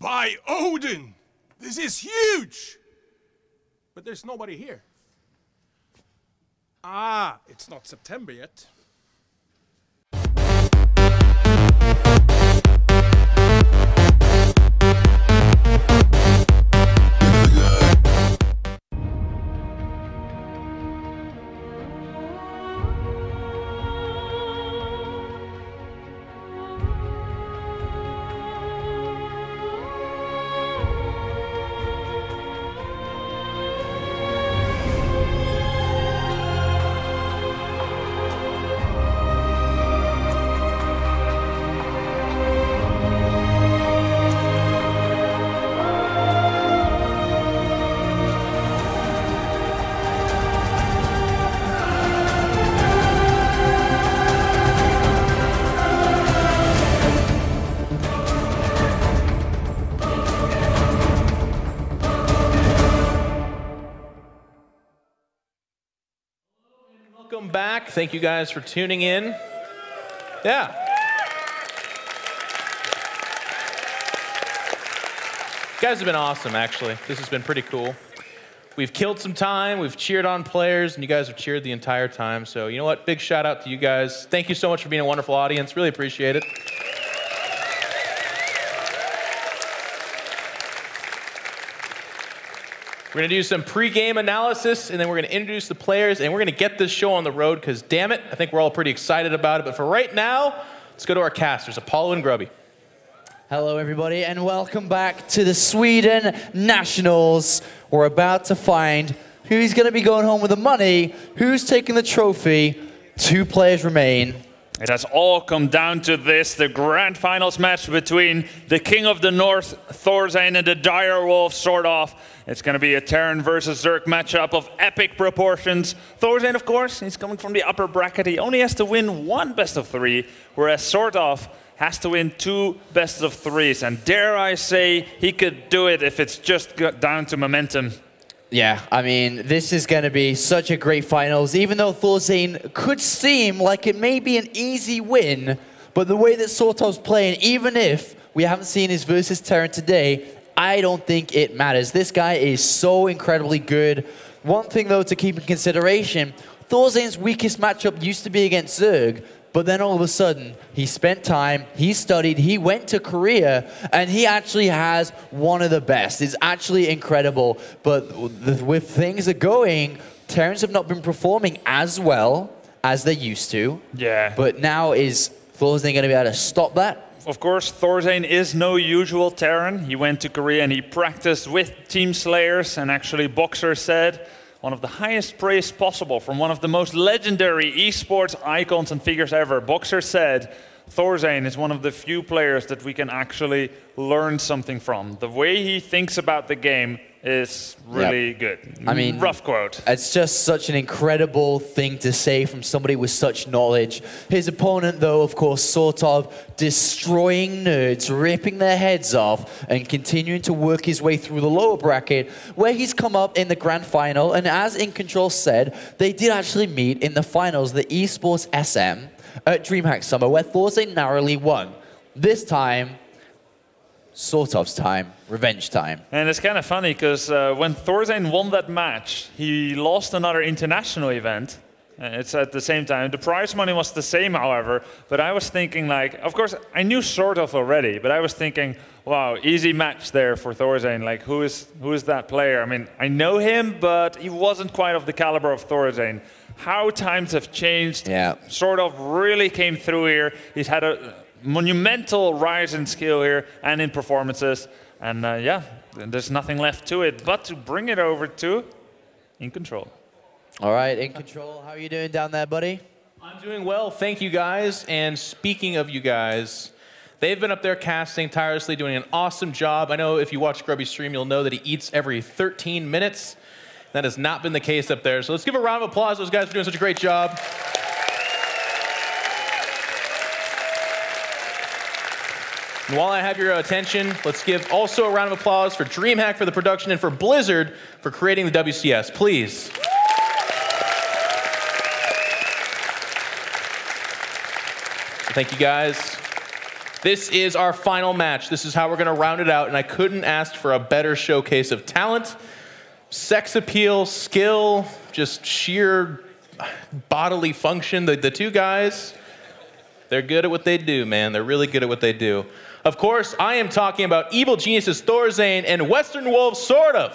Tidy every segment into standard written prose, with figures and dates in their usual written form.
By Odin! This is huge! But there's nobody here. Ah, it's not September yet. Welcome back. Thank you guys for tuning in. Yeah. You guys have been awesome, actually. This has been pretty cool. We've killed some time, we've cheered on players, and you guys have cheered the entire time. So you know what? Big shout out to you guys. Thank you so much for being a wonderful audience. Really appreciate it. We're going to do some pre-game analysis, and then we're going to introduce the players, and we're going to get this show on the road, because damn it, I think we're all pretty excited about it. But for right now, let's go to our casters, Apollo and Grubby. Hello, everybody, and welcome back to the Sweden Nationals. We're about to find who's going to be going home with the money, who's taking the trophy. 2 players remain. It has all come down to this, the grand finals match between the King of the North, ThorZaIN, and the Dire Wolf, SortOf. It's going to be a Terran versus Zerg matchup of epic proportions. ThorZaIN, of course, he's coming from the upper bracket. He only has to win 1 best of 3, whereas SortOf has to win 2 best of 3s. And dare I say, he could do it if it's just down to momentum. Yeah, I mean, this is going to be such a great finals, even though ThorZaIN could seem like it may be an easy win, but the way that SortOf's playing, even if we haven't seen his versus Terran today, I don't think it matters. This guy is so incredibly good. One thing, though, to keep in consideration, ThorZaIN's weakest matchup used to be against Zerg, but then all of a sudden, he spent time, he studied, he went to Korea, and he actually has one of the best. It's actually incredible. But with things are going, Terrans have not been performing as well as they used to. Yeah. But now is ThorZaIN going to be able to stop that? Of course, ThorZaIN is no usual Terran. He went to Korea and he practiced with Team Slayers, and actually Boxer said, one of the highest praise possible from one of the most legendary esports icons and figures ever. Boxer said, ThorZaIN is one of the few players that we can actually learn something from. The way he thinks about the game is really good. I mean, rough quote. It's just such an incredible thing to say from somebody with such knowledge. His opponent, though, of course, SortOf, destroying nerds, ripping their heads off, and continuing to work his way through the lower bracket, where he's come up in the grand final. And as In Control said, they did actually meet in the finals, the esports SM at DreamHack Summer, where ThorZaIN narrowly won. This time, SortOf's time, revenge time. And it's kind of funny because when ThorZaIN won that match, he lost another international event. It's at the same time. The prize money was the same, however, but I was thinking, like, of course, I knew SortOf already, but I was thinking, wow, easy match there for ThorZaIN. Like, who is that player? I mean, I know him, but he wasn't quite of the caliber of ThorZaIN. How times have changed. Yeah. SortOf really came through here. He's had a monumental rise in skill here and in performances. And yeah, there's nothing left to it but to bring it over to In Control. All right, In Control, how are you doing down there, buddy? I'm doing well, thank you guys. And speaking of you guys, they've been up there casting tirelessly, doing an awesome job. I know if you watch Grubby's stream, you'll know that he eats every 13 minutes. That has not been the case up there. So let's give a round of applause to those guys for doing such a great job. And while I have your attention, let's give also a round of applause for DreamHack for the production and for Blizzard for creating the WCS, please. Thank you guys. This is our final match. This is how we're going to round it out, and I couldn't ask for a better showcase of talent, sex appeal, skill, just sheer bodily function. The two guys, they're good at what they do, man. They're really good at what they do. Of course, I am talking about Evil Geniuses ThorZaIN and Western Wolves SortOf.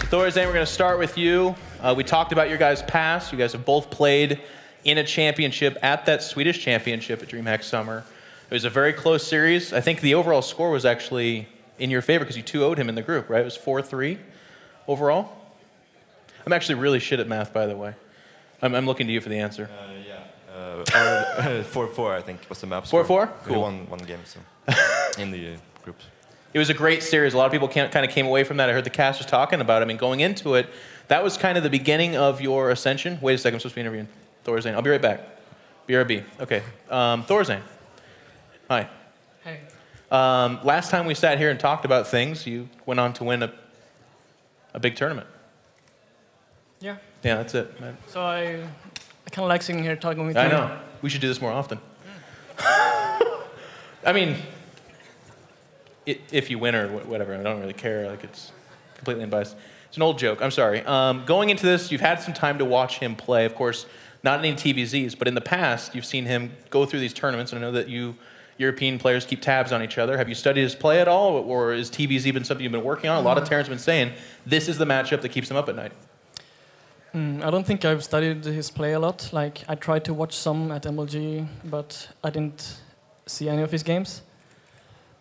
ThorZaIN, we're going to start with you. We talked about your guys' past. You guys have both played in a championship at that Swedish championship at DreamHack Summer. It was a very close series. I think the overall score was actually in your favor because you 2-0'd him in the group, right? It was 4-3 overall. I'm actually really shit at math, by the way. I'm looking to you for the answer. 4-4, I think, was the map score. 4-4? Cool. We won one game, so in the groups. It was a great series. A lot of people kind of came away from that. I heard the casters talking about it. I mean, going into it, that was kind of the beginning of your ascension. Wait a second, I'm supposed to be interviewing ThorZaIN. I'll be right back. BRB. Okay. ThorZaIN. Hi. Hey. Last time we sat here and talked about things, you went on to win a big tournament. Yeah. Yeah, that's it. So I kind of like sitting here talking with you. I know. We should do this more often. I mean, if you win or whatever, I don't really care. Like, it's completely unbiased. It's an old joke. I'm sorry. Going into this, you've had some time to watch him play. Of course, not any TVZs, but in the past, you've seen him go through these tournaments, and I know that you European players keep tabs on each other. Have you studied his play at all, or is TVZ been something you've been working on? A lot of Terrans have been saying this is the matchup that keeps him up at night. I don't think I've studied his play a lot. Like, I tried to watch some at MLG, but I didn't see any of his games.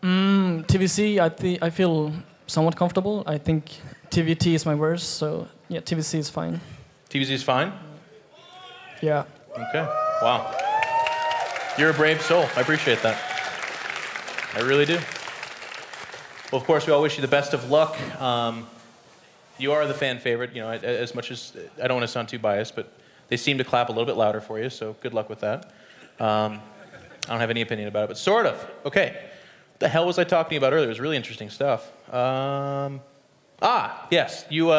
TVC, I feel somewhat comfortable. I think TVT is my worst, so yeah, TVC is fine. TVZ is fine? Yeah. Okay. Wow. You're a brave soul. I appreciate that. I really do. Well, of course, we all wish you the best of luck. You are the fan favorite, you know, as much as, I don't want to sound too biased, but they seem to clap a little bit louder for you, so good luck with that. I don't have any opinion about it, but SortOf. Okay. What the hell was I talking to you about earlier? It was really interesting stuff. Yes, you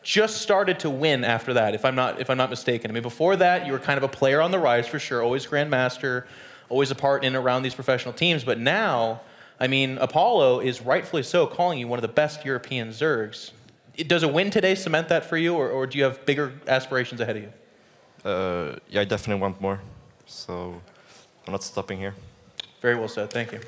just started to win after that, if I'm not mistaken. I mean, before that, you were kind of a player on the rise for sure, always Grandmaster, always a part in and around these professional teams. But now, I mean, Apollo is rightfully so calling you one of the best European Zergs. Does a win today cement that for you, or do you have bigger aspirations ahead of you? Yeah, I definitely want more, so I'm not stopping here. Very well said. Thank you.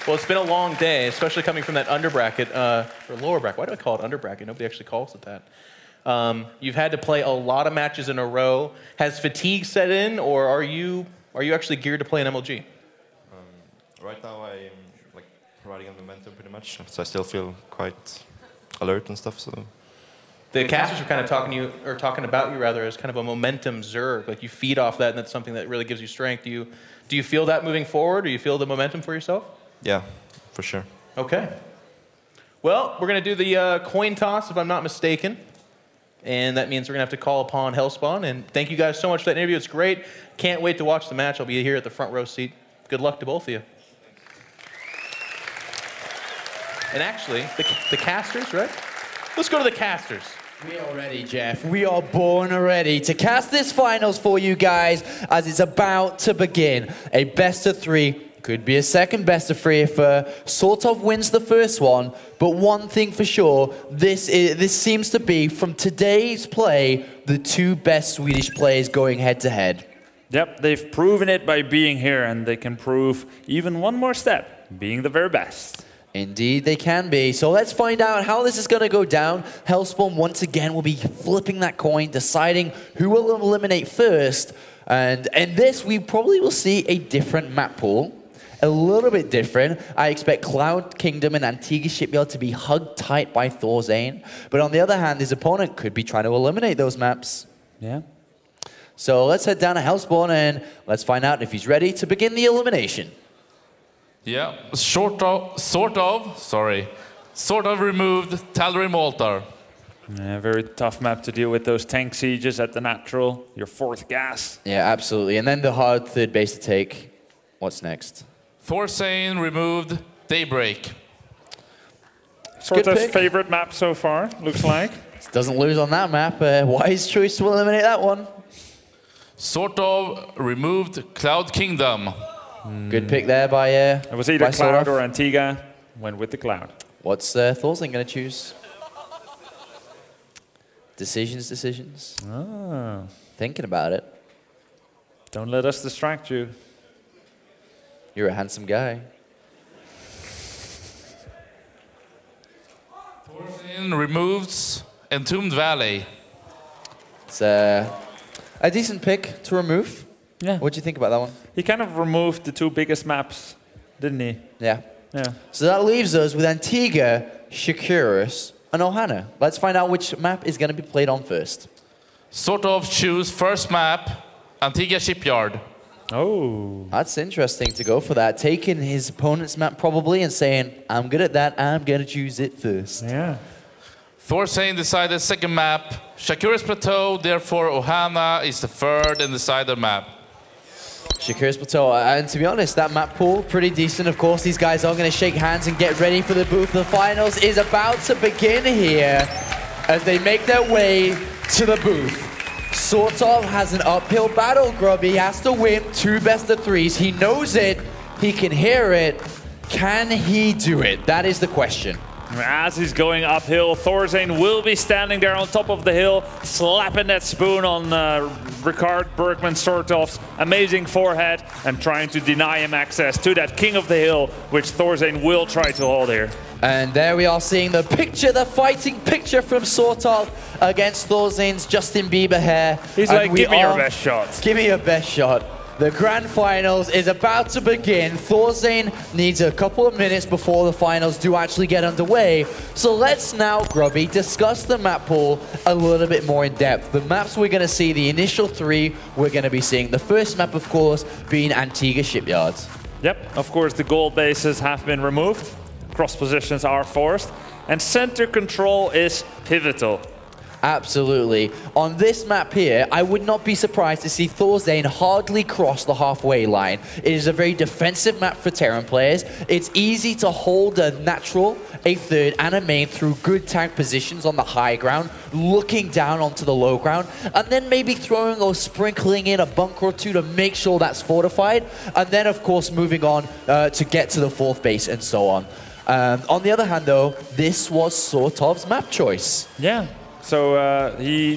Well, it's been a long day, especially coming from that under bracket, or lower bracket. Why do I call it under bracket? Nobody actually calls it that. You've had to play a lot of matches in a row. Has fatigue set in, or are you actually geared to play an MLG? Right now, I'm like riding on momentum pretty much, so I still feel quite alert and stuff. So the casters are kind of talking about you rather as kind of a momentum Zerg. Like you feed off that, and that's something that really gives you strength. Do you feel that moving forward? Do you feel the momentum for yourself? Yeah, for sure. Okay. Well, we're going to do the coin toss, if I'm not mistaken. And that means we're going to have to call upon Hellspawn. And thank you guys so much for that interview. It's great. Can't wait to watch the match. I'll be here at the front row seat. Good luck to both of you. And actually, the casters, right? Let's go to the casters. We are ready, Jeff. We are born ready to cast this finals for you guys as it's about to begin. A best of three. Could be a second best of three if SortOf wins the first one. But one thing for sure, this seems to be, from today's play, the two best Swedish players going head-to-head. Yep, they've proven it by being here, and they can prove even one more step, being the very best. Indeed, they can be. So let's find out how this is going to go down. Hellspawn, once again, will be flipping that coin, deciding who will eliminate first. And in this, we probably will see a different map pool. A little bit different. I expect Cloud Kingdom and Antigua Shipyard to be hugged tight by ThorZaIN. But on the other hand, his opponent could be trying to eliminate those maps. Yeah. So let's head down to Hellspawn and let's find out if he's ready to begin the elimination. Yeah, SortOf removed Tal'Darim Altar. Yeah, very tough map to deal with those tank sieges at the natural, your 4th gas. Yeah, absolutely. And then the hard third base to take. What's next? ThorZaIN removed Daybreak. SortOf's favorite map so far, looks like. Doesn't lose on that map. Wise choice to eliminate that one. SortOf removed Cloud Kingdom. Good pick there by It was either Cloud SortOf. or Antigua. Went with the Cloud. What's ThorZaIN going to choose? Decisions. Oh. Thinking about it. Don't let us distract you. You're a handsome guy. ThorZaIN removes Entombed Valley. It's a decent pick to remove. Yeah. What do you think about that one? He kind of removed the 2 biggest maps, didn't he? Yeah. Yeah. So that leaves us with Antigua, Shakuris, and Ohana. Let's find out which map is going to be played on first. SortOf choose first map, Antigua Shipyard. Oh. That's interesting to go for that. Taking his opponent's map probably and saying, I'm good at that, I'm going to choose it first. Yeah. ThorZaIN decided second map, Shakuris Plateau, therefore Ohana is the third and decider map. Shakuris Plateau, and to be honest, that map pool, pretty decent. Of course, these guys are going to shake hands and get ready for the booth. The finals is about to begin here as they make their way to the booth. SortOf has an uphill battle, Grubby. He has to win 2 best-of-3s. He knows it. He can hear it. Can he do it? That is the question. As he's going uphill, ThorZaIN will be standing there on top of the hill, slapping that spoon on Ricard Bergman SortOf's amazing forehead and trying to deny him access to that king of the hill, which ThorZaIN will try to hold here. And there we are seeing the picture, the fighting picture from SortOf against ThorZaIN's Justin Bieber hair. He's And like, give me your best shot. Give me your best shot. The grand finals is about to begin. ThorZaIN needs a couple of minutes before the finals do actually get underway. So let's now, Grubby, discuss the map pool a little bit more in depth. The maps we're going to see, the initial 3 we're going to be seeing. The first map, of course, being Antigua Shipyards. Yep, of course the gold bases have been removed. Cross positions are forced. And center control is pivotal. Absolutely. On this map here, I would not be surprised to see ThorZaIN hardly cross the halfway line. It is a very defensive map for Terran players. It's easy to hold a natural, a third, and a main through good tank positions on the high ground, looking down onto the low ground, and then maybe throwing or sprinkling in a bunker or 2 to make sure that's fortified, and then, of course, moving on to get to the 4th base and so on. On the other hand, though, this was SortOf's map choice. Yeah. So he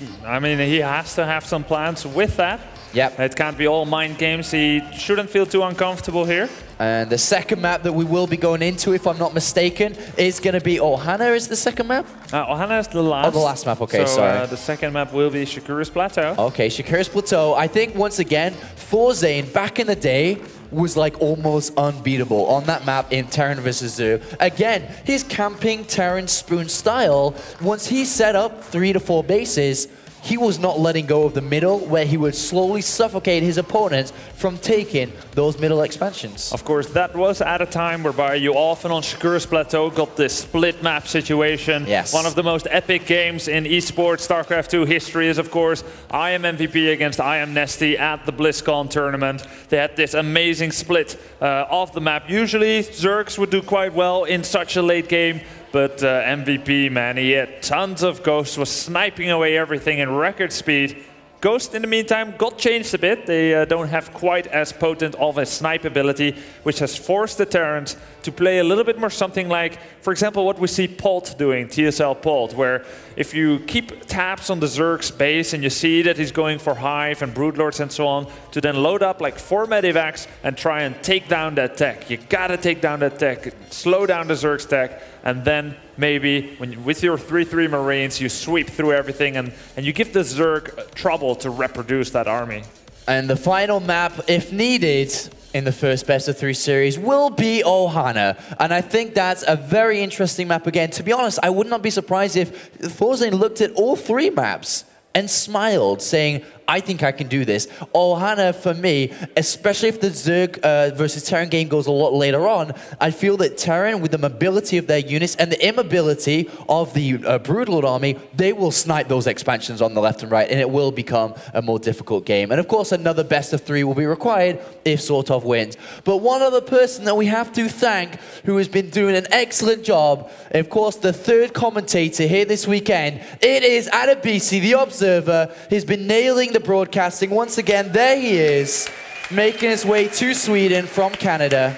has to have some plans with that. Yep. It can't be all mind games. He shouldn't feel too uncomfortable here. And the second map that we will be going into, if I'm not mistaken, is going to be Ohana is the second map? Ohana is the last. Oh, the last map. Okay, so, sorry. The second map will be Shakuris Plateau. Okay, Shakuris Plateau. I think, once again, ThorZaIN, back in the day, was like almost unbeatable on that map in Terran vs. Zoo. Again, his camping Terran spoon style, once he set up 3 to 4 bases, he was not letting go of the middle, where he would slowly suffocate his opponents from taking those middle expansions. Of course, that was at a time whereby you often on Shakuris Plateau got this split map situation. Yes. One of the most epic games in esports StarCraft 2 history is, of course, I Am MVP against I Am Nesty at the BlizzCon tournament. They had this amazing split of the map. Usually, Zergs would do quite well in such a late game. But MVP, man, he had tons of Ghosts, was sniping away everything in record speed. Ghost, in the meantime, got changed a bit. They don't have quite as potent of a snipe ability, which has forced the Terrans to play a little bit more something like, for example, what we see Polt doing, TSL Polt, where if you keep tabs on the Zerg's base and you see that he's going for Hive and Broodlords and so on, to then load up like 4 medivacs and try and take down that tech. You gotta take down that tech, slow down the Zerg's tech, and then maybe with your 3-3 Marines, you sweep through everything and you give the Zerg trouble to reproduce that army. And the final map, if needed, in the first best-of-3 series will be Ohana. And I think that's a very interesting map again. To be honest, I would not be surprised if ThorZaIN looked at all 3 maps and smiled, saying, I think I can do this. Ohana, for me, especially if the Zerg versus Terran game goes a lot later on, I feel that Terran, with the mobility of their units and the immobility of the Broodlord army, they will snipe those expansions on the left and right, and it will become a more difficult game. And of course, another best of 3 will be required if SortOf wins. But one other person that we have to thank who has been doing an excellent job, of course, the third commentator here this weekend, it is Adebisi, the Observer. He's been nailing the broadcasting once again. There he is, making his way to Sweden from Canada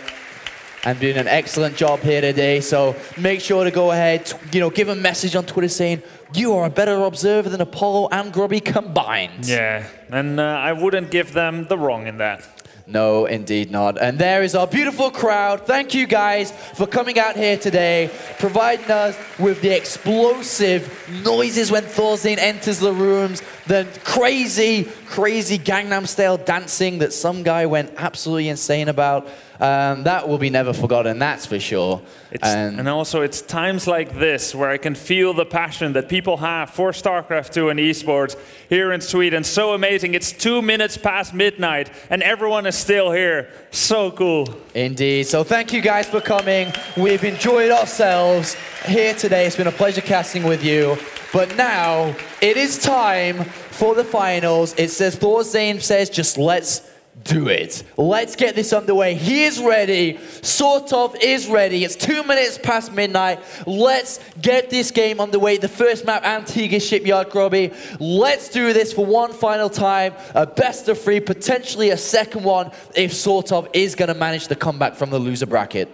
and doing an excellent job here today. So make sure to go ahead, give a message on Twitter saying you are a better observer than Apollo and Grubby combined. Yeah, and I wouldn't give them the wrong in that. No, indeed not. And there is our beautiful crowd. Thank you guys for coming out here today, providing us with the explosive noises when ThorZaIN enters the rooms, the crazy, crazy Gangnam Style dancing that some guy went absolutely insane about. That will be never forgotten, that's for sure. And also, it's times like this where I can feel the passion that people have for StarCraft 2 and esports here in Sweden. So amazing. It's 2 minutes past midnight, and everyone is still here. So cool. Indeed. So thank you guys for coming. We've enjoyed ourselves here today. It's been a pleasure casting with you. But now, it is time for the finals. It says, ThorZaIN says, just let's do it. Let's get this underway. He is ready. SortOf is ready. It's 2 minutes past midnight. Let's get this game underway. The first map, Antigua Shipyard, Grubby. Let's do this for one final time. A best of 3, potentially a second one if SortOf is going to manage to come back from the loser bracket.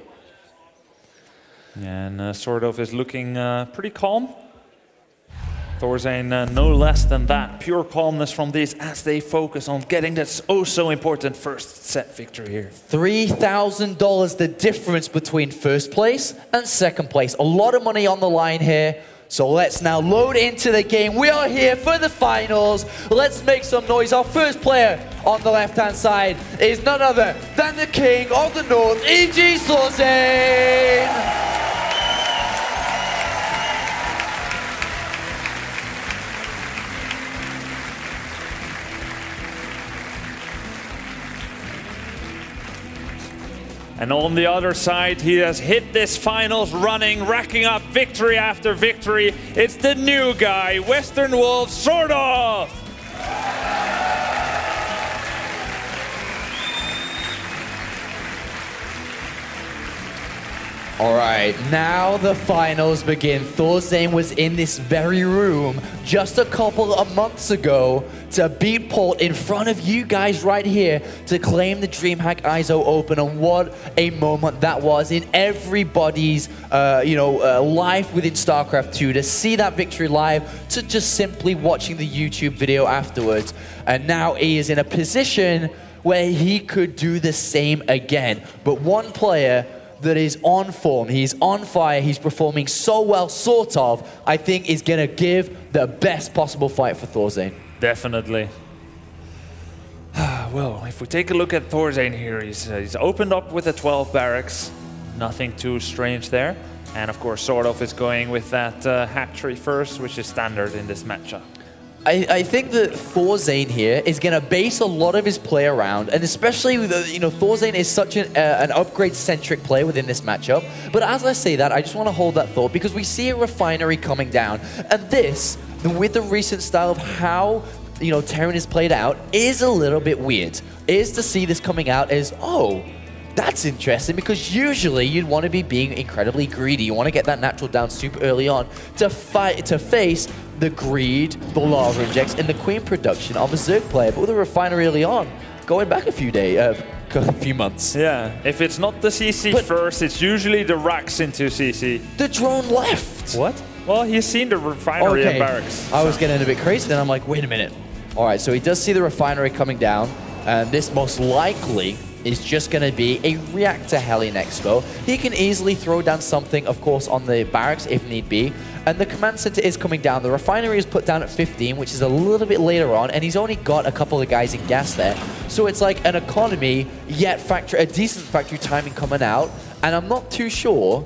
Yeah, and SortOf is looking pretty calm. ThorZaIN, no less than that. Pure calmness from these as they focus on getting this so important first set victory here. $3,000 the difference between first place and second place. A lot of money on the line here. So let's now load into the game. We are here for the finals. Let's make some noise. Our first player on the left-hand side is none other than the King of the North, E.G. ThorZaIN. And on the other side, he has hit this finals running, racking up victory after victory. It's the new guy, Western Wolf, SortOf! All right, now the finals begin. ThorZaIN was in this very room just a couple of months ago to beat Port in front of you guys right here to claim the DreamHack ISO Open, and what a moment that was in everybody's life within StarCraft 2 to see that victory live, to just simply watching the YouTube video afterwards. And now he is in a position where he could do the same again. But one player that is on form, he's on fire, he's performing so well, SortOf, I think is going to give the best possible fight for ThorZaIN. Definitely. Well, if we take a look at ThorZaIN here, he's opened up with the 12 barracks. Nothing too strange there. And of course, SortOf is going with that hatchery first, which is standard in this matchup. I think that ThorZaIN here is going to base a lot of his play around, and especially with ThorZaIN is such an upgrade-centric player within this matchup. But as I say that, I just want to hold that thought because we see a refinery coming down, and this, with the recent style of how Terran is played out, is a little bit weird. Is to see this coming out as, oh, that's interesting, because usually you'd want to be being incredibly greedy. You want to get that natural down super early on to face the greed, the lava injects, and the queen production of a Zerg player. But with a refinery early on, going back a few months. Yeah, if it's not the CC first, it's usually the racks into CC. The drone left. What? Well, he's seen the refinery and barracks. I was getting a bit crazy, then I'm like, wait a minute. All right, so he does see the refinery coming down, and this most likely is just going to be a reactor heli next go. He can easily throw down something, of course, on the barracks if need be. And the command center is coming down. The refinery is put down at 15, which is a little bit later on, and he's only got a couple of guys in gas there. So it's like an economy, yet a decent factory timing coming out. And I'm not too sure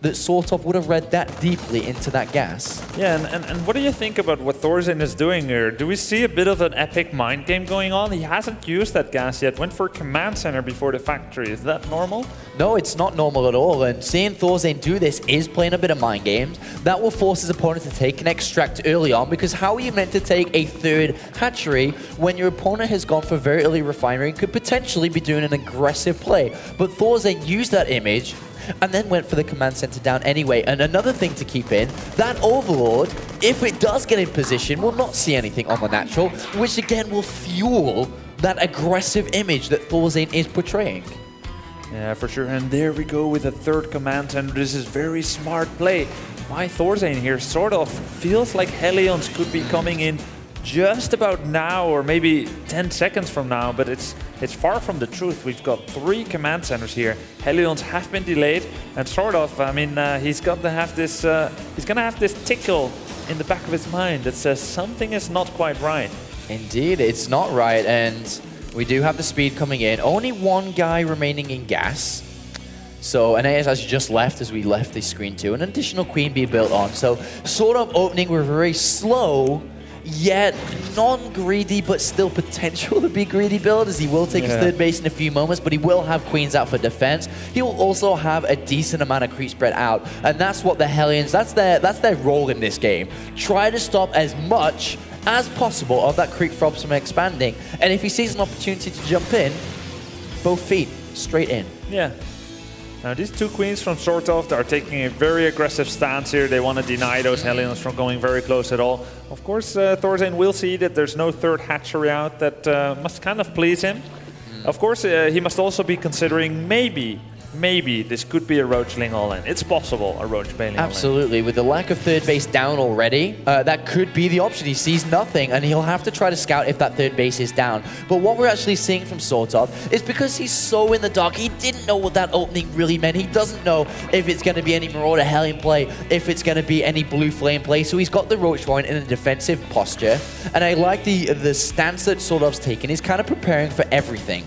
that SortOf would have read that deeply into that gas. Yeah, and what do you think about what ThorZaIN is doing here? Do we see a bit of an epic mind game going on? He hasn't used that gas yet, went for command center before the factory. Is that normal? No, it's not normal at all, and seeing ThorZaIN do this is playing a bit of mind games. That will force his opponent to take an extract early on, because how are you meant to take a third hatchery when your opponent has gone for very early refinery and could potentially be doing an aggressive play? But ThorZaIN used that image and then went for the command center down anyway. And another thing to keep in, that Overlord, if it does get in position, will not see anything on the natural, which again will fuel that aggressive image that ThorZaIN is portraying. Yeah, for sure. And there we go with a third command center. This is very smart play by ThorZaIN here. SortOf feels like Hellions could be coming in just about now, or maybe 10 seconds from now, but it's far from the truth. We've got 3 command centers here. Hellions have been delayed, and SortOf, I mean, he's got to have this. He's gonna have this tickle in the back of his mind that says something is not quite right. Indeed, it's not right, and we do have the speed coming in. Only 1 guy remaining in gas. So, and as you just left, as we left the screen too, an additional queen being built on. So, SortOf opening with a very slow, yet non-greedy, but still potential to be greedy build, as he will take his third base in a few moments, but he will have queens out for defense. He will also have a decent amount of creep spread out, and that's what the Hellions, that's their role in this game. Try to stop as much as possible of that creep from expanding, and if he sees an opportunity to jump in, both feet straight in. Yeah. Now these 2 queens from SortOf are taking a very aggressive stance here. They want to deny those Hellions from going very close at all. Of course, ThorZaIN will see that there's no third hatchery out. That must kind of please him. Of course, he must also be considering maybe this could be a roachling all-in. It's possible, a roach bailing all-in. Absolutely. With the lack of third base down already, that could be the option. He sees nothing, and he'll have to try to scout if that third base is down. But what we're actually seeing from SortOf is because he's so in the dark, he didn't know what that opening really meant. He doesn't know if it's going to be any Marauder Hellion play, if it's going to be any Blue Flame play. So he's got the Roach Warren in a defensive posture. And I like the stance that SortOf's taken. He's kind of preparing for everything.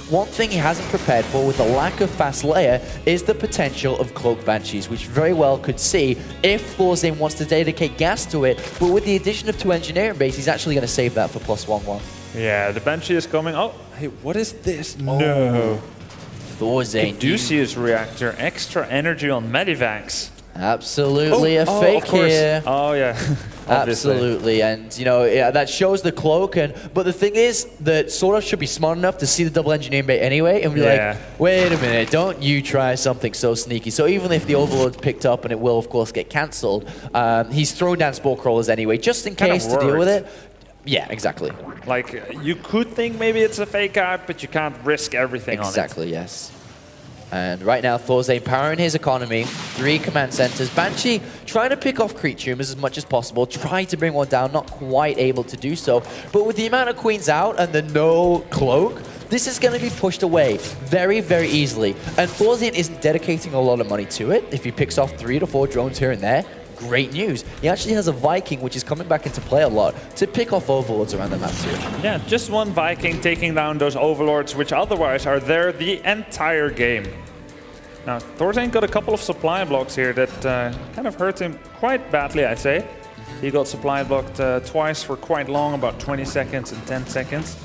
One thing he hasn't prepared for with the lack of fast layer is the potential of Cloak Banshees, which very well could see if ThorZaIN wants to dedicate gas to it. But with the addition of 2 engineering base, he's actually going to save that for +1/1. Yeah, the Banshee is coming. Oh, hey, what is this? Oh. No. ThorZaIN. Caduceus reactor, extra energy on Medivacs. Absolutely a fake here. Oh, yeah. Absolutely, and you know, yeah, that shows the cloak. But the thing is that SortOf should be smart enough to see the double engineering bait anyway and be like, wait a minute, don't you try something so sneaky. So even if the Overlord's picked up, and it will of course get cancelled, he's thrown down Spore Crawlers anyway, just in case to deal with it. Yeah, exactly. Like, you could think maybe it's a fake out, but you can't risk everything on it. Exactly, yes. And right now, ThorZaIN powering his economy, 3 command centers. Banshee trying to pick off creep tumors as much as possible, trying to bring one down, not quite able to do so. But with the amount of queens out and the no cloak, this is going to be pushed away very, very easily. And ThorZaIN isn't dedicating a lot of money to it. If he picks off 3 to 4 drones here and there, great news. He actually has a Viking, which is coming back into play a lot, to pick off Overlords around the map too. Yeah, just 1 Viking taking down those Overlords, which otherwise are there the entire game. Now, ThorZaIN got a couple of supply blocks here that kind of hurt him quite badly, I'd say. He got supply blocked twice for quite long, about 20 seconds and 10 seconds.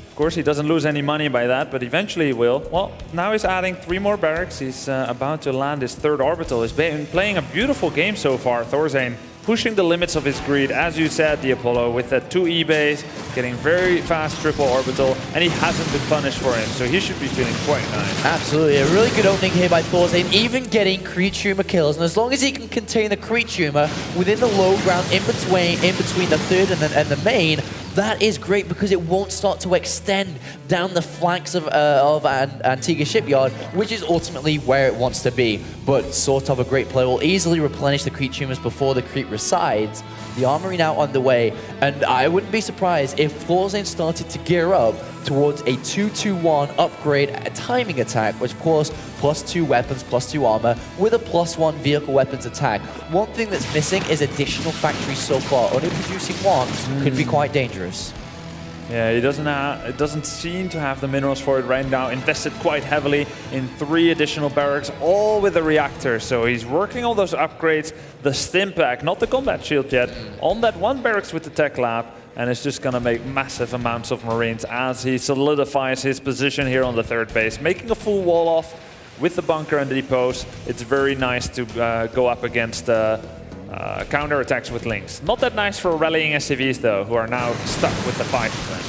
Of course, he doesn't lose any money by that, but eventually he will. Well, now he's adding 3 more barracks. He's about to land his 3rd orbital. He's been playing a beautiful game so far, ThorZaIN. Pushing the limits of his greed, as you said, the Apollo, with a 2 E-base, getting very fast triple orbital, and he hasn't been punished for him, so he should be feeling quite nice. Absolutely, a really good opening here by ThorZaIN, even getting creep tumor kills, and as long as he can contain the creep tumor within the low ground in between the 3rd and the main, that is great because it won't start to extend down the flanks of Antigua Shipyard, which is ultimately where it wants to be. But SortOf, a great player, will easily replenish the creep tumors before the creep resides. The armory now underway, and I wouldn't be surprised if ThorZaIN started to gear up towards a 2-2-1 upgrade, a timing attack, which of course +2 weapons, +2 armor, with a +1 vehicle weapons attack. One thing that's missing is additional factories so far. Only producing 1 could be quite dangerous. Yeah, it doesn't seem to have the minerals for it right now. Invested quite heavily in 3 additional barracks, all with a reactor. So he's working on those upgrades, the stim pack, not the combat shield yet, on that 1 barracks with the tech lab. And it's just going to make massive amounts of Marines as he solidifies his position here on the 3rd base, making a full wall off with the bunker and the depots. It's very nice to go up against counter-attacks with Lynx. Not that nice for rallying SCVs though, who are now stuck with the 5%.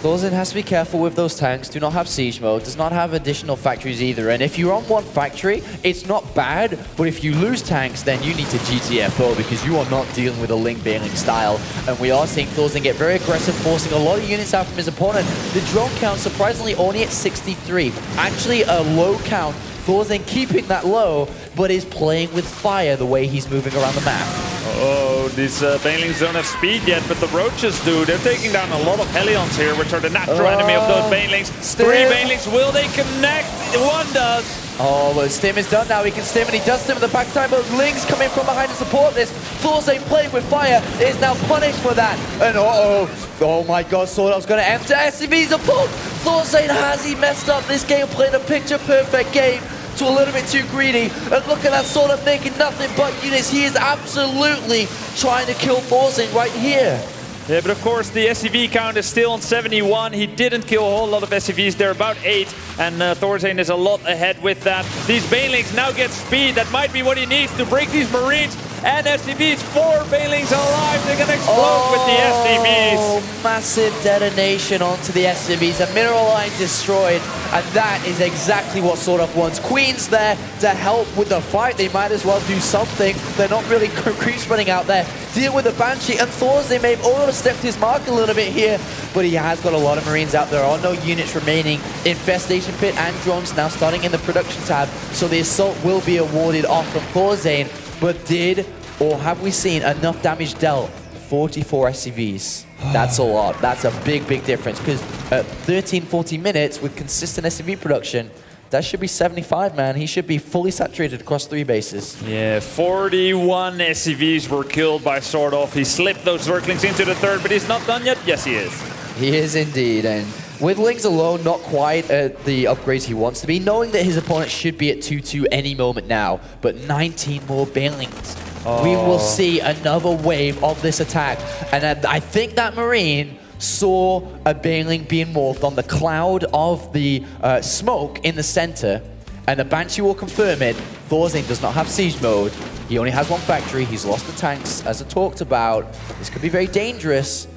ThorZaIN has to be careful with those tanks, do not have siege mode, does not have additional factories either, and if you're on 1 factory, it's not bad, but if you lose tanks, then you need to GTFO because you are not dealing with a Link Bailing style, and we are seeing ThorZaIN get very aggressive, forcing a lot of units out from his opponent. The drone count surprisingly only at 63, actually a low count. ThorZaIN keeping that low, but is playing with fire the way he's moving around the map. Oh, these Banelings don't have speed yet, but the Roaches do. They're taking down a lot of Hellions here, which are the natural enemy of those Banelings. 3 Banelings, will they connect? 1 does. Oh, but Stim is done now. He can Stim, and he does Stim in the back time, but Lynx coming from behind to support this. ThorZaIN playing with fire is now punished for that. And oh my god, SortOf's going to enter SCV's a pull. ThorZaIN, has he messed up this game, playing a picture-perfect game to a little bit too greedy, and look at that SortOf thinking nothing but units. He is absolutely trying to kill ThorZaIN right here. Yeah, but of course the SCV count is still on 71. He didn't kill a whole lot of SCVs. They're about 8, and ThorZaIN is a lot ahead with that. These Banelings now get speed. That might be what he needs to break these Marines. And SCVs, 4 Banelings alive. They're gonna explode with the SCVs. Oh, massive detonation onto the SCVs. A mineral line destroyed, and that is exactly what SortOf wants. Queen's there to help with the fight. They might as well do something. They're not really creep spreading out there. Deal with the Banshee, and ThorZaIN may have overstepped his mark a little bit here, but he has got a lot of Marines out. There are no units remaining. Infestation Pit and drones now starting in the production tab, so the assault will be awarded off from ThorZaIN. But did, or have we seen enough damage dealt? 44 SCVs. That's a lot. That's a big, big difference, because at 13, 14 minutes with consistent SCV production, that should be 75, man. He should be fully saturated across 3 bases. Yeah, 41 SCVs were killed by SortOf. He slipped those Zerglings into the 3rd, but he's not done yet. Yes, he is. He is indeed, and with Lynx alone, not quite at the upgrades he wants to be, knowing that his opponent should be at 2-2 any moment now, but 19 more Banelings. We will see another wave of this attack, and I think that Marine saw a Baneling being morphed on the cloud of the smoke in the center, and the Banshee will confirm it. ThorZaIN does not have siege mode. He only has 1 factory. He's lost the tanks, as I talked about. This could be very dangerous.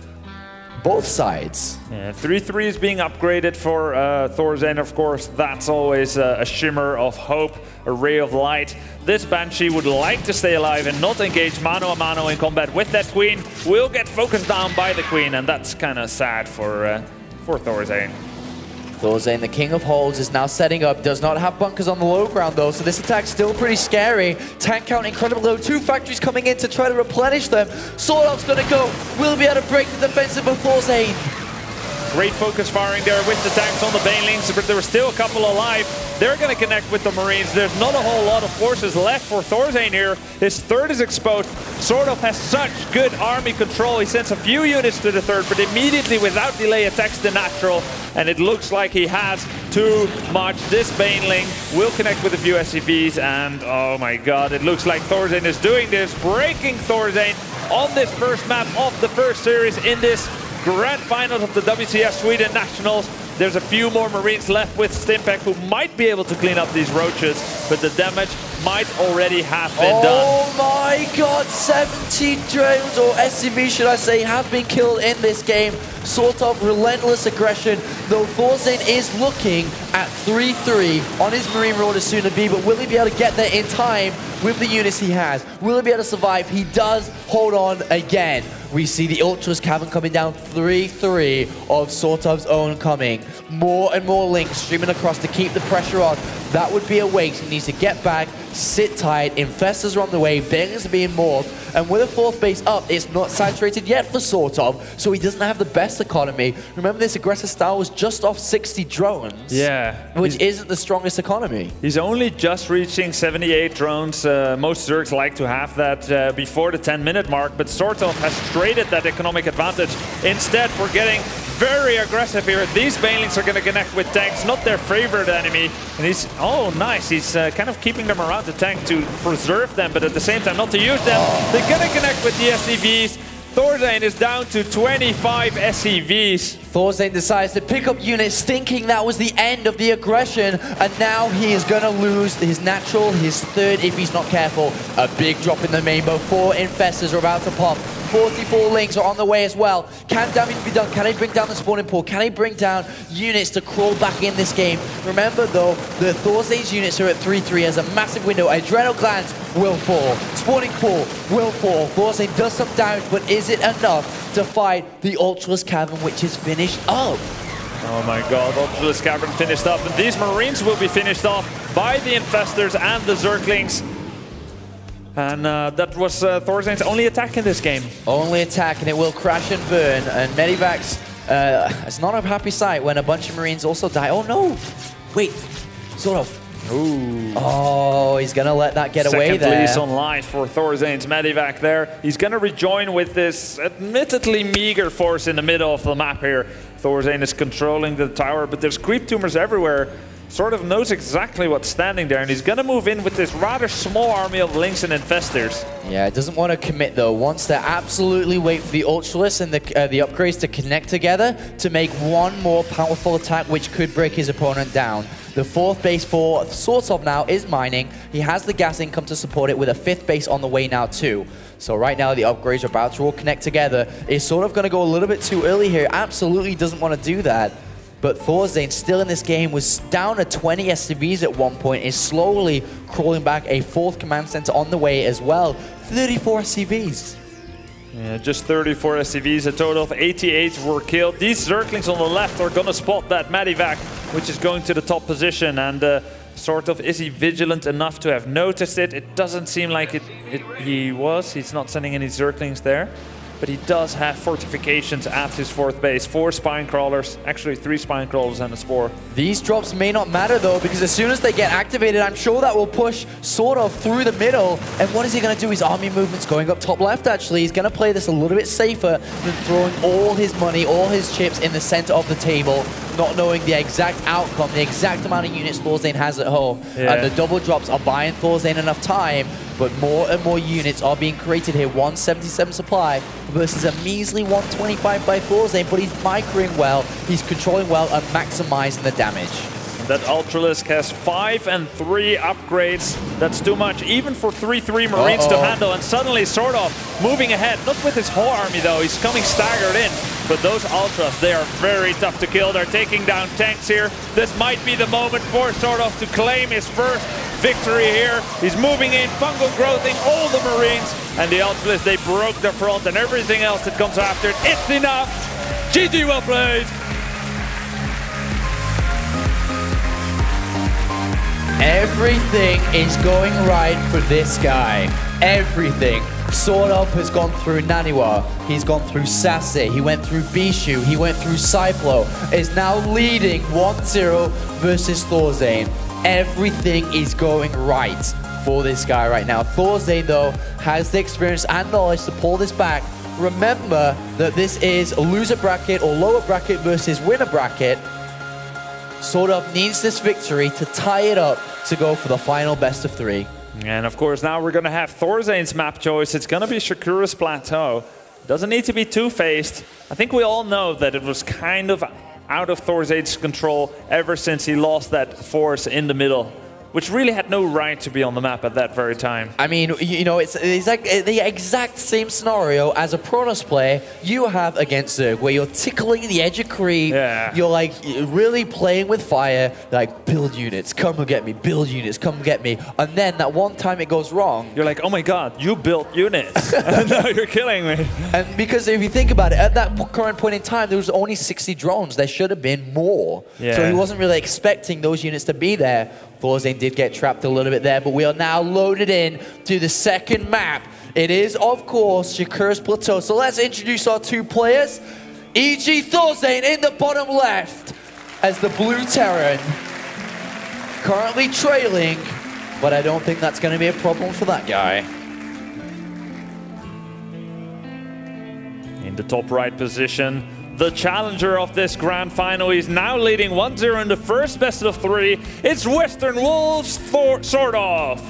Both sides. Yeah, 3-3 is being upgraded for ThorZaIN, of course. That's always a shimmer of hope, a ray of light. This Banshee would like to stay alive and not engage mano a mano in combat with that Queen. Will get focused down by the Queen, and that's kind of sad for ThorZaIN. ThorZaIN, the king of holes, is now setting up. Does not have bunkers on the low ground, though, so this attack's still pretty scary. Tank count incredibly low. 2 factories coming in to try to replenish them. SortOf's going to go. Will be able to break the defensive of ThorZaIN. Great focus firing there with the tanks on the Banelings, but there were still a couple alive. They're going to connect with the Marines. There's not a whole lot of forces left for ThorZaIN here. His 3rd is exposed. SortOf has such good army control. He sends a few units to the 3rd, but immediately, without delay, attacks the natural. And it looks like he has too much. This Baneling will connect with a few SCVs, and oh my god, it looks like ThorZaIN is doing this, breaking ThorZaIN on this first map of the first series in this Grand Finals of the WCS Sweden Nationals. There's a few more Marines left with Stimpack who might be able to clean up these roaches, but the damage might already have been done. Oh my god, 70 drones, or SCV should I say, have been killed in this game. SortOf relentless aggression, though ThorZaIN is looking at 3-3 on his Marine Roller soon to be, but will he be able to get there in time with the units he has? Will he be able to survive? He does hold on again. We see the Ultras cavern coming down, 3-3 of SortOf's own coming. More and more links streaming across to keep the pressure on. That would be a waste. He needs to get back, sit tight, infestors are on the way, Banelings are being morphed, and with a 4th base up, it's not saturated yet for SortOf, so he doesn't have the best economy. Remember, this aggressive style was just off 60 drones. Yeah. Which isn't the strongest economy. He's only just reaching 78 drones. Most Zergs like to have that before the 10-minute mark, but SortOf has traded that economic advantage, instead for getting very aggressive here. These banelings are going to connect with tanks, not their favorite enemy. And he's, oh nice, he's kind of keeping them around the tank to preserve them, but at the same time not to use them. They're going to connect with the SCVs. ThorZaIN is down to 25 SCVs. ThorZaIN decides to pick up units thinking that was the end of the aggression, and now he is going to lose his natural, his third if he's not careful. A big drop in the main bow. 4 infestors are about to pop. 44 links are on the way as well. Can damage be done? Can he bring down the spawning pool? Can he bring down units to crawl back in this game? Remember though, the ThorZaIN's units are at 3-3 as a massive window. Adrenal glands will fall. Spawning pool will fall. ThorZaIN does some damage, but is it enough to fight the Ultraless Cavern, which is finished up? Oh my god, Ultraless Cavern finished up, and these Marines will be finished off by the Infestors and the Zerglings. And that was ThorZaIN's only attack in this game. Only attack, and it will crash and burn. And Medivacs, it's not a happy sight when a bunch of Marines also die. Oh no! Wait, SortOf. Ooh. Oh, he's gonna let that get away there. Second lease on life for ThorZaIN's Medivac there. He's gonna rejoin with this admittedly meager force in the middle of the map here. ThorZaIN is controlling the tower, but there's creep tumors everywhere. SortOf knows exactly what's standing there, and he's gonna move in with this rather small army of Lynx and Infestors. Yeah, doesn't want to commit though. Wants to absolutely wait for the Ultraless and the upgrades to connect together to make one more powerful attack, which could break his opponent down. The 4th base for SortOf now is mining. He has the gas income to support it with a 5th base on the way now too. So right now the upgrades are about to all connect together. Is SortOf going to go a little bit too early here? Absolutely doesn't want to do that. But ThorZaIN still in this game was down to 20 SCVs at one point, is slowly crawling back. A 4th command center on the way as well. 34 SCVs. Yeah, just 34 SCVs, a total of 88 were killed. These Zerglings on the left are gonna spot that Medivac, which is going to the top position, and SortOf, is he vigilant enough to have noticed it? It doesn't seem like he was. He's not sending any Zerglings there. But he does have fortifications at his 4th base. 4 spine crawlers, actually 3 spine crawlers and a spore. These drops may not matter though, because as soon as they get activated, I'm sure that will push SortOf through the middle. And what is he going to do? His army movement's going up top left actually. He's going to play this a little bit safer than throwing all his money, all his chips in the center of the table, not knowing the exact outcome, the exact amount of units ThorZaIN has at home. Yeah. And the double drops are buying ThorZaIN enough time, but more and more units are being created here. 177 supply versus a measly 125 by ThorZaIN, but he's microing well, he's controlling well, and maximizing the damage. That Ultralisk has 5 and 3 upgrades. That's too much, even for 3-3 Marines to handle. And suddenly SortOf moving ahead, not with his whole army though, he's coming staggered in. But those Ultras, they are very tough to kill. They're taking down tanks here. This might be the moment for SortOf to claim his first victory here. He's moving in, fungal growthing all the Marines. And the Ultras, they broke the front, and everything else that comes after it, it's enough. GG, well played. Everything is going right for this guy. Everything. SortOf has gone through Naniwa. He's gone through Sassy. He went through Bishu. He went through Cyplo. Is now leading 1-0 versus ThorZaIN. Everything is going right for this guy right now. ThorZaIN, though, has the experience and knowledge to pull this back. Remember that this is a loser bracket or lower bracket versus winner bracket. SortOf needs this victory to tie it up to go for the final best of 3. And of course, now we're going to have ThorZaIN's map choice. It's going to be Shakura's Plateau. Doesn't need to be two-faced. I think we all know that it was kind of out of ThorZaIN's control ever since he lost that force in the middle, which really had no right to be on the map at that very time. I mean, you know, it's like the exact same scenario as a Protoss player you have against Zerg, where you're tickling the edge of creep, you're like really playing with fire, like build units, come and get me, build units, come and get me, and then that one time it goes wrong. You're like, oh my god, you built units, and now you're killing me. And because if you think about it, at that current point in time, there was only 60 drones, there should have been more. So he wasn't really expecting those units to be there. ThorZaIN did get trapped a little bit there, but we are now loaded in to the second map. It is, of course, Shakura's Plateau. So let's introduce our 2 players. E.g. ThorZaIN in the bottom left as the blue Terran. Currently trailing, but I don't think that's going to be a problem for that guy. In the top right position, the challenger of this grand final. He's now leading 1-0 in the first best of 3. It's Western Wolves for SortOf.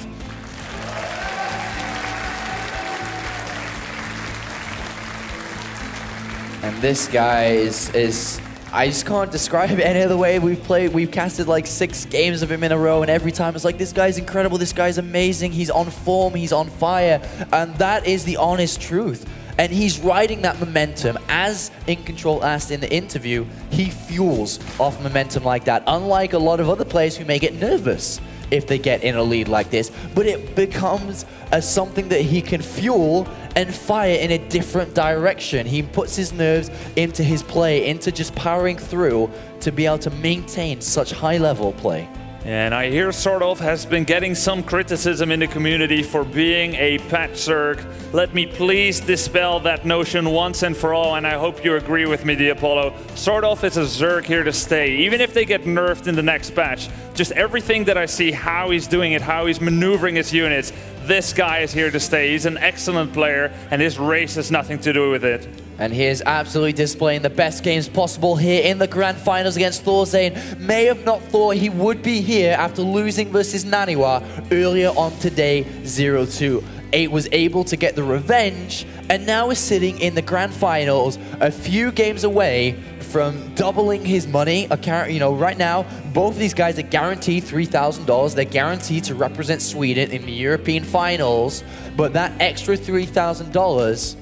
And this guy is I just can't describe it any other way. We've casted like 6 games of him in a row, and every time it's like, this guy's incredible, this guy's amazing, he's on form, he's on fire, and that is the honest truth. And he's riding that momentum. As In Control asked in the interview, he fuels off momentum like that, unlike a lot of other players who may get nervous if they get in a lead like this, but it becomes something that he can fuel and fire in a different direction. He puts his nerves into his play, into just powering through to be able to maintain such high-level play. And I hear SortOf has been getting some criticism in the community for being a patch Zerg. Let me please dispel that notion once and for all, and I hope you agree with me, the Apollo. SortOf is a Zerg here to stay, even if they get nerfed in the next patch. Just everything that I see, how he's doing it, how he's maneuvering his units, this guy is here to stay. He's an excellent player, and his race has nothing to do with it. And he is absolutely displaying the best games possible here in the Grand Finals against ThorZaIN. May have not thought he would be here after losing versus Naniwa earlier on today, 0-2. 8 was able to get the revenge, and now is sitting in the Grand Finals, a few games away from doubling his money. You know, right now, both of these guys are guaranteed $3,000. They're guaranteed to represent Sweden in the European Finals, but that extra $3,000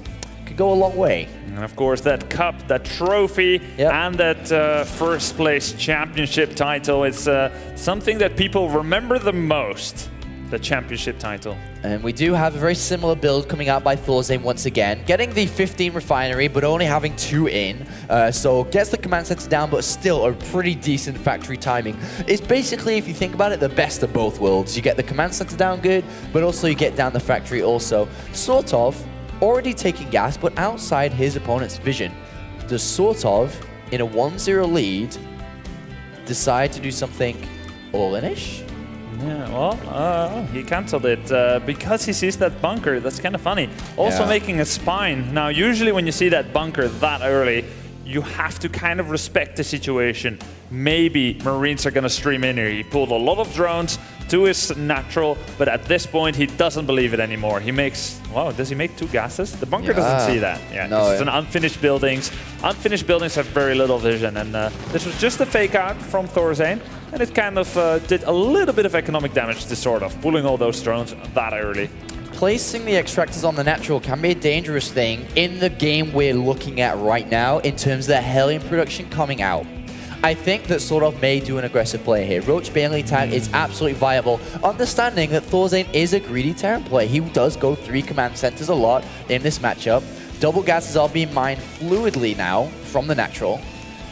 could go a long way. And of course, that cup, that trophy, and that first place championship title, it's something that people remember the most, the championship title. And we do have a very similar build coming out by ThorZaIN once again, getting the 15 refinery, but only having 2 in. So gets the command center down, but still a pretty decent factory timing. It's basically, if you think about it, the best of both worlds. You get the command center down good, but also you get down the factory also. SortOf already taking gas, but outside his opponent's vision. Does SortOf, in a 1-0 lead, decide to do something all-in-ish? Yeah, well, he cancelled it because he sees that bunker. That's kind of funny. Also making a spine. Now, usually when you see that bunker that early, you have to kind of respect the situation. Maybe Marines are going to stream in here. He pulled a lot of drones to his natural, but at this point, he doesn't believe it anymore. He makes, wow, does he make 2 gases? The bunker doesn't see that. Yeah, no, it's an unfinished buildings. Unfinished buildings have very little vision, and this was just a fake out from ThorZaIN, and it kind of did a little bit of economic damage to SortOf, pulling all those drones that early. Placing the extractors on the natural can be a dangerous thing in the game we're looking at right now in terms of the Hellion production coming out. I think that SortOf may do an aggressive play here. Roach Bailey tag is absolutely viable, understanding that ThorZaIN is a greedy Terran play. He does go 3 command centers a lot in this matchup. Double gases are being mined fluidly now from the natural.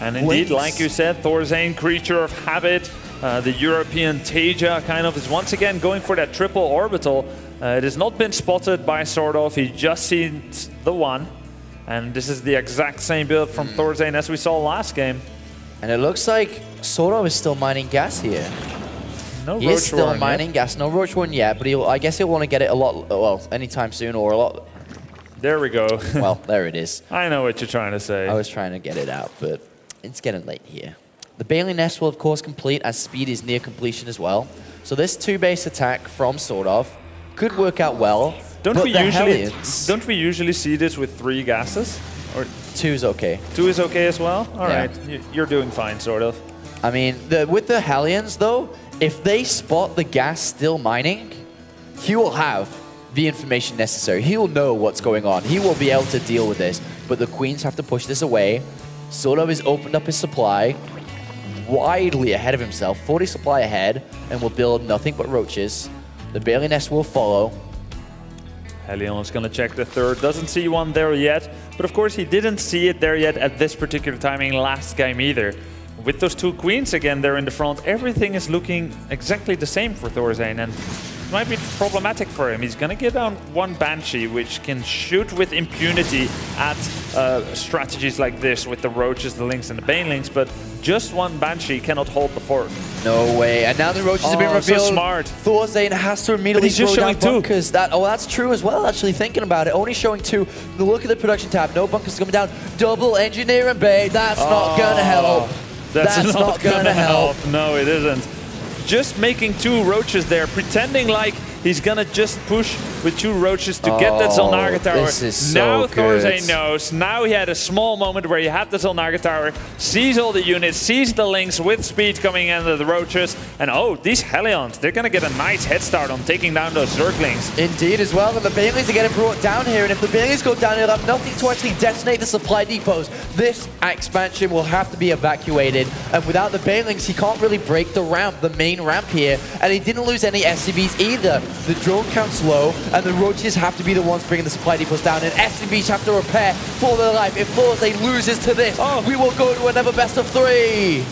And indeed, like you said, ThorZaIN, creature of habit, the European Teja kind of is once again going for that triple orbital. It has not been spotted by SortOf. He just sees the one. And this is the exact same build from ThorZaIN as we saw last game. And it looks like SortOf is still mining gas here. No he is still mining gas. No Roach one yet, but I guess he'll want to get it a lot, well, anytime soon or a lot. There we go. Well, there it is. I know what you're trying to say. I was trying to get it out, but it's getting late here. The Bailey Nest will, of course, complete as speed is near completion as well. So this 2-base attack from SortOf could work out well. Don't we usually see this with 3 gases? Or 2 is okay. 2 is okay as well? All right, you're doing fine, SortOf. I mean, with the Hellions, though, if they spot the gas still mining, he will have the information necessary. He will know what's going on. He will be able to deal with this. But the Queens have to push this away. SortOf has opened up his supply widely ahead of himself, 40 supply ahead, and will build nothing but roaches. The Bailey Nest will follow. Hellion is going to check the 3rd. Doesn't see one there yet. But of course, he didn't see it there yet at this particular timing last game either. With those 2 Queens again there in the front, everything is looking exactly the same for ThorZaIN. And might be problematic for him. He's going to get down one Banshee, which can shoot with impunity at strategies like this with the Roaches, the Lynx, and the Banelings, but just one Banshee cannot hold the fort. No way. And now the Roaches have been revealed. So smart. ThorZaIN has to immediately throw down bunkers. That's true as well, actually, thinking about it. Only showing 2. The look at the production tab. No bunkers coming down. Double engineer and bait. That's not going to help. That's not going to help. No, it isn't. Just making 2 Roaches there, pretending like he's gonna just push with 2 Roaches to get that Zolnaga tower. This is so now good. ThorZaIN knows. Now he had a small moment where he had the Zolnaga tower, sees all the units, sees the Lynx with speed coming into the Roaches, and oh, these Hellions, they're gonna get a nice head start on taking down those Zerglings. Indeed as well, and the Banelings are getting brought down here, and if the Banelings go down, they'll have nothing to actually detonate the supply depots. This expansion will have to be evacuated, and without the Banelings, he can't really break the ramp, the main ramp here, and he didn't lose any SCBs either. The drone count's low, and the Roaches have to be the ones bringing the supply depots down, and SCBs have to repair for their life. If ThorZaIN loses to this, we will go to another best of 3.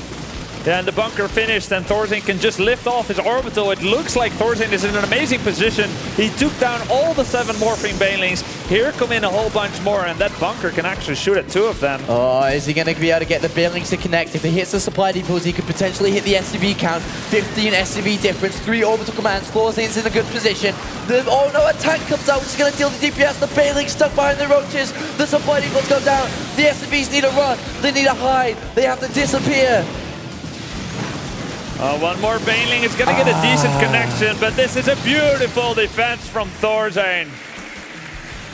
Yeah, and the bunker finished, and ThorZaIN can just lift off his orbital. It looks like ThorZaIN is in an amazing position. He took down all the 7 morphing Banelings. Here come in a whole bunch more, and that bunker can actually shoot at 2 of them. Oh, is he going to be able to get the Banelings to connect? If he hits the supply depots, he could potentially hit the SCV count. 15 SCV difference, 3 orbital commands. ThorZaIN's in a good position. Oh no, a tank comes out, which is going to deal the DPS. The Banelings stuck behind the Roaches. The supply depots go down. The SCVs need to run. They need to hide. They have to disappear. One more Baneling is going to get a decent connection, but this is a beautiful defense from ThorZaIN.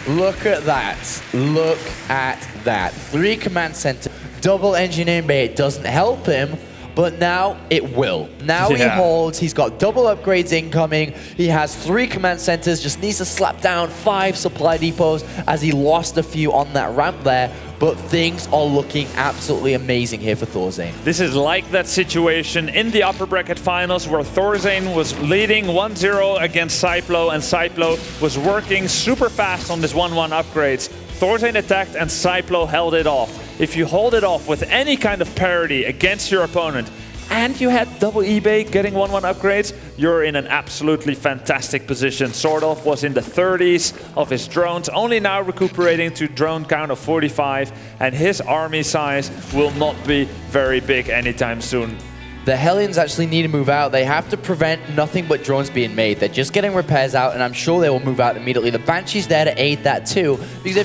Look at that. Look at that. 3 command center, double engineering bay. It doesn't help him, but now it will. Now he holds. He's got double upgrades incoming. He has 3 command centers, just needs to slap down 5 supply depots as he lost a few on that ramp there. But things are looking absolutely amazing here for ThorZaIN. This is like that situation in the upper bracket finals where ThorZaIN was leading 1-0 against Cyplo, and Cyplo was working super fast on this 1-1 upgrades. ThorZaIN attacked and Cyplo held it off. If you hold it off with any kind of parity against your opponent, and you had double eBay getting 1-1 upgrades, you're in an absolutely fantastic position. SortOf was in the 30s of his drones, only now recuperating to drone count of 45, and his army size will not be very big anytime soon. The Hellions actually need to move out. They have to prevent nothing but drones being made. They're just getting repairs out, and I'm sure they will move out immediately. The Banshee's there to aid that too, because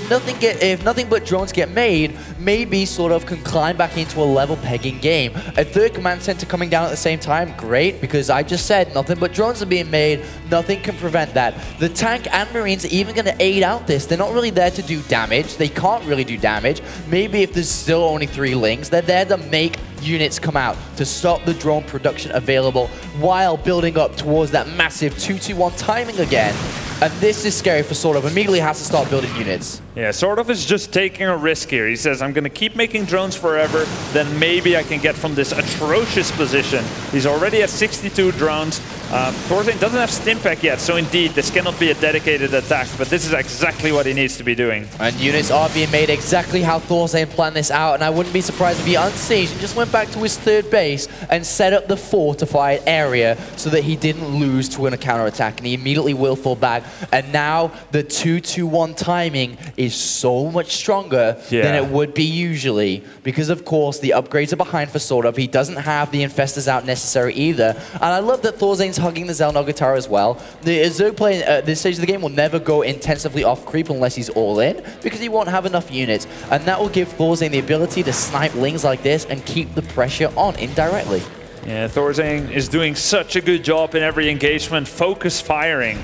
if nothing but drones get made, maybe SortOf can climb back into a level pegging game. A 3rd command center coming down at the same time, great, because I just said nothing but drones are being made. Nothing can prevent that. The tank and Marines are even going to aid out this. They're not really there to do damage. They can't really do damage. Maybe if there's still only 3 Lynx, they're there to make units come out, to stop the drone production available while building up towards that massive 2-2-1 timing again. And this is scary for SortOf. Immediately has to start building units. Yeah, SortOf is just taking a risk here. He says, I'm going to keep making drones forever, then maybe I can get from this atrocious position. He's already at 62 drones. ThorZaIN doesn't have Stimpack yet, so indeed, this cannot be a dedicated attack, but this is exactly what he needs to be doing. And units are being made exactly how ThorZaIN planned this out, and I wouldn't be surprised if he unsieged and just went back to his 3rd base and set up the fortified area so that he didn't lose to a counterattack, and he immediately will fall back. And now the 2-2-1 timing is so much stronger than it would be usually, because of course the upgrades are behind for SortOf. He doesn't have the infestors out necessary either, and I love that ThorZaIN's hugging the Zolnaga tower as well. The Zerg player at this stage of the game will never go intensively off creep unless he's all in, because he won't have enough units, and that will give ThorZaIN the ability to snipe Lings like this and keep the pressure on indirectly. Yeah, ThorZaIN is doing such a good job in every engagement, focus firing.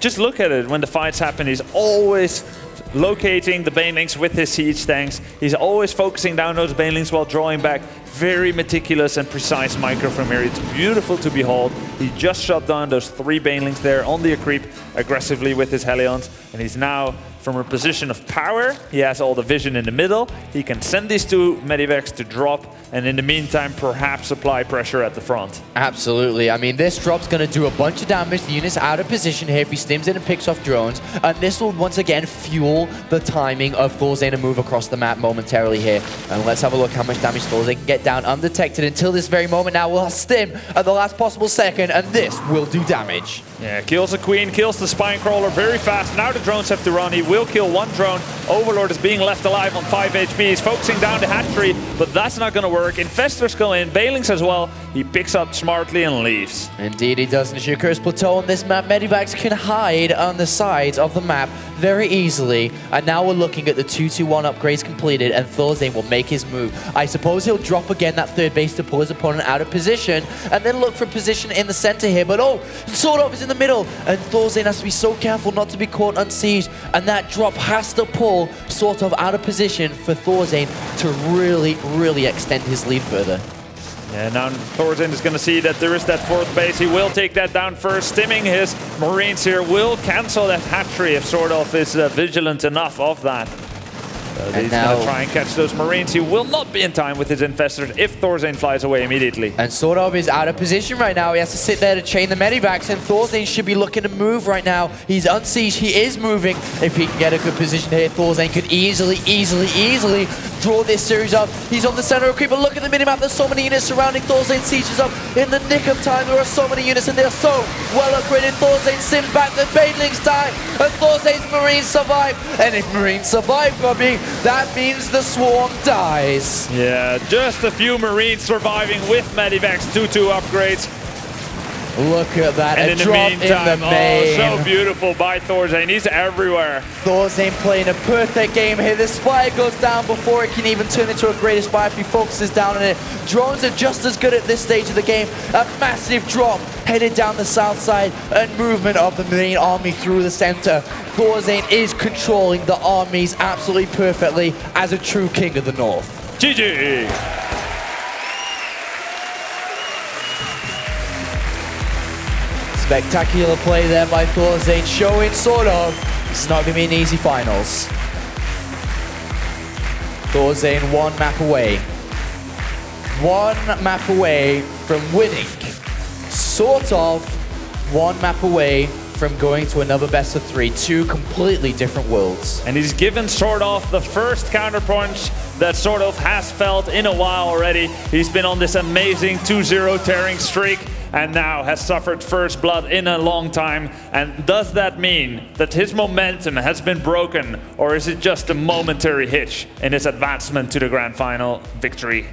Just look at it when the fights happen. He's always locating the Banelings with his siege tanks. He's always focusing down those Banelings while drawing back. Very meticulous and precise micro from here. It's beautiful to behold. He just shot down those 3 Banelings there on the creep aggressively with his Hellions, and he's now from a position of power. He has all the vision in the middle. He can send these 2 Medivacs to drop, and in the meantime, perhaps apply pressure at the front. Absolutely. I mean, this drop's going to do a bunch of damage. The unit's out of position here if he stims in and picks off drones, and this will once again fuel the timing of ThorZaIN to move across the map momentarily here. And let's have a look how much damage ThorZaIN can get down undetected until this very moment. Now we'll stim at the last possible second, and this will do damage. Yeah, kills the Queen, kills the Spine Crawler very fast. Now the drones have to run. He will kill one drone. Overlord is being left alive on 5 HP. He's focusing down the hatchery, but that's not going to work. Infestors go in, Balings as well. He picks up smartly and leaves. Indeed he does. In Shakur's plateau on this map, Medivacs can hide on the sides of the map very easily. And now we're looking at the 2-2-1 upgrades completed, and ThorZaIN will make his move. I suppose he'll drop again that third base to pull his opponent out of position, and then look for position in the center here. But oh, SortOf is in the middle, and ThorZaIN has to be so careful not to be caught unsieged, and that drop has to pull SortOf out of position for ThorZaIN to really extend his lead further. Yeah, now ThorZaIN is going to see that there is that fourth base. He will take that down first. Stimming his Marines here will cancel that hatchery if SortOf is vigilant enough of that. He's going to try and catch those Marines. He will not be in time with his Infestors if ThorZaIN flies away immediately. And SortOf is out of position right now. He has to sit there to chain the Medivacs, and ThorZaIN should be looking to move right now. He's unsieged. He is moving. If he can get a good position here, ThorZaIN could easily draw this series up. He's on the center of Creeper. Look at the minimap. There's so many units surrounding ThorZaIN. Sieges up in the nick of time. There are so many units, and they're so well upgraded. ThorZaIN sims back. The Banelings die, and ThorZaIN's Marines survive. And if Marines survive, Robbie, that means the Swarm dies. Yeah, just a few Marines surviving with Medivacs 2-2 upgrades. Look at that, and a in the drop meantime, in the main. Oh, so beautiful by ThorZaIN. He's everywhere. ThorZaIN playing a perfect game here. The Spire goes down before it can even turn into a greater Spire if he focuses down on it. Drones are just as good at this stage of the game. A massive drop headed down the south side, and movement of the main army through the center. ThorZaIN is controlling the armies absolutely perfectly as a true king of the north. GG! Spectacular play there by ThorZaIN, showing SortOf it's not going to be an easy finals. ThorZaIN one map away. One map away from winning. SortOf one map away from going to another best of 3. Two completely different worlds. And he's given SortOf the first counterpunch that SortOf has felt in a while already. He's been on this amazing 2-0 tearing streak, and now has suffered first blood in a long time. And does that mean that his momentum has been broken, or is it just a momentary hitch in his advancement to the grand final victory?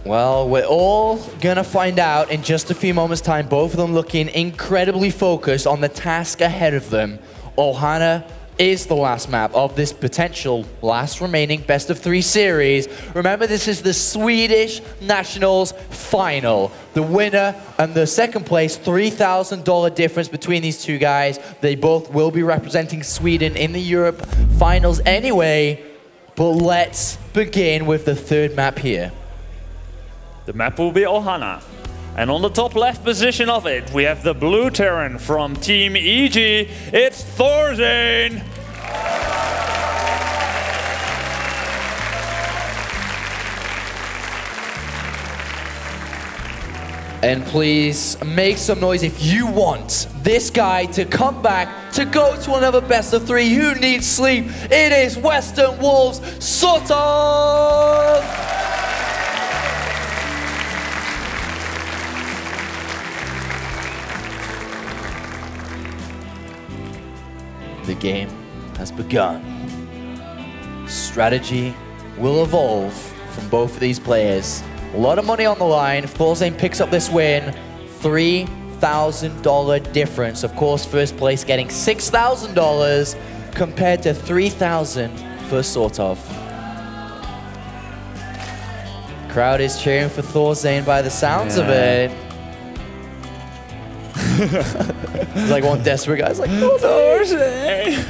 Well, we're all gonna find out in just a few moments' time. Both of them looking incredibly focused on the task ahead of them. Ohana is the last map of this potential last remaining best of 3 series. Remember, this is the Swedish Nationals final. The winner and the second place, $3,000 difference between these two guys. They both will be representing Sweden in the Europe finals anyway. But let's begin with the third map here. The map will be Ohana. And on the top left position of it, we have the blue Terran from Team EG. It's ThorZaIN! And please make some noise if you want this guy to come back to go to another best of 3. Who needs sleep? It is Western Wolves, SortOf! The game has begun. Strategy will evolve from both of these players. A lot of money on the line. If ThorZaIN picks up this win, $3,000 difference. Of course, first place getting $6,000 compared to $3,000 for SortOf. Crowd is cheering for ThorZaIN by the sounds of it. It's like one desperate guy's like, ThorZaIN!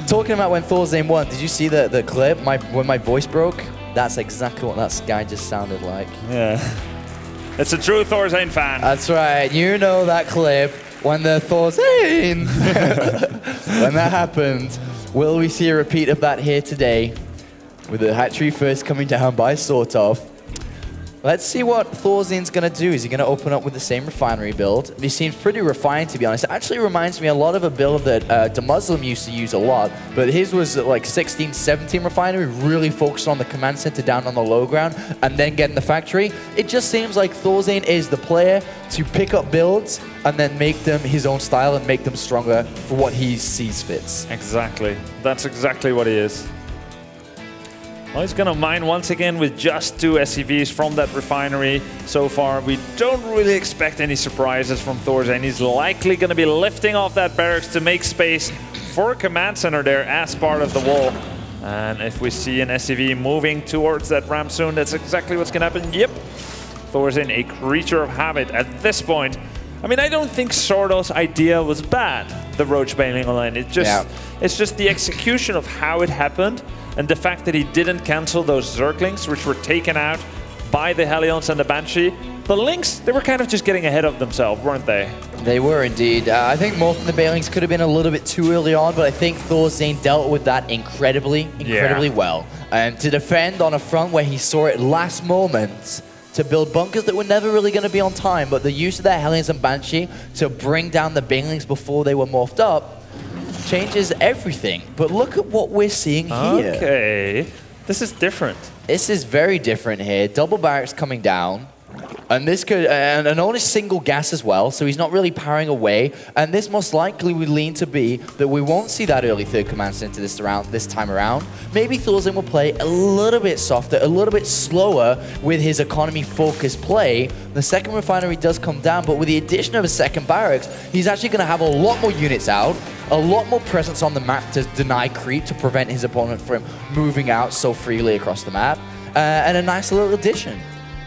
Talking about when ThorZaIN won, did you see the clip when my voice broke? That's exactly what that guy just sounded like. Yeah. It's a true ThorZaIN fan. That's right. You know that clip when the ThorZaIN. When that happened, will we see a repeat of that here today? With the hatchery first coming down by SortOf. Let's see what ThorZaIN's going to do. Is he going to open up with the same refinery build? He seems pretty refined, to be honest. It actually reminds me a lot of a build that DeMuslim used to use a lot, but his was like 16, 17 refinery, really focused on the command center down on the low ground, and then getting the factory. It just seems like ThorZaIN is the player to pick up builds and then make them his own style and make them stronger for what he sees fits. Exactly. That's exactly what he is. Well, he's going to mine once again with just 2 SCVs from that refinery so far. We don't really expect any surprises from ThorZaIN. He's likely going to be lifting off that barracks to make space for a command center there as part of the wall. And if we see an SCV moving towards that ramp soon, that's exactly what's going to happen. Yep. ThorZaIN, a creature of habit at this point. I mean, I don't think SortOf's idea was bad, the roach bailing online. It's just the execution of how it happened. And the fact that he didn't cancel those Zerglings, which were taken out by the Hellions and the Banshee. The Lynx, they were kind of just getting ahead of themselves, weren't they? They were indeed. I think most of the bailings could have been a little bit too early on, but I think ThorZaIN dealt with that incredibly well. And to defend on a front where he saw it last moment, to build bunkers that were never really going to be on time, but the use of that Hellions and Banshee to bring down the bailings before they were morphed up, changes everything. But look at what we're seeing here. Okay, this is different. This is very different here. Double barracks coming down. And this could, and only single gas as well, so he's not really powering away. And this most likely would lean to be that we won't see that early third command center this time around. Maybe ThorZaIN will play a little bit softer, a little bit slower with his economy-focused play. The second refinery does come down, but with the addition of a second barracks, he's actually going to have a lot more units out, a lot more presence on the map to deny creep, to prevent his opponent from moving out so freely across the map, and a nice little addition.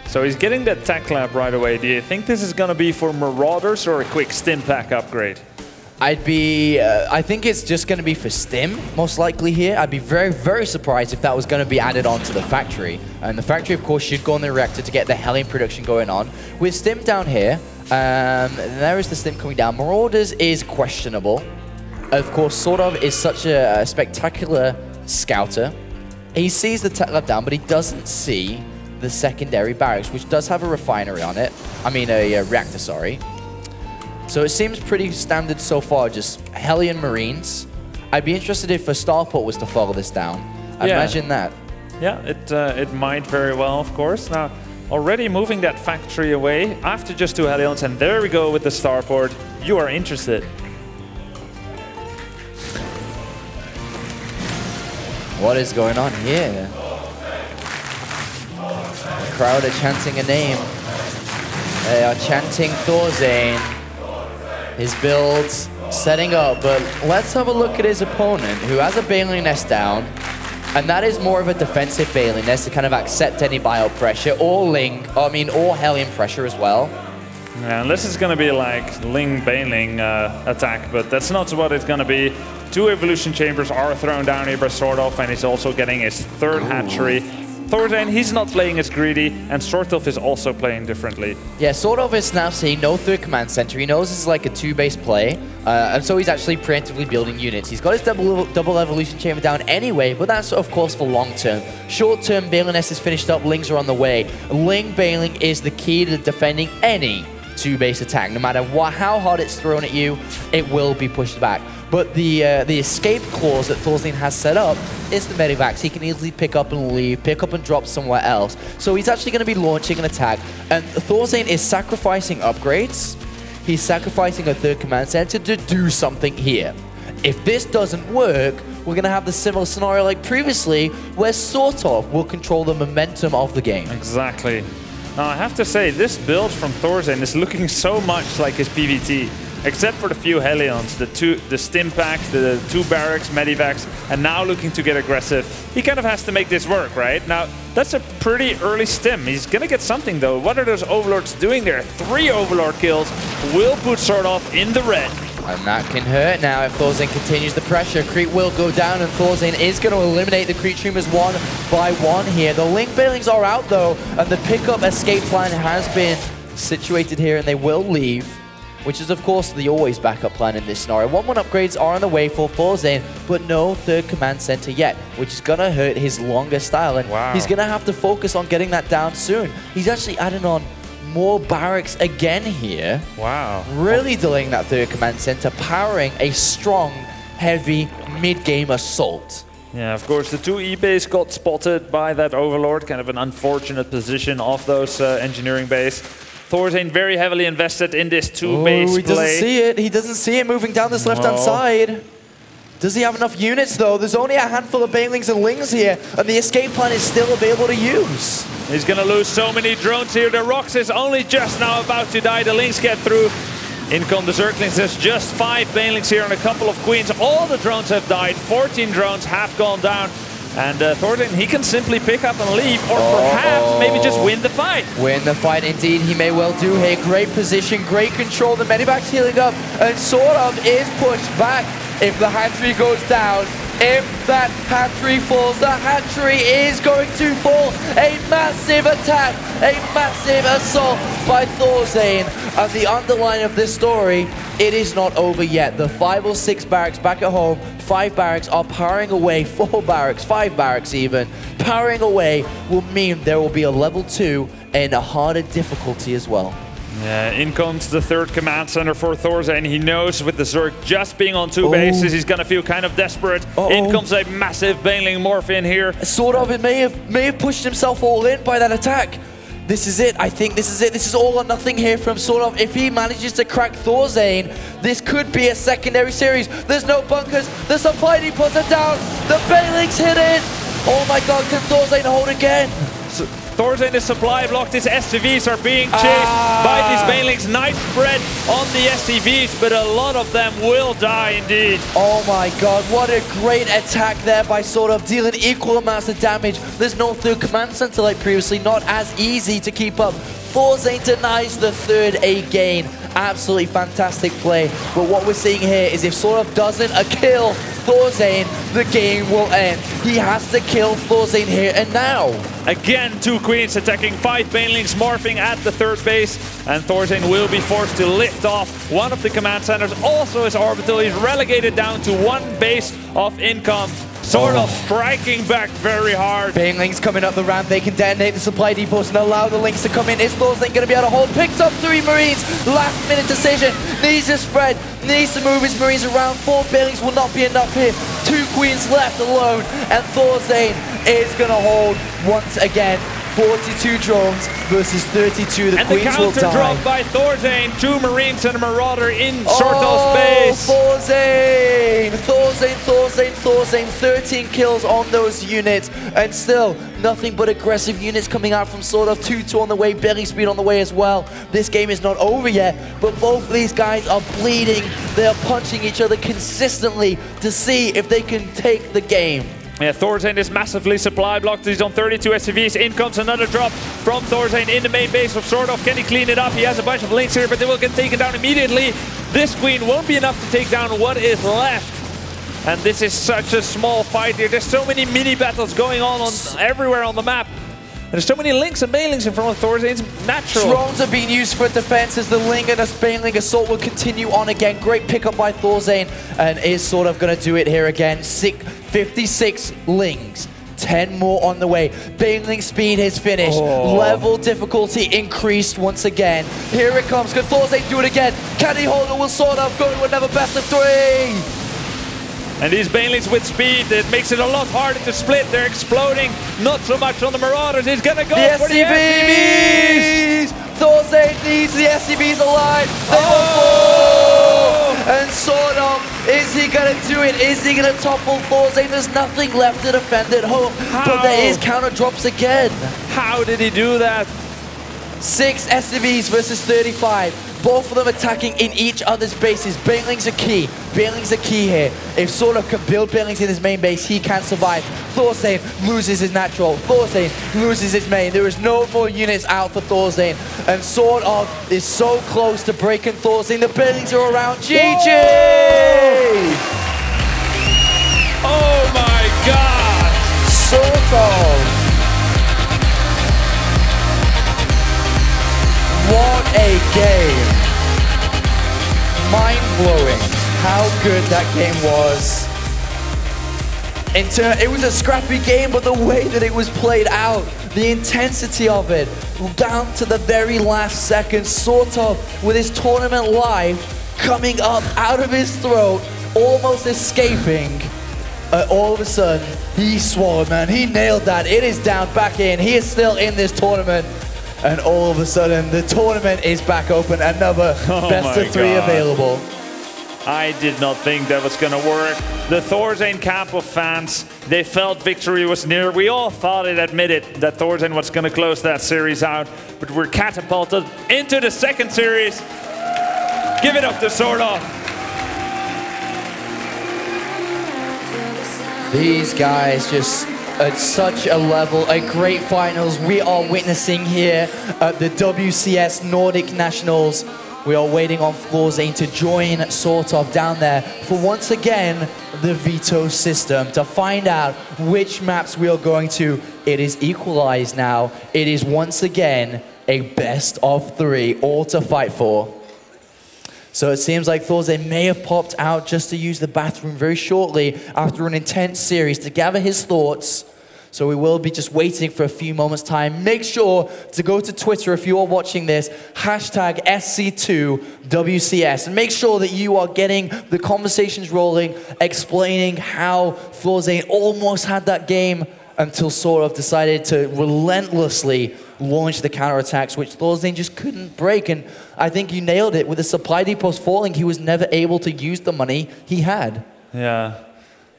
So he's getting that tech lab right away. Do you think this is going to be for Marauders or a quick stim pack upgrade? I think it's just going to be for stim, most likely here. I'd be very, very surprised if that was going to be added on to the factory. And the factory, of course, should go on the reactor to get the Hellion production going on. With stim down here, there is the stim coming down. Marauders is questionable. Of course, SortOf is such a spectacular scouter. He sees the tech lab down, but he doesn't see the secondary barracks, which does have a refinery on it. I mean, a reactor, sorry. So it seems pretty standard so far, just Hellion Marines. I'd be interested if a starport was to follow this down. Imagine that. Yeah, it might very well, of course. Now, already moving that factory away after just 2 Hellions, and there we go with the starport. You are interested. What is going on here? The crowd are chanting a name. They are chanting ThorZaIN. His build's setting up, but let's have a look at his opponent, who has a Baneling Nest down, and that is more of a defensive Baneling Nest to kind of accept any bio pressure, or Hellion pressure as well. Yeah, and this is going to be like Baneling attack, but that's not what it's going to be. 2 evolution chambers are thrown down here by SortOf, and he's also getting his 3rd hatchery. ThorZaIN, he's not playing as greedy, and SortOf is also playing differently. Yeah, SortOf is now seeing no 3rd command center. He knows this is like a 2-base play, and so he's actually preemptively building units. He's got his double evolution chamber down anyway, but that's of course for long term. Short term, Baneling Nest is finished up, Lings are on the way. Ling Baneling is the key to defending any 2-base attack. No matter how hard it's thrown at you, it will be pushed back. But the escape clause that ThorZaIN has set up is the Medivacs. He can easily pick up and leave, pick up and drop somewhere else. So he's actually going to be launching an attack. And ThorZaIN is sacrificing upgrades. He's sacrificing a 3rd command center to do something here. If this doesn't work, we're going to have the similar scenario like previously, where SortOf will control the momentum of the game. Exactly. Now, I have to say, this build from ThorZaIN is looking so much like his PvT. Except for the few Hellions, the stim pack, the 2 barracks, medivacs, and now looking to get aggressive. He kind of has to make this work, right? Now, that's a pretty early stim. He's going to get something, though. What are those Overlords doing there? 3 Overlord kills will put SortOf in the red. And that can hurt now if ThorZaIN continues the pressure. Creep will go down, and ThorZaIN is going to eliminate the Creep Streamers 1 by 1 here. The Link Bailings are out, though, and the pickup escape plan has been situated here, and they will leave. which is, of course, the always backup plan in this scenario. 1-1 upgrades are on the way for ThorZaIN, but no third command center yet, which is going to hurt his longer style, and he's going to have to focus on getting that down soon. He's actually adding on more barracks again here. Wow. Really delaying that third command center, powering a strong, heavy mid-game assault. Yeah, of course, the two E-base got spotted by that Overlord. Kind of an unfortunate position of those engineering base. ThorZaIN very heavily invested in this two-base play. He doesn't see it. He doesn't see it moving down this left-hand side. Does he have enough units, though? There's only a handful of Banelings and Lings here, and the escape plan is still available to use. He's going to lose so many drones here. The Rox is only just now about to die. The Lings get through. In come the Zerglings. There's just 5 Banelings here and a couple of Queens. All the drones have died. 14 drones have gone down. And ThorZaIN, he can simply pick up and leave, or perhaps maybe just win the fight. Win the fight, indeed. He may well do here. Great position, great control. The Medivac's healing up, and SortOf is pushed back. If the hatchery goes down, if that hatchery falls, the hatchery is going to fall. A massive attack, a massive assault by ThorZaIN. And the underline of this story, it is not over yet. The 5 or 6 barracks back at home, 5 barracks are powering away, 4 barracks, 5 barracks even, powering away will mean there will be a level 2 and a harder difficulty as well. Yeah, in comes the third command center for ThorZaIN. He knows with the Zerg just being on 2 bases, he's gonna feel kind of desperate. In comes a massive Baneling morph in here. SortOf, it may have pushed himself all in by that attack. This is it. I think this is it. This is all or nothing here from SortOf. If he manages to crack ThorZaIN, this could be a secondary series. There's no bunkers. The supply depots are down. The Banelings hit it. Oh my god, can ThorZaIN hold again? So ThorZaIN is supply blocked. His SCVs are being chased by these Banelings. Nice spread on the SCVs, but a lot of them will die indeed. Oh my god, what a great attack there by SortOf, dealing equal amounts of damage. There's no third command center like previously, not as easy to keep up. ThorZaIN denies the third A gain. Absolutely fantastic play. But what we're seeing here is if SortOf doesn't kill ThorZaIN, the game will end. He has to kill ThorZaIN here and now. Again, 2 Queens attacking 5 Banelings, morphing at the third base. And ThorZaIN will be forced to lift off one of the command centers. Also his orbital, he's relegated down to 1 base of income. SortOf striking back very hard. Banelings coming up the ramp, they can detonate the supply depots and allow the Lings to come in. Is ThorZaIN going to be able to hold? Picks up 3 Marines, last minute decision, needs to spread, needs to move his Marines around. 4 Banelings will not be enough here. 2 Queens left alone, and ThorZaIN is going to hold once again. 42 drones versus 32. The Queens will die. And the counter drop by ThorZaIN. 2 Marines and a Marauder in SortOf's base. ThorZaIN! ThorZaIN. 13 kills on those units. And still, nothing but aggressive units coming out from SortOf. 2-2 on the way. Belly speed on the way as well. This game is not over yet, but both of these guys are bleeding. They are punching each other consistently to see if they can take the game. Yeah, ThorZaIN is massively supply blocked. He's on 32 SCVs. In comes another drop from ThorZaIN in the main base of SortOf. Can he clean it up? He has a bunch of Lings here, but they will get taken down immediately. This Queen won't be enough to take down what is left. And this is such a small fight here. There's so many mini battles going on everywhere on the map. There's so many Lings and Banelings in front of ThorZaIN's natural. Drones are being used for defense as the Ling and the Baneling assault will continue on again. Great pickup by ThorZaIN, and is SortOf going to do it here again. 56 Lings. 10 more on the way. Baneling speed is finished. Level difficulty increased once again. Here it comes. Can ThorZaIN do it again? Can he hold it? Will SortOf go to another best of 3? And these Banelings with speed, it makes it a lot harder to split. They're exploding, not so much on the Marauders. He's gonna go for the SCVs! ThorZaIN needs the SCVs alive. They will fall! And SortOf, is he gonna do it? Is he gonna topple ThorZaIN? There's nothing left to defend at home. But there is counter drops again. How did he do that? 6 SCVs versus 35. Both of them attacking in each other's bases. Banelings are key. Banelings are key here. If SortOf can build Banelings in his main base, he can survive. ThorZaIN loses his natural. ThorZaIN loses his main. There is no more units out for ThorZaIN. And SortOf is so close to breaking ThorZaIN. The Banelings are around. GG! Oh my god! SortOf. What a game. mind-blowing how good that game was. It was a scrappy game, but the way that it was played out, the intensity of it, down to the very last second, SortOf with his tournament life coming up out of his throat, almost escaping. All of a sudden, he swallowed, man. He nailed that. It is down, back in. He is still in this tournament. And all of a sudden, the tournament is back open. Another best of 3 available. I did not think that was going to work. The ThorZaIN camp of fans, they felt victory was near. We all thought it admitted that ThorZaIN was going to close that series out, but we're catapulted into the second series. Give it up to SortOf. These guys just at such a level, a great finals we are witnessing here at the WCS Nordic Nationals. We are waiting on ThorZaIN to join SortOf down there for once again the veto system to find out which maps we are going to. It is equalized now. It is once again a best of 3, all to fight for. So it seems like ThorZaIN may have popped out just to use the bathroom very shortly after an intense series to gather his thoughts. So we will be just waiting for a few moments' time. Make sure to go to Twitter if you are watching this, hashtag SC2WCS. And make sure that you are getting the conversations rolling, explaining how ThorZaIN almost had that game until SortOf decided to relentlessly launch the counterattacks, which ThorZaIN just couldn't break. And I think you nailed it. With the supply depots falling, he was never able to use the money he had. Yeah.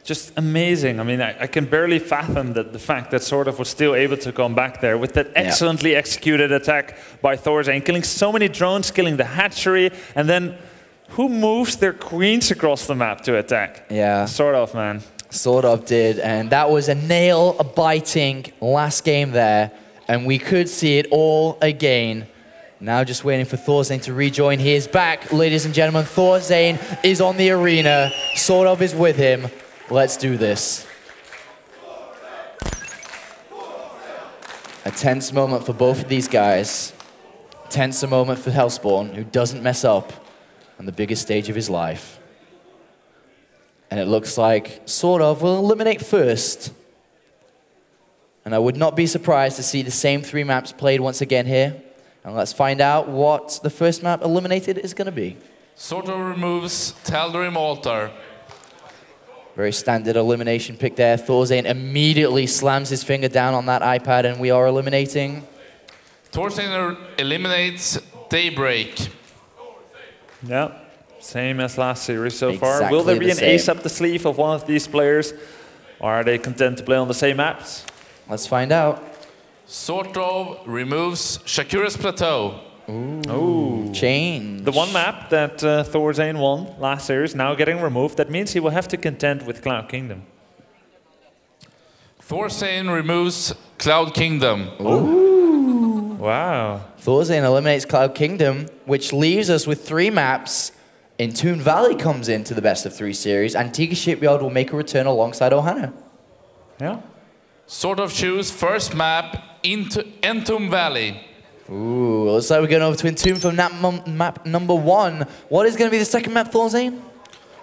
Just amazing. I mean, I can barely fathom the fact that SortOf was still able to come back there with that excellently executed attack by ThorZaIN, killing so many drones, killing the hatchery, and then who moves their queens across the map to attack? Yeah. SortOf, man. SortOf did, and that was a nail-biting last game there, and we could see it all again. Now just waiting for ThorZaIN to rejoin. He is back, ladies and gentlemen. ThorZaIN is on the arena. SortOf is with him. Let's do this. A tense moment for both of these guys. Tense moment for Hellspawn, who doesn't mess up on the biggest stage of his life. And it looks like SortOf will eliminate first. And I would not be surprised to see the same 3 maps played once again here. And let's find out what the first map eliminated is going to be. SortOf removes Tal'Darim Altar. Very standard elimination pick there. ThorZaIN immediately slams his finger down on that iPad, and we are eliminating. ThorZaIN eliminates Daybreak. Yeah, same as last series so far. Exactly Will there be the an same. ace up the sleeve of one of these players? Or are they content to play on the same maps? Let's find out. SortOf removes Shakura's Plateau. Ooh. Change. The one map that ThorZaIN won last series now getting removed. That means he will have to contend with Cloud Kingdom. ThorZaIN removes Cloud Kingdom. Ooh. Wow. ThorZaIN eliminates Cloud Kingdom, which leaves us with 3 maps. Entombed Valley comes into the best of 3 series. Antigua Shipyard will make a return alongside Ohana. Yeah. SortOf choose first map into Entombed Valley. Ooh, looks like we're going over to Entombed from map number 1. What is going to be the second map, ThorZaIN?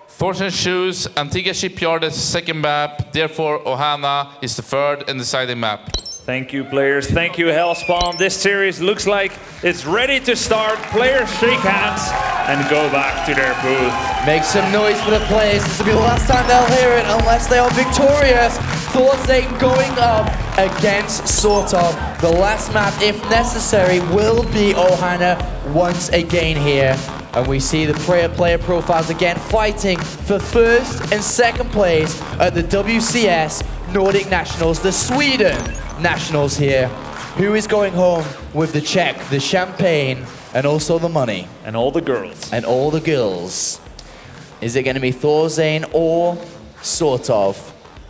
ThorZaIN choose Antigua Shipyard as the second map, therefore Ohana is the third and deciding map. Thank you, players. Thank you, Hellspawn. This series looks like it's ready to start. Players shake hands and go back to their booth. Make some noise for the players. This will be the last time they'll hear it unless they are victorious. ThorZaIN going up against SortOf. The last map, if necessary, will be Ohana once again here. And we see the player profiles again fighting for first and second place at the WCS Nordic Nationals, the Sweden Nationals here. Who is going home with the check, the champagne, and also the money? And all the girls. And all the girls. Is it going to be ThorZaIN or SortOf?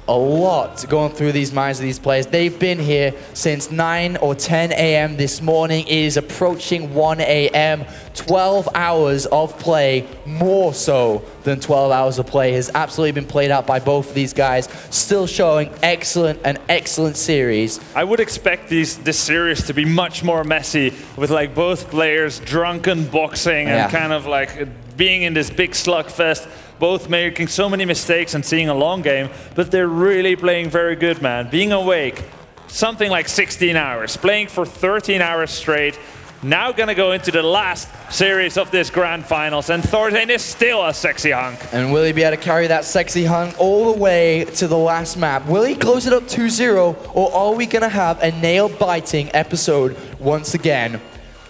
A lot going through these minds of these players. They've been here since 9 or 10 a.m. this morning. It is approaching 1 a.m. 12 hours of play, more so than 12 hours of play, has absolutely been played out by both of these guys. Still showing an excellent series. I would expect this series to be much more messy with like both players drunken boxing and kind of like being in this big slugfest, both making so many mistakes and seeing a long game, but they're really playing very good, man. Being awake, something like 16 hours, playing for 13 hours straight, now gonna go into the last series of this grand finals, and ThorZaIN is still a sexy hunk. And will he be able to carry that sexy hunk all the way to the last map? Will he close it up 2-0, or are we gonna have a nail-biting episode once again?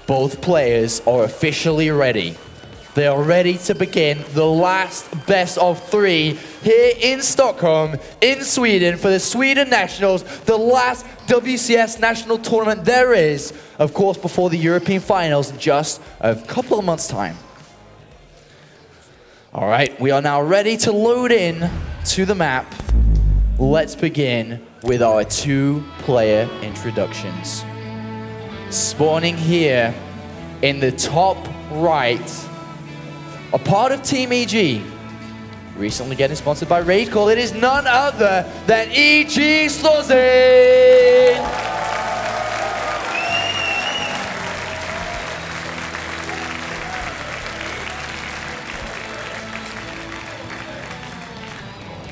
Both players are officially ready. They are ready to begin the last best of 3 here in Stockholm, in Sweden, for the Sweden Nationals, the last WCS national tournament there is, of course, before the European finals in just a couple of months' time. All right, we are now ready to load in to the map. Let's begin with our 2-player introductions. Spawning here in the top right, a part of Team EG, recently getting sponsored by Raid Call. It is none other than EG's ThorZaIN.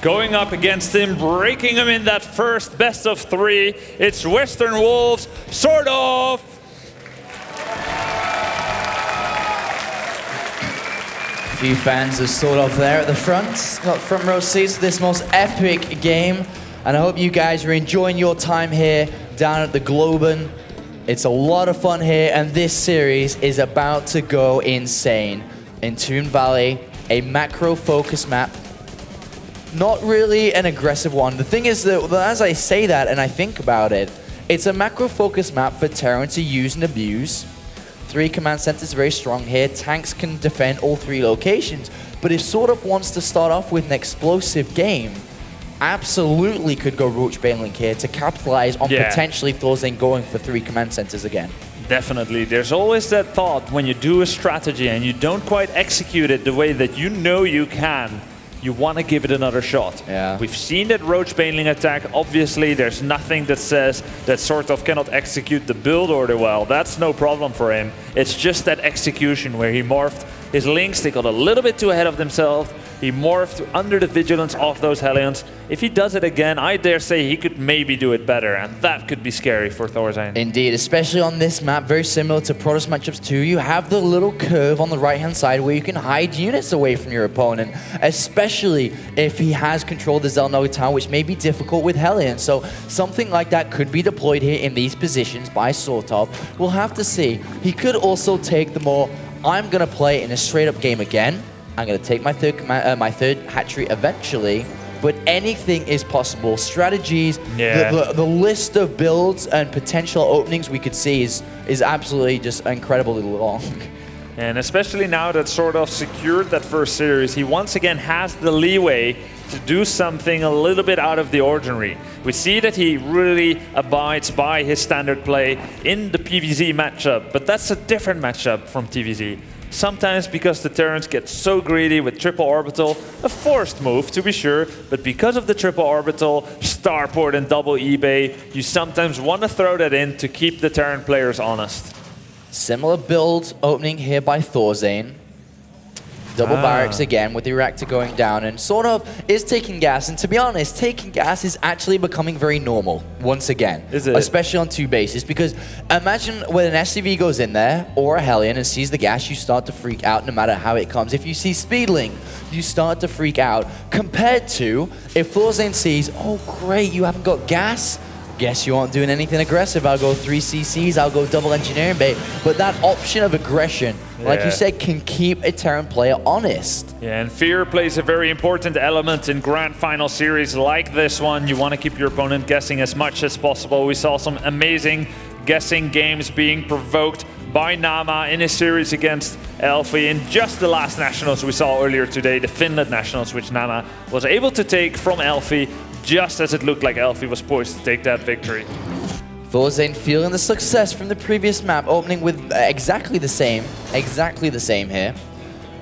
Going up against him, breaking him in that first best of 3, it's Western Wolves, SortOf. Few fans of SortOf there at the front. Got front row seats to this most epic game. And I hope you guys are enjoying your time here down at the Globen. It's a lot of fun here, and this series is about to go insane. In Toon Valley, a macro-focus map. Not really an aggressive one. The thing is that as I say that and I think about it, it's a macro-focus map for Terran to use and abuse. 3 command centers very strong here. Tanks can defend all 3 locations. But if SortOf wants to start off with an explosive game, absolutely could go Roach Banelink here to capitalize on potentially ThorZaIN going for 3 command centers again. Definitely. There's always that thought when you do a strategy and you don't quite execute it the way that you know you can, you want to give it another shot. Yeah. We've seen that Roach Baneling attack. Obviously, there's nothing that says that SortOf cannot execute the build order well. That's no problem for him. It's just that execution where he morphed his links. They got a little bit too ahead of themselves. He morphed under the vigilance of those Hellions. If he does it again, I dare say he could maybe do it better, and that could be scary for ThorZaIN. Indeed, especially on this map, very similar to Protoss matchups 2. You have the little curve on the right-hand side where you can hide units away from your opponent, especially if he has controlled the Zelnog town, which may be difficult with Hellions. So something like that could be deployed here in these positions by SortOf. We'll have to see. He could also take the more, I'm going to play in a straight-up game again. I'm going to take my third hatchery eventually, but anything is possible. Strategies, the list of builds and potential openings we could see is absolutely just incredibly long. And especially now that SortOf secured that first series, he once again has the leeway to do something a little bit out of the ordinary. We see that he really abides by his standard play in the PvZ matchup, but that's a different matchup from TvZ. Sometimes because the Terrans get so greedy with triple orbital, a forced move to be sure, but because of the triple orbital, starport and double eBay, you sometimes want to throw that in to keep the Terran players honest. Similar build opening here by ThorZaIN. Double barracks again with the reactor going down, and SortOf is taking gas, and to be honest, taking gas is actually becoming very normal once again. Is it? Especially on 2 bases, because imagine when an SCV goes in there or a Hellion and sees the gas, you start to freak out no matter how it comes. If you see Speedling, you start to freak out, compared to if ThorZaIN sees, oh great, you haven't got gas, guess you aren't doing anything aggressive. I'll go 3 CCs, I'll go double engineering bait. But that option of aggression, like you said, can keep a Terran player honest. Yeah, and fear plays a very important element in grand final series like this one. You want to keep your opponent guessing as much as possible. We saw some amazing guessing games being provoked by Nama in his series against Elfi in just the last Nationals we saw earlier today, the Finland Nationals, which Nama was able to take from Elfi just as it looked like Elfi was poised to take that victory. ThorZaIN feeling the success from the previous map, opening with exactly the same here.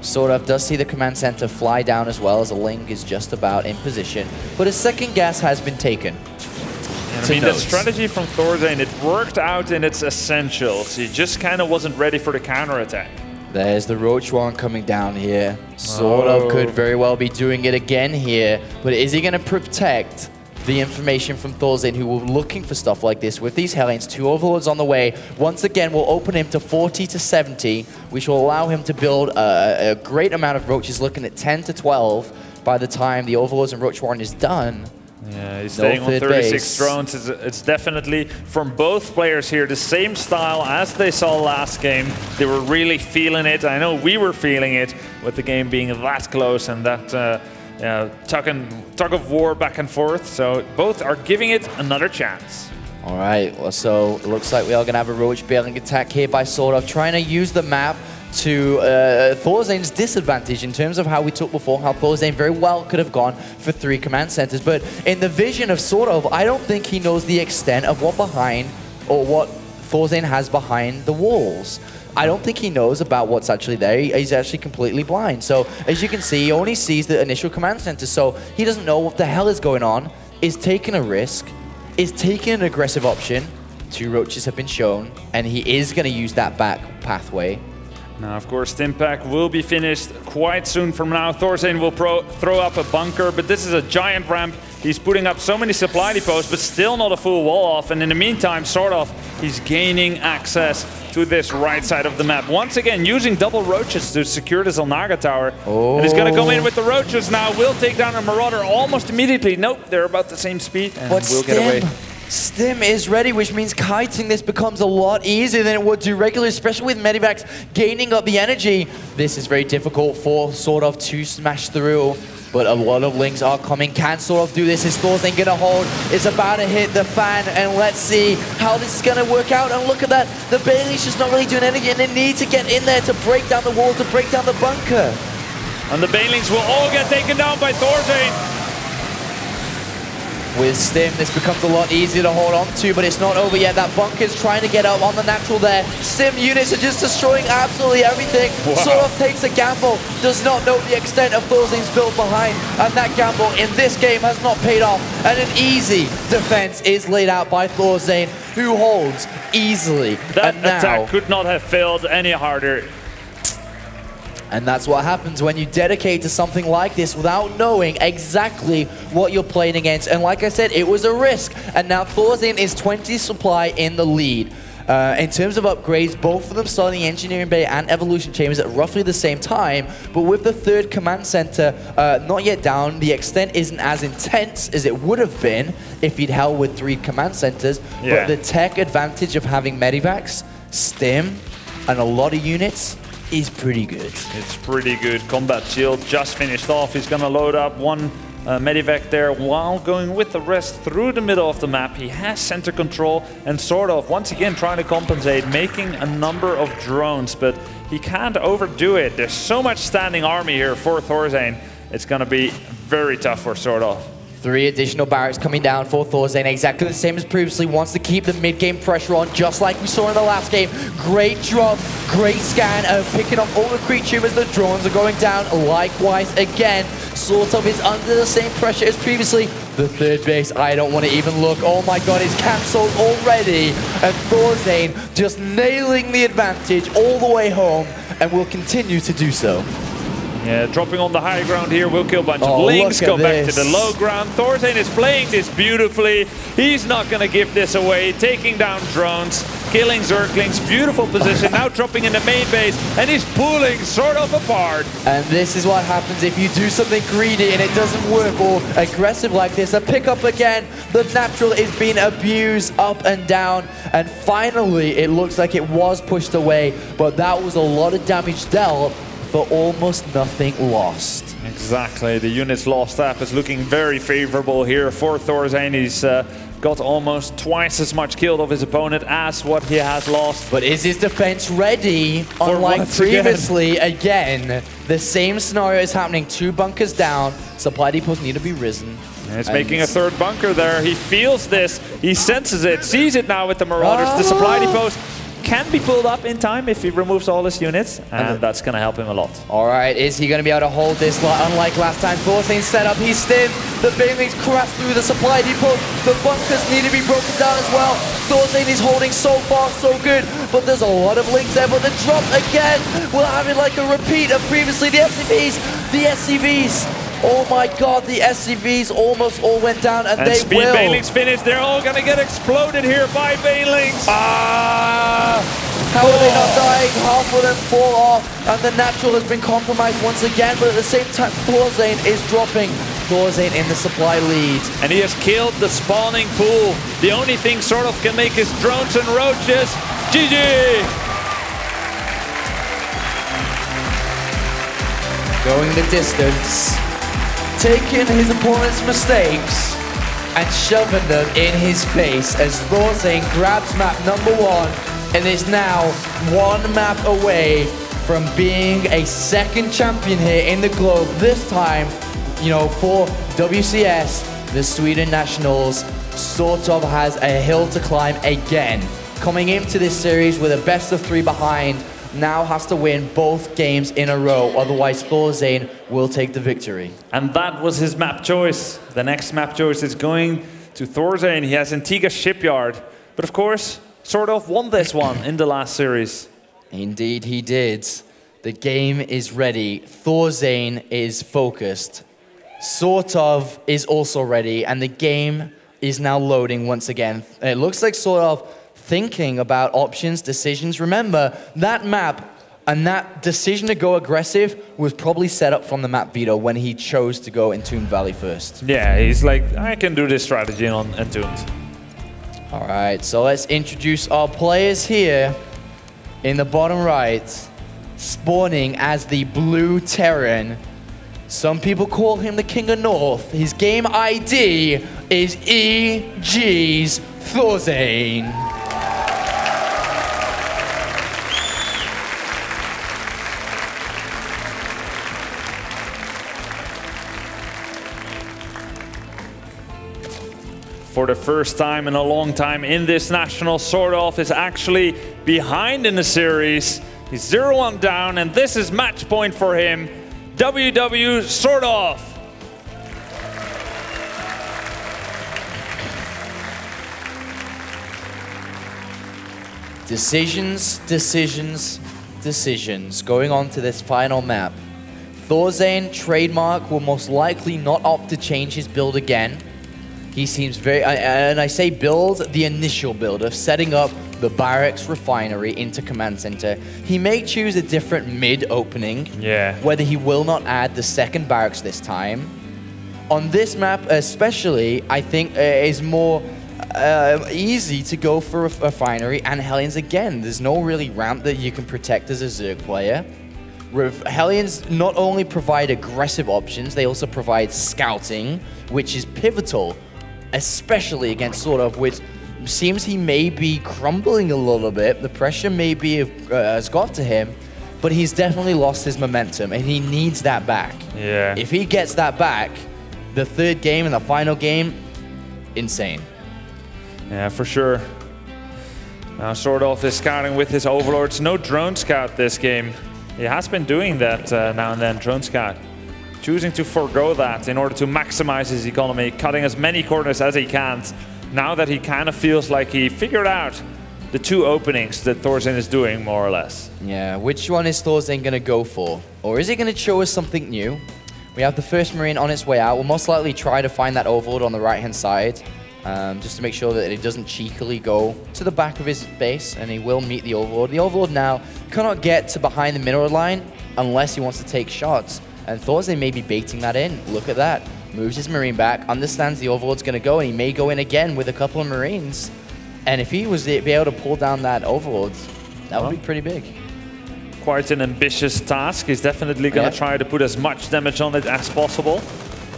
SortOf does see the command center fly down as well, as a link is just about in position, but a second gas has been taken. I mean, that strategy from ThorZaIN, it worked out in its essentials. He just kind of wasn't ready for the counterattack. There's the Roach one coming down here. SortOf could very well be doing it again here, but is he going to protect the information from ThorZaIN, who were looking for stuff like this with these Hellions? 2 Overlords on the way. Once again, will open him to 40 to 70, which will allow him to build a great amount of Roaches, looking at 10 to 12 by the time the Overlords and Roach Warren is done. Yeah, he's staying on 36 drones. It's definitely, from both players here, the same style as they saw last game. They were really feeling it. I know we were feeling it with the game being that close and that tug of war back and forth. So both are giving it another chance. All right, well, so it looks like we are going to have a Roach bailing attack here by SortOf, trying to use the map to ThorZaIN's disadvantage in terms of how we took before, how ThorZaIN very well could have gone for 3 command centers. But in the vision of SortOf, I don't think he knows the extent of what ThorZaIN has behind the walls. I don't think he knows about what's actually there. He's actually completely blind. So as you can see, he only sees the initial command center. So he doesn't know what the hell is going on, is taking a risk, is taking an aggressive option. 2 Roaches have been shown, and he is going to use that back pathway. Now, of course, Stimpack will be finished quite soon from now. ThorZaIN will throw up a bunker, but this is a giant ramp. He's putting up so many supply depots, but still not a full wall off. And in the meantime, SortOf, he's gaining access to this right side of the map. Once again, using double Roaches to secure the Zalnaga tower. And he's going to come in with the Roaches now. Will take down a Marauder almost immediately. Nope, they're about the same speed and will get away. Stim is ready, which means kiting this becomes a lot easier than it would do regularly, especially with Medivacs gaining up the energy. This is very difficult for SortOf to smash through, but a lot of links are coming. Can SortOf do this? Is ThorZaIN gonna hold? It's about to hit the fan, and let's see how this is gonna work out. And look at that, the Bailey's just not really doing anything, and they need to get in there to break down the wall, to break down the bunker. And the Banelings will all get taken down by ThorZaIN. With Stim, this becomes a lot easier to hold on to, but it's not over yet. That bunker's trying to get up on the natural there. Stim units are just destroying absolutely everything. Wow. SortOf takes a gamble, does not know the extent of ThorZaIN's build behind, and that gamble in this game has not paid off. And an easy defense is laid out by ThorZaIN, who holds easily. That attack could not have failed any harder. And that's what happens when you dedicate to something like this without knowing exactly what you're playing against. And like I said, it was a risk. And now ThorZaIN is 20 supply in the lead. In terms of upgrades, both of them starting Engineering Bay and Evolution Chambers at roughly the same time. But with the 3rd command center not yet down, the extent isn't as intense as it would have been if he'd held with 3 command centers. Yeah. But the tech advantage of having Medivacs, Stim, and a lot of units is pretty good. It's pretty good. Combat Shield just finished off. He's going to load up one Medivac there while going with the rest through the middle of the map. He has center control and SortOf once again trying to compensate, making a number of drones, but he can't overdo it. There's so much standing army here for ThorZaIN. It's going to be very tough for SortOf. 3 additional barracks coming down for ThorZaIN, exactly the same as previously. Wants to keep the mid-game pressure on, just like we saw in the last game. Great drop, great scan of picking up all the creature as the drones are going down. Likewise, again, SortOf is under the same pressure as previously. The 3rd base, I don't want to even look. Oh my god, it's cancelled already. And ThorZaIN just nailing the advantage all the way home, and will continue to do so. Yeah, dropping on the high ground here will kill a bunch of links, go back to the low ground. ThorZaIN is playing this beautifully. He's not going to give this away. Taking down drones, killing Zerglings, beautiful position. Now dropping in the main base, and he's pulling SortOf apart. And this is what happens if you do something greedy and it doesn't work, or aggressive like this. A pickup again, the natural is being abused up and down. And finally, it looks like it was pushed away, but that was a lot of damage dealt for almost nothing lost. Exactly, the units lost app is looking very favorable here for ThorZaIN. He's got almost twice as much killed of his opponent as what he has lost. But is his defense ready? Unlike previously, again, the same scenario is happening. 2 bunkers down, supply depots need to be risen. And it's making a 3rd bunker there. He feels this, he senses it, sees it now with the Marauders. The supply depots can be pulled up in time if he removes all his units, and that's going to help him a lot. All right, is he going to be able to hold this? Unlike last time, ThorZaIN set up, he's stiff. The Banelings crash through the supply depot. The bunkers need to be broken down as well. ThorZaIN is holding so far, so good, but there's a lot of links there, but the drop again will have it like a repeat of previously. The SCVs. Oh my god, the SCVs almost all went down, and they Speed will. Banelings finished. They're all going to get exploded here by Banelings. How are they not dying? Half of them fall off, and the natural has been compromised once again, but at the same time, ThorZaIN is dropping. ThorZaIN in the supply lead. And he has killed the spawning pool. The only thing SortOf can make is drones and roaches. GG! Going the distance, taking his opponent's mistakes and shoving them in his face as ThorZaIN grabs map number 1 and is now 1 map away from being a second champion here in the globe. This time, you know, for WCS, the Sweden Nationals, SortOf has a hill to climb again. Coming into this series with a best of 3 behind, now has to win both games in a row, otherwise ThorZaIN will take the victory. And that was his map choice. The next map choice is going to ThorZaIN. He has Antigua Shipyard. But of course, SortOf won this one in the last series. Indeed he did. The game is ready. ThorZaIN is focused. SortOf is also ready, and the game is now loading once again. It looks like SortOf thinking about options, decisions. Remember, that map and that decision to go aggressive was probably set up from the map veto when he chose to go Entombed Valley first. Yeah, he's like, I can do this strategy on Entombed. All right, so let's introduce our players here in the bottom right, spawning as the Blue Terran. Some people call him the King of North. His game ID is EG's ThorZaIN. For the first time in a long time in this national, SortOf is actually behind in the series. He's 0-1 down, and this is match point for him. WW SortOf. Decisions, decisions, decisions. Going on to this final map. ThorZaIN trademark will most likely not opt to change his build again. He seems very, and I say build, the initial build of setting up the barracks refinery into command center. He may choose a different mid opening, whether he will not add the second barracks this time. On this map especially, I think is more easy to go for a refinery and Hellions again. There's no really ramp that you can protect as a Zerg player. Hellions not only provide aggressive options, they also provide scouting, which is pivotal, especially against SortOf, which seems he may be crumbling a little bit. The pressure maybe has got to him, but he's definitely lost his momentum, and he needs that back. Yeah. If he gets that back, the third game and the final game, insane. Yeah, for sure. Now SortOf is scouting with his overlords. No drone scout this game. He has been doing that now and then, drone scout. Choosing to forego that in order to maximize his economy, cutting as many corners as he can. Now that he kind of feels like he figured out the 2 openings that ThorZaIN is doing, more or less. Yeah, which one is ThorZaIN going to go for? Or is he going to show us something new? We have the first Marine on its way out. We'll most likely try to find that overlord on the right-hand side, just to make sure that it doesn't cheekily go to the back of his base, and he will meet the overlord. The overlord now cannot get to behind the mineral line unless he wants to take shots. And ThorZaIN may be baiting that in. Look at that. Moves his Marine back, understands the overlord's going to go, and he may go in again with a couple of Marines. And if he was to be able to pull down that overlord, that would be pretty big. Quite an ambitious task. He's definitely going to try to put as much damage on it as possible.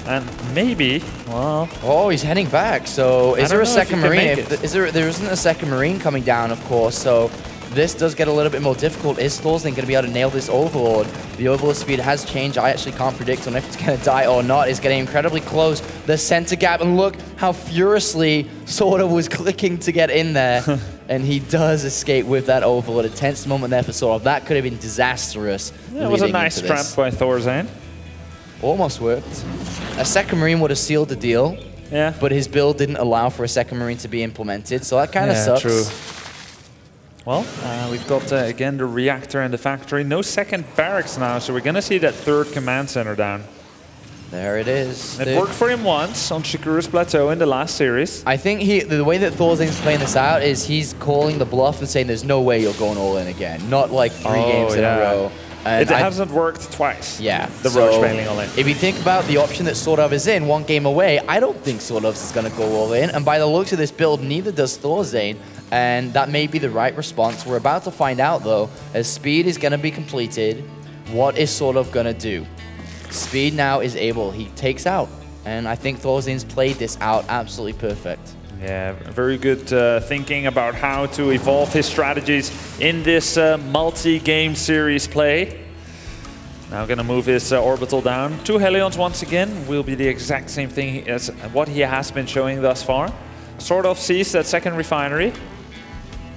And maybe, well... Oh, he's heading back. So is there a second Marine? There isn't a second Marine coming down, of course. So this does get a little bit more difficult. Is ThorZaIN going to be able to nail this overlord? The overlord speed has changed. I actually can't predict on if it's going to die or not. It's getting incredibly close. The center gap, and look how furiously SortOf was clicking to get in there. And he does escape with that Overlord. A tense moment there for SortOf. That could have been disastrous. Yeah, it was a nice trap by ThorZaIN. Almost worked. A second Marine would have sealed the deal. Yeah. But his build didn't allow for a second Marine to be implemented, so that kind of sucks. True. Well, we've got, again, the reactor in the factory. No second barracks now, so we're going to see that third command center down. There it is. It worked for him once on Shakur's Plateau in the last series. I think the way that ThorZaIN's playing this out is he's calling the bluff and saying there's no way you're going all in again. Not like 3 games in a row. It hasn't worked twice. Yeah. The roach bailing all in. If you think about the option that SortOf is in, 1 game away, I don't think SortOf is going to go all in. And by the looks of this build, neither does ThorZaIN. And that may be the right response. We're about to find out, though, as speed is going to be completed, what is SortOf going to do? Speed now is able. He takes out. And I think ThorZaIN's played this out absolutely perfect. Yeah, very good thinking about how to evolve his strategies in this multi-game series play. Now going to move his orbital down. 2 Helions once again will be the exact same thing as what he has been showing thus far. SortOf sees that second refinery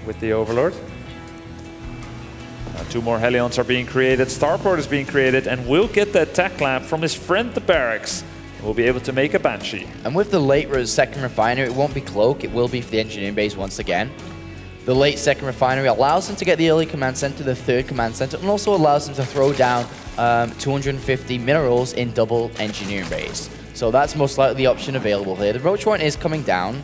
with the Overlord. Now 2 more Helions are being created. Starport is being created, and we'll get that tech lab from his friend the barracks. We'll be able to make a Banshee. And with the late second refinery, it won't be Cloak, it will be for the engineering base once again. The late second refinery allows them to get the early command center, the third command center, and also allows them to throw down 250 minerals in double engineering base. So that's most likely the option available here. The Roach one is coming down,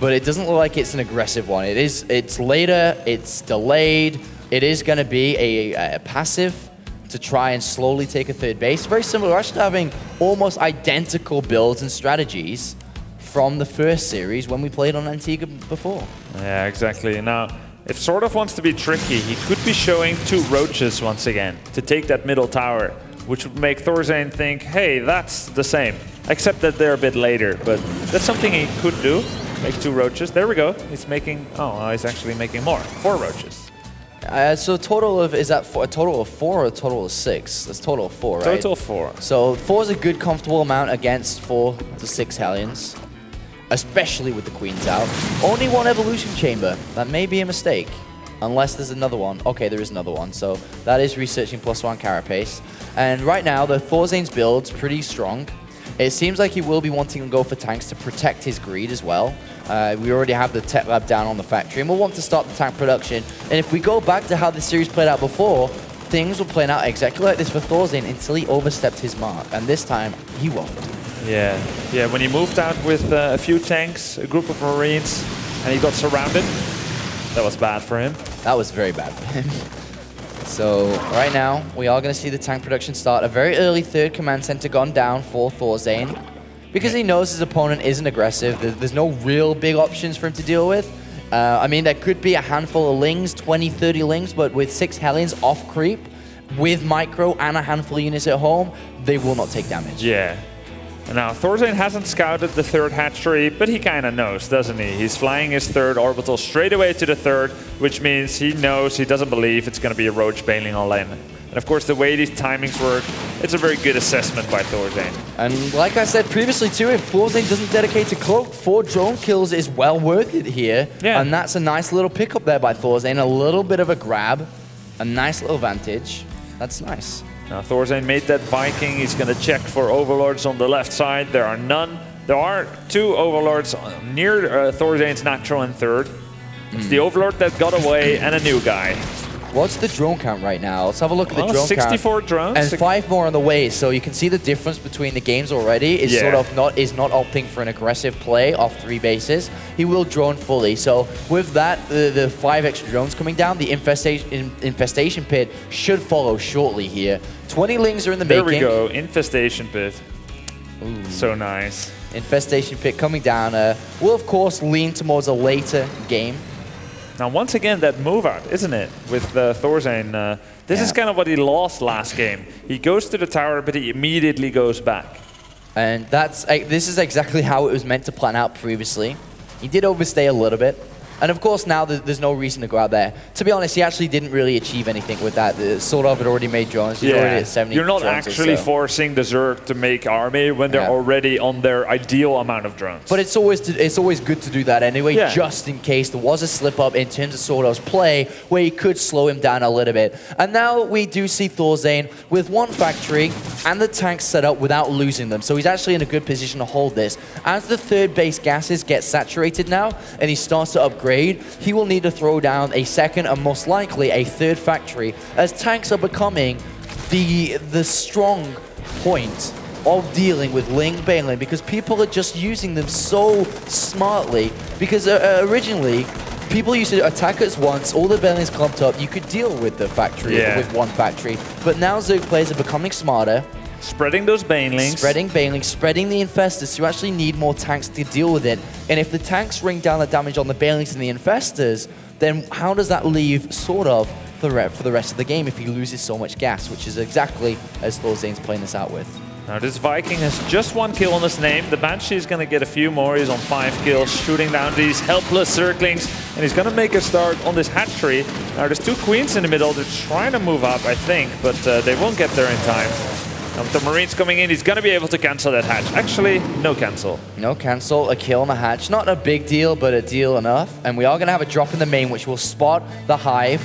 but it doesn't look like it's an aggressive one. It's later, it's delayed. It is going to be a passive to try and slowly take a third base. Very similar. We're actually having almost identical builds and strategies from the first series when we played on Antigua before. Yeah, exactly. Now, if SortOf wants to be tricky, he could be showing 2 roaches once again to take that middle tower, which would make ThorZaIN think, hey, that's the same, except that they're a bit later. But that's something he could do, make 2 roaches. There we go. He's making, he's actually making more, 4 roaches. So total of, is that a total of 4 or a total of 6? That's total of 4, right? Total 4. So 4 is a good comfortable amount against 4 to 6 Hellions, especially with the Queens out. Only 1 evolution chamber. That may be a mistake, unless there's another one. Okay, there is another one. So that is researching +1 carapace. And right now, the ThorZaIN's build's pretty strong. It seems like he will be wanting to go for tanks to protect his greed as well. We already have the tech lab down on the factory, and we'll want to start the tank production. And if we go back to how the series played out before, things were playing out exactly like this for ThorZaIN until he overstepped his mark. And this time, he won't. Yeah, when he moved out with a few tanks, a group of Marines, and he got surrounded, that was bad for him. That was very bad for him. So right now, we are going to see the tank production start. A very early third command center gone down for ThorZaIN. Because he knows his opponent isn't aggressive, there's no real big options for him to deal with. I mean, there could be a handful of Lings, 20, 30 Lings, but with 6 Hellions off creep, with micro and a handful of units at home, they will not take damage. Yeah. Now, ThorZaIN hasn't scouted the 3rd hatchery, but he kind of knows, doesn't he? He's flying his 3rd orbital straight away to the 3rd, which means he knows, he doesn't believe it's going to be a roach bailing all in. And of course, the way these timings work, it's a very good assessment by ThorZaIN. And like I said previously too, if ThorZaIN doesn't dedicate to Cloak, 4 drone kills is well worth it here. Yeah. And that's a nice little pickup there by ThorZaIN. A little bit of a grab, a nice little vantage. That's nice. Now THorZaIN made that Viking. He's going to check for overlords on the left side. There are none. There are 2 overlords near THorZaIN's natural in 3rd. It's the overlord that got away and a new guy. What's the drone count right now? Let's have a look at the drone 64 count. drones. And 5 more on the way, so you can see the difference between the games already. Is sort of not opting for an aggressive play off 3 bases. He will drone fully. So with that, the 5 extra drones coming down, the infestation pit should follow shortly here. 20 Lings are in the making. There we go, infestation pit. Ooh. So nice. Infestation pit coming down. Will of course lean towards a later game. Now, once again, that move out, isn't it, with THorZaIN? This is kind of what he lost last game. He goes to the tower, but he immediately goes back. And this is exactly how it was meant to plan out previously. He did overstay a little bit, And of course, now there's no reason to go out there. To be honest, he actually didn't really achieve anything with that. SortOf had already made drones. He's already at 70 You're not drones actually so. forcing the Zerg to make army when they're already on their ideal amount of drones. But it's always good to do that anyway, just in case there was a slip-up in terms of SortOf's play where he could slow him down a little bit. And now we do see ThorZaIN with one factory and the tanks set up without losing them. So he's actually in a good position to hold this. As the third base gases get saturated now and he starts to upgrade, he will need to throw down a second and most likely a third factory as tanks are becoming the strong point of dealing with Bailing because people are just using them so smartly because originally people used to attack us once, all the Bailings clumped up, you could deal with the factory with one factory, but now Zerg players are becoming smarter. Spreading those Banelings. Spreading Banelings, spreading the Infestors. You actually need more tanks to deal with it. And if the tanks ring down the damage on the Banelings and the Infestors, then how does that leave SortOf for the rest of the game if he loses so much gas, which is exactly as ThorZaIN's playing this out with. Now this Viking has just 1 kill on his name. The Banshee is going to get a few more. He's on 5 kills, shooting down these helpless Zerglings. And he's going to make a start on this hatchery. Now there's 2 Queens in the middle. They're trying to move up, I think, but they won't get there in time. Now with the Marines coming in, he's going to be able to cancel that hatch. Actually, no cancel. No cancel, a kill on the hatch. Not a big deal, but a deal enough. And we are going to have a drop in the main, which will spot the hive.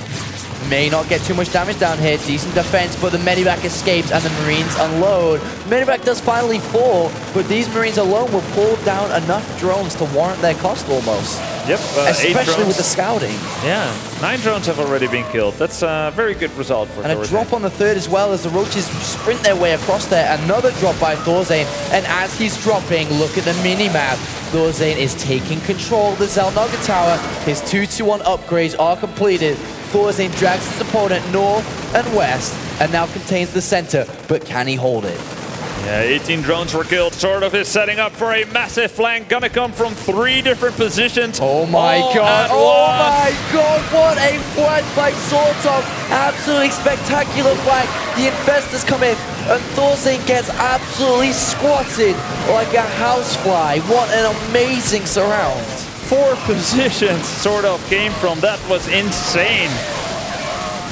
May not get too much damage down here. Decent defense, but the Medivac escapes and the Marines unload. Medivac does finally fall, but these Marines alone will pull down enough drones to warrant their cost almost. Yep, especially with the scouting. Yeah, 9 drones have already been killed. That's a very good result for ThorZaIN. And a drop on the third as well as the Roaches sprint their way across there. Another drop by ThorZaIN. And as he's dropping, look at the mini-map. ThorZaIN is taking control of the Xel'Naga Tower. His 2-2-1 upgrades are completed. ThorZaIN drags his opponent north and west and now contains the center, but can he hold it? Yeah, 18 drones were killed. SortOf is setting up for a massive flank. Gonna come from 3 different positions. Oh my god. Oh my god. What a flank by SortOf. Absolutely spectacular flank. The Infestors come in and ThorZaIN gets absolutely squatted like a housefly. What an amazing surround. 4 positions SortOf came from. That was insane.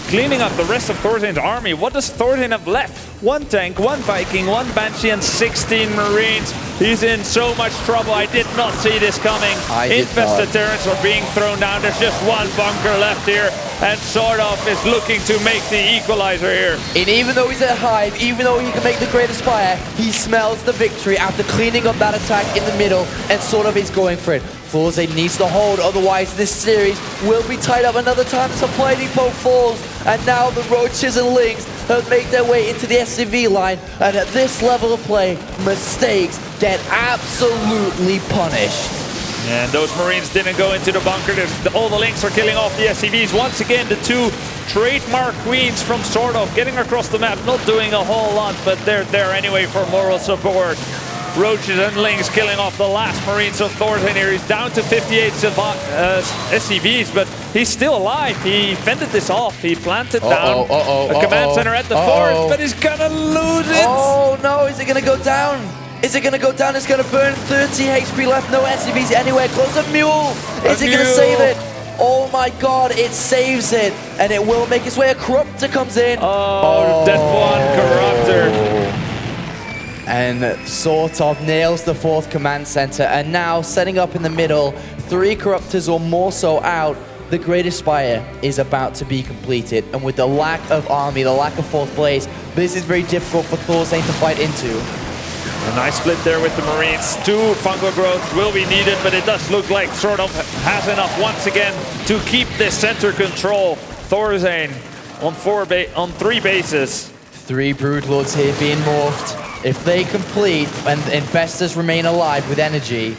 Cleaning up the rest of ThorZaIN's army. What does ThorZaIN have left? 1 tank, 1 Viking, 1 Banshee, and 16 Marines. He's in so much trouble. I did not see this coming. Infested Terrans are being thrown down. There's just 1 bunker left here. And SortOf is looking to make the equalizer here. And even though he's at Hive, even though he can make the greatest fire, he smells the victory after cleaning up that attack in the middle. And SortOf is going for it. ThorZaIN needs to hold, otherwise this series will be tied up another time. The supply depot falls, and now the Roaches and Lings have made their way into the SCV line, and at this level of play, mistakes get absolutely punished. And those Marines didn't go into the bunker. All the Lings are killing off the SCVs. Once again, the 2 trademark Queens from SortOf getting across the map, not doing a whole lot, but they're there anyway for moral support. Roaches and Lings killing off the last Marines of ThorZaIN here. He's down to 58 SCVs, but he's still alive. He fended this off. He planted down a command center at the fort, but he's gonna lose it. Oh no, is it gonna go down? Is it gonna go down? It's gonna burn 30 HP left. No SCVs anywhere close. A mule! Is it gonna save it? Oh my god, it saves it. And it will make its way. A Corruptor comes in. Oh, that 1 Corruptor. And SortOf nails the 4th command center, and now setting up in the middle, 3 Corruptors or more so out. The Greatest Spire is about to be completed, and with the lack of army, the lack of 4th place, this is very difficult for ThorZaIN to fight into. A nice split there with the Marines. 2 fungal growth will be needed, but it does look like SortOf has enough once again to keep this center control. ThorZaIN on 3 bases. 3 Broodlords here being morphed. If they complete and the Infestors remain alive with energy,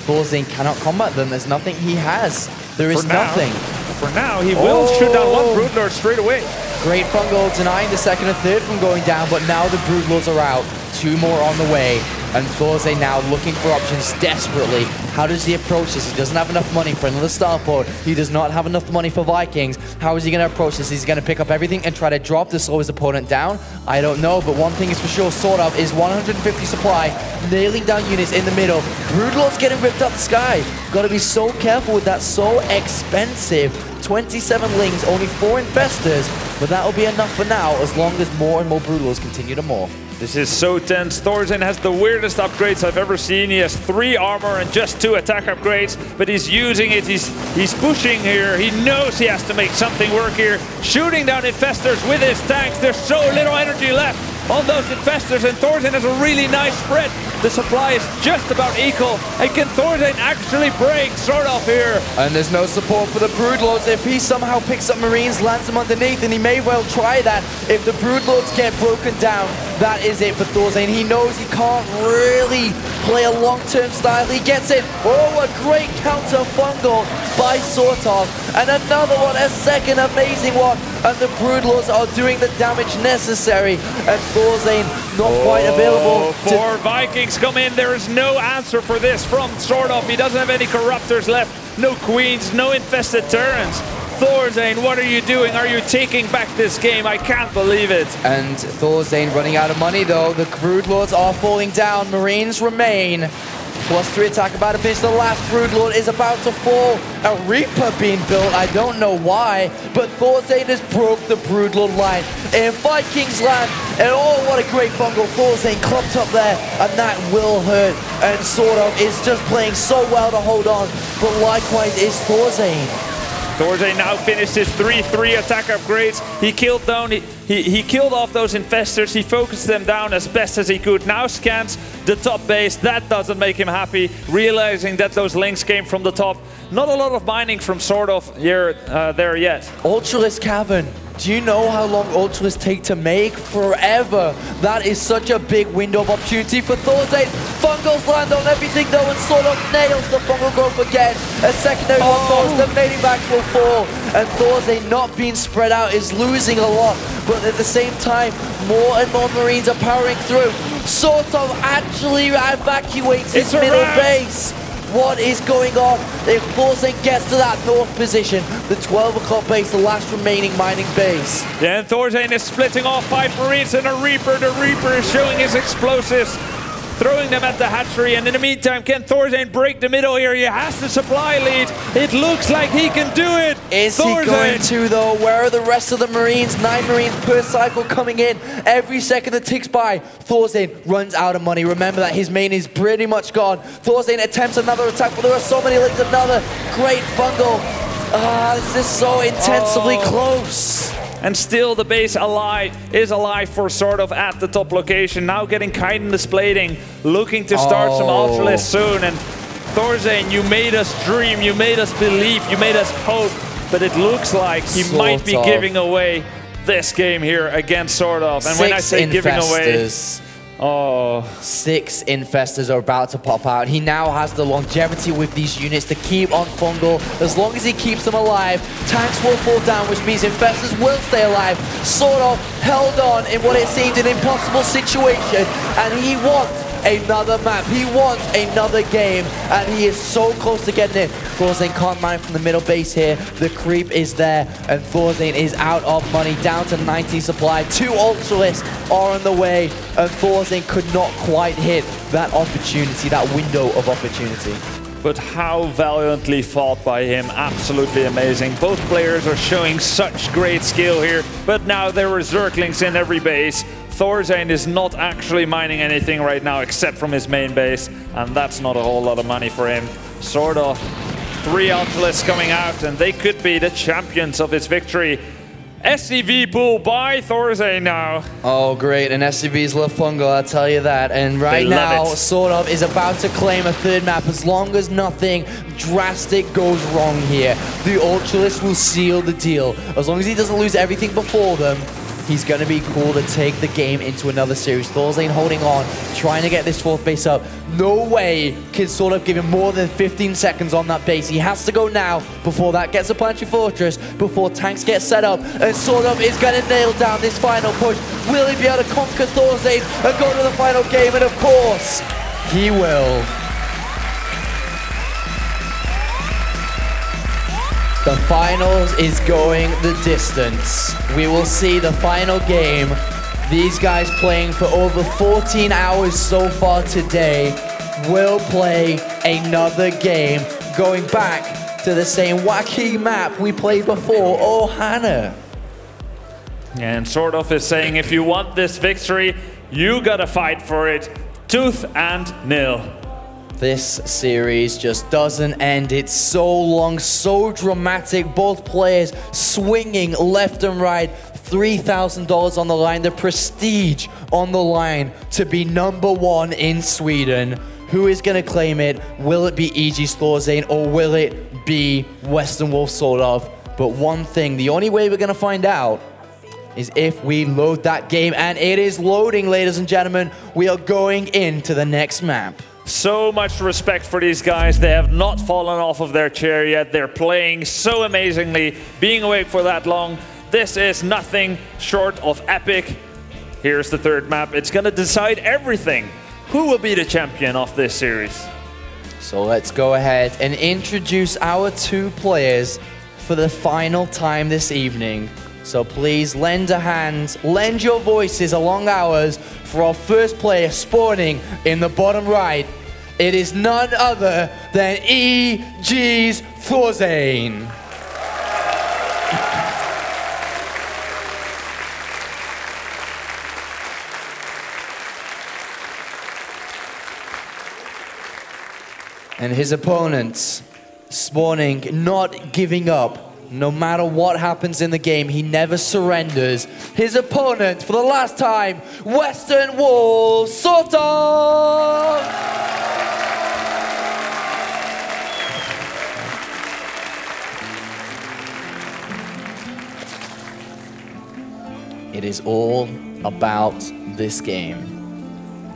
ThorZaIN cannot combat them. There's nothing he has. There is nothing. For now, he will shoot down 1 Broodlord straight away. Great fungal denying the 2nd and 3rd from going down, but now the Broodlords are out. 2 more on the way. And ThorZaIN now looking for options desperately. How does he approach this? He doesn't have enough money for another starport. He does not have enough money for Vikings. How is he going to approach this? He's going to pick up everything and try to drop to slow his opponent down? I don't know, but one thing is for sure, SortOf is 150 supply, nailing down units in the middle. Broodlord's getting ripped up the sky. Got to be so careful with that, so expensive. 27 lings, only 4 infestors, but that'll be enough for now as long as more and more Broodlords continue to morph. This is so tense. ThorZaIN has the weirdest upgrades I've ever seen. He has 3 armor and just 2 attack upgrades, but he's using it. He's pushing here. He knows he has to make something work here. Shooting down infestors with his tanks. There's so little energy left on those infestors, and ThorZaIN has a really nice spread. The supply is just about equal. And can ThorZaIN actually break SortOf here? And there's no support for the Broodlords. If he somehow picks up Marines, lands them underneath, and he may well try that. If the Broodlords get broken down, that is it for ThorZaIN. He knows he can't really play a long-term style. He gets it. Oh, a great counter fungal by SortOf. And another one, a second amazing one. And the Broodlords are doing the damage necessary. And ThorZaIN not quite available. 4 Vikings come in. There is no answer for this from SortOf. He doesn't have any Corruptors left. No Queens, no infested Terrans. ThorZaIN, what are you doing? Are you taking back this game? I can't believe it. And ThorZaIN running out of money though. The Broodlords are falling down. Marines remain. +3 attack about to finish. The last Broodlord is about to fall. A Reaper being built. I don't know why, but ThorZaIN has broke the Broodlord line in Vikings land. And oh, what a great fungal. ThorZaIN clumped up there, and that will hurt. And SortOf is just playing so well to hold on, but likewise is ThorZaIN. ThorZaIN now finished his 3-3 attack upgrades. He killed down, he killed off those infestors. He focused them down as best as he could. Now scans the top base. That doesn't make him happy, realizing that those links came from the top. Not a lot of mining from SortOf here, there yet. Ultralisk Cavern. Do you know how long Ultralisk take to make? Forever. That is such a big window of opportunity for ThorZaIN. Fungals land on everything though, and SortOf nails the fungal growth again. A secondary one falls, the mating backs will fall. And ThorZaIN not being spread out is losing a lot. But at the same time, more and more Marines are powering through. SortOf actually evacuates his middle base. What is going on? If ThorZaIN gets to that north position, the 12 o'clock base, the last remaining mining base. Yeah, and ThorZaIN is splitting off 5 Marines and a Reaper. The Reaper is showing his explosives, throwing them at the hatchery. And in the meantime, can ThorZaIN break the middle here? He has the supply lead. It looks like he can do it. Is he going to though? Where are the rest of the Marines? 9 Marines per cycle coming in. Every second that ticks by, ThorZaIN runs out of money. Remember that his main is pretty much gone. ThorZaIN attempts another attack, but there are so many links. Another great fungal. This is so intensively close. And still the base is alive for SortOf at the top location. Now getting Kindness plating, looking to start some Ultralisk soon. And ThorZaIN, you made us dream, you made us believe, you made us hope. But it looks like he might be giving away this game here against SortOf. And when I say giving away... 6 infestors are about to pop out. He now has the longevity with these units to keep on fungal. As long as he keeps them alive, tanks will fall down, which means infestors will stay alive. SortOf held on in what it seemed an impossible situation, and he wants another map. He wants another game, and he is so close to getting it. ThorZaIN can't mine from the middle base here. The creep is there, and ThorZaIN is out of money, down to 90 supply. 2 Ultralisks are on the way, and ThorZaIN could not quite hit that opportunity, that window of opportunity. But how valiantly fought by him. Absolutely amazing. Both players are showing such great skill here, but now there are Zerglings in every base. ThorZaIN is not actually mining anything right now except from his main base, and that's not a whole lot of money for him. SortOf, 3 Ultralisks coming out, and they could be the champions of this victory. SCV pool by ThorZaIN now. Oh, great. And SCVs love fungal, I'll tell you that. And right now, SortOf is about to claim a 3rd map as long as nothing drastic goes wrong here. The Ultralisk will seal the deal. As long as he doesn't lose everything before them, he's going to be cool to take the game into another series. ThorZaIN holding on, trying to get this 4th base up. No way can SortOf give him more than 15 seconds on that base. He has to go now before that gets a planetary fortress, before tanks get set up. And SortOf is going to nail down this final push. Will he be able to conquer ThorZaIN and go to the final game? And of course, He will. The finals is going the distance. We will see the final game. These guys playing for over 14 hours so far today will play another game, going back to the same wacky map we played before, Ohana. And SortOf is saying, if you want this victory, you gotta fight for it, tooth and nail. This series just doesn't end. It's so long, so dramatic. Both players swinging left and right. $3,000 on the line, the prestige on the line to be #1 in Sweden. Who is going to claim it? Will it be EG's ThorZaIN or will it be Western Wolf SortOf? But one thing, the only way we're going to find out is if we load that game, and it is loading, ladies and gentlemen. We are going into the next map. So much respect for these guys. They have not fallen off of their chair yet. They're playing so amazingly, being awake for that long. This is nothing short of epic. Here's the third map. It's going to decide everything. Who will be the champion of this series? So let's go ahead and introduce our two players for the final time this evening. So please lend a hand, lend your voices along ours for our first player spawning in the bottom right. It is none other than EG's ThorZaIN. And his opponents spawning, not giving up. No matter what happens in the game, he never surrenders. His opponent, for the last time, Western Wolf SortOf! It is all about this game.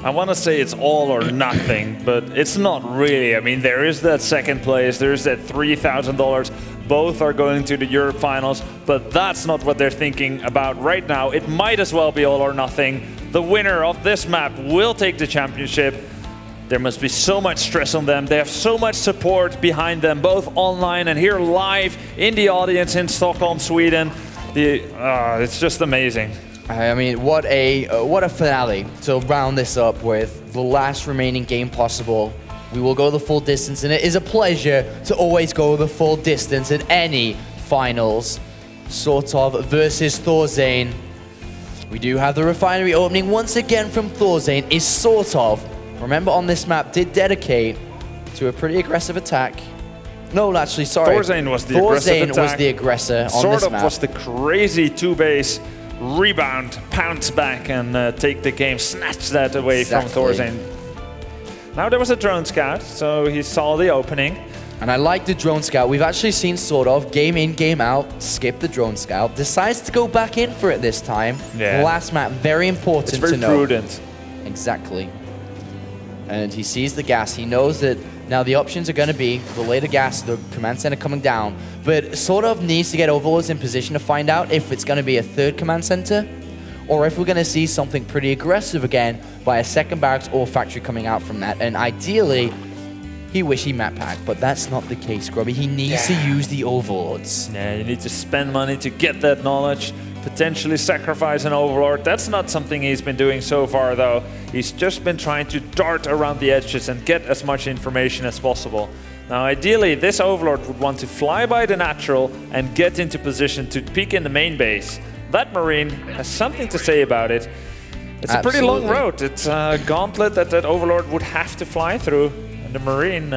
I want to say it's all or nothing, but it's not really. I mean, there is that second place, there's that $3,000. Both are going to the Europe finals, but that's not what they're thinking about right now. It might as well be all or nothing. The winner of this map will take the championship. There must be so much stress on them. They have so much support behind them, both online and here live in the audience in Stockholm, Sweden. It's just amazing. I mean, what a finale to round this up with the last remaining game possible. We will go the full distance, and it is a pleasure to always go the full distance in any finals. SortOf versus ThorZaIN. We do have the refinery opening once again from ThorZaIN. Is SortOf, remember on this map, did dedicate to a pretty aggressive attack. No, actually, sorry. ThorZaIN was the aggressive attack. ThorZaIN was the aggressor on this map. SortOf was the crazy two-base rebound, pounce back and take the game, snatch that away from ThorZaIN. Now there was a drone scout, so he saw the opening. And I like the drone scout. We've actually seen SortOf game in, game out, skip the drone scout, decides to go back in for it this time. Yeah. The last map, very important to know. It's very prudent. Exactly. And he sees the gas. He knows that now the options are going to be the later gas, the command center coming down. But SortOf needs to get Overlords in position to find out if it's going to be a third command center or if we're going to see something pretty aggressive again by a second barracks or factory coming out from that. And ideally, he wish he map packed, but that's not the case, Grubby. He needs to use the Overlords. Yeah, you need to spend money to get that knowledge, potentially sacrifice an Overlord. That's not something he's been doing so far, though. He's just been trying to dart around the edges and get as much information as possible. Now, ideally, this Overlord would want to fly by the natural and get into position to peek in the main base. That Marine has something to say about it. It's a pretty long road. It's a gauntlet that Overlord would have to fly through. And the Marine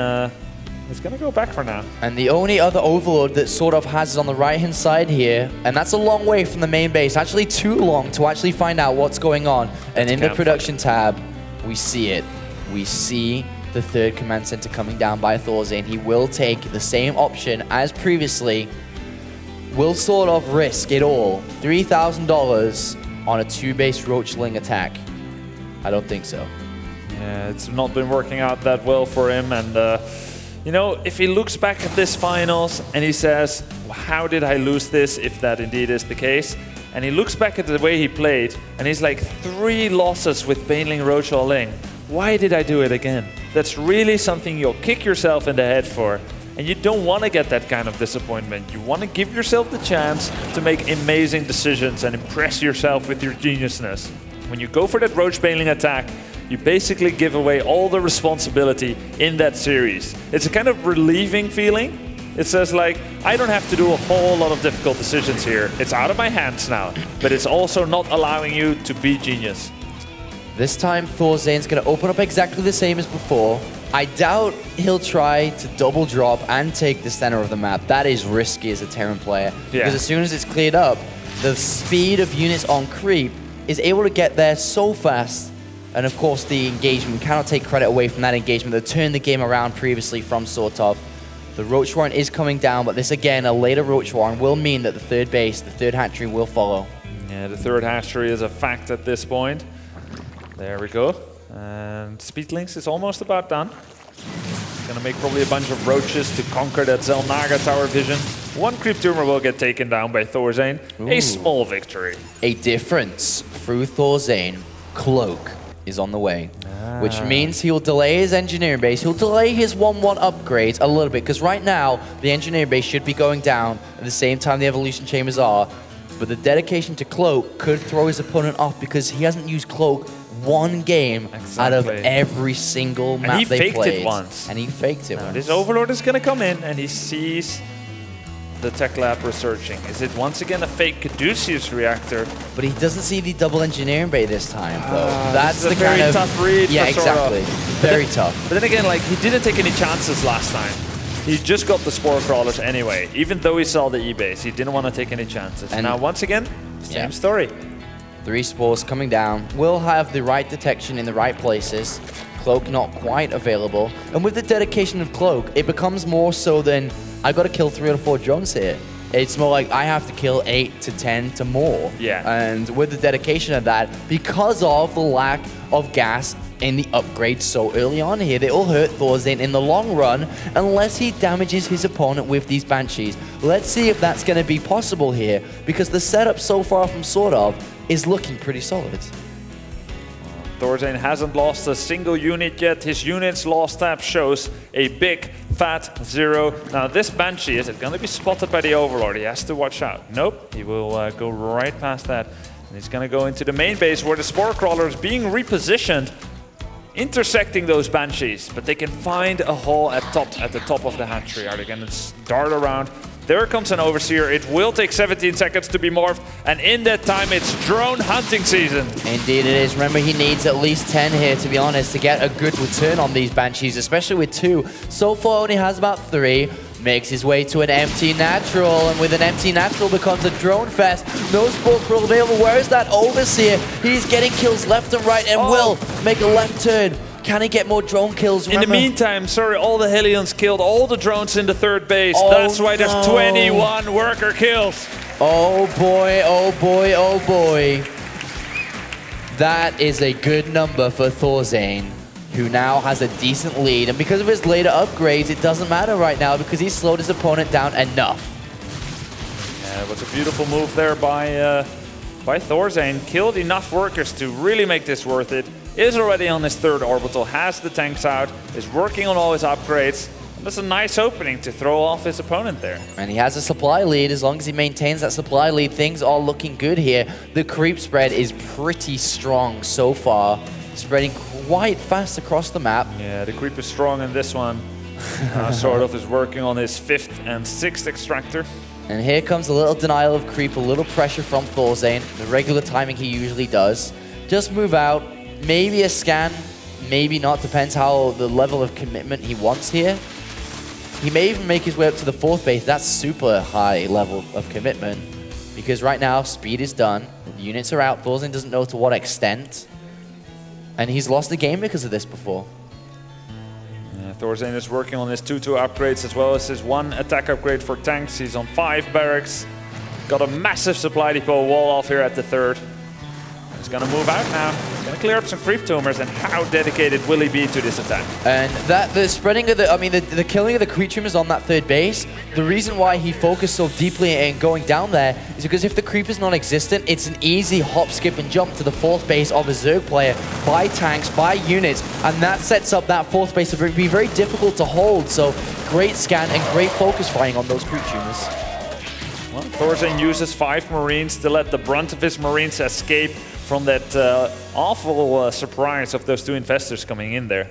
is going to go back for now. And the only other Overlord that SortOf has is on the right-hand side here. And that's a long way from the main base. Actually, too long to actually find out what's going on. And in the production tab, we see it. We see the third command center coming down by ThorZaIN. He will take the same option as previously. Will SortOf risk it all? $3,000 on a two-base Roachling attack? I don't think so. Yeah, it's not been working out that well for him. And, you know, if he looks back at this finals and he says, how did I lose this, if that indeed is the case? And he looks back at the way he played, and he's like 3 losses with Baneling Roach all in. why did I do it again? That's really something you'll kick yourself in the head for. And you don't want to get that kind of disappointment. You want to give yourself the chance to make amazing decisions and impress yourself with your geniusness. When you go for that roach baling attack, you basically give away all the responsibility in that series. It's a kind of relieving feeling. It says like, I don't have to do a whole lot of difficult decisions here. It's out of my hands now, but it's also not allowing you to be genius. This time, ThorZaIN's going to open up exactly the same as before. I doubt he'll try to double drop and take the center of the map. That is risky as a Terran player. Yeah. Because as soon as it's cleared up, the speed of units on creep is able to get there so fast. And of course, the engagement, cannot take credit away from that engagement that turned the game around previously from SortOf. The Roach Warren is coming down, but this again, a later Roach Warren, will mean that the third base, the third hatchery will follow. Yeah, the third hatchery is a fact at this point. There we go. And Speedlings is almost about done. It's gonna make probably a bunch of roaches to conquer that Zelnaga tower vision. One creep tumor will get taken down by ThorZaIN. A small victory. A difference through ThorZaIN. Cloak is on the way. Which means he'll delay his engineering base. He'll delay his 1-1 upgrades a little bit, because right now, the engineering base should be going down at the same time the evolution chambers are. But the dedication to Cloak could throw his opponent off, because he hasn't used Cloak one game out of every single map they played. And he faked it once. And he faked it once. This Overlord is gonna come in, and he sees the tech lab researching. Is it once again a fake Caduceus reactor? But he doesn't see the double engineering bay this time, though. That's the very kind of tough read. Yeah, for exactly. Very tough. But then again, like, he didn't take any chances last time. He just got the spore crawlers anyway. Even though he saw the E-base, he didn't want to take any chances. And now once again, same story. 3 spores coming down. Will have the right detection in the right places. Cloak not quite available. And with the dedication of Cloak, it becomes more so than I got to kill 3 or 4 drones here. It's more like I have to kill 8 to 10 to more. Yeah. And with the dedication of that, because of the lack of gas in the upgrade so early on here, they will hurt ThorZaIN in the long run unless he damages his opponent with these Banshees. Let's see if that's going to be possible here, because the setup so far from SortOf is looking pretty solid. ThorZaIN hasn't lost a single unit yet. His unit's lost tab shows a big fat 0. Now this Banshee, is it going to be spotted by the Overlord? He has to watch out. Nope, he will go right past that. And he's going to go into the main base where the Spore Crawler is being repositioned, intersecting those Banshees. But they can find a hole at the top of the hatchery. Are they going to dart around? There comes an Overseer. It will take 17 seconds to be morphed, and in that time, it's drone hunting season. Indeed it is. Remember, he needs at least 10 here, to be honest, to get a good return on these Banshees, especially with 2. So far, only has about 3. Makes his way to an empty natural, and with an empty natural becomes a drone fest. No Spore Crawl available. Where is that Overseer? He's getting kills left and right, and will make a left turn. Can he get more drone kills? Remember? In the meantime, sorry, all the Hellions killed all the drones in the third base. That's why there's 21 worker kills. Oh boy, oh boy, oh boy. That is a good number for ThorZaIN, who now has a decent lead. And because of his later upgrades, it doesn't matter right now because he's slowed his opponent down enough. Yeah, it was a beautiful move there by ThorZaIN. Killed enough workers to really make this worth it. Is already on his 3rd orbital, has the tanks out, is working on all his upgrades. And that's a nice opening to throw off his opponent there. And he has a supply lead. As long as he maintains that supply lead, things are looking good here. The creep spread is pretty strong so far, spreading quite fast across the map. Yeah, the creep is strong in this one. SortOf is working on his 5th and 6th extractor. And here comes a little denial of creep, a little pressure from ThorZaIN, the regular timing he usually does. Just move out. Maybe a scan, maybe not, depends how the level of commitment he wants here. He may even make his way up to the 4th base. That's super high level of commitment, because right now speed is done, the units are out, ThorZaIN doesn't know to what extent, and he's lost the game because of this before. Yeah, ThorZaIN is working on his 2-2 upgrades as well as his 1 attack upgrade for tanks. He's on 5 barracks, got a massive supply depot wall off here at the 3rd. He's going to move out now. He's going to clear up some creep tumors, and how dedicated will he be to this attack? And the spreading of the killing of the creep tumors on that third base, the reason why he focused so deeply in going down there is because if the creep is non-existent, it's an easy hop, skip, and jump to the fourth base of a Zerg player by tanks, by units, and that sets up that fourth base to be very difficult to hold. So great scan and great focus firing on those creep tumors. Well, ThorZaIN uses 5 Marines to let the brunt of his Marines escape from that awful surprise of those 2 Infestors coming in there.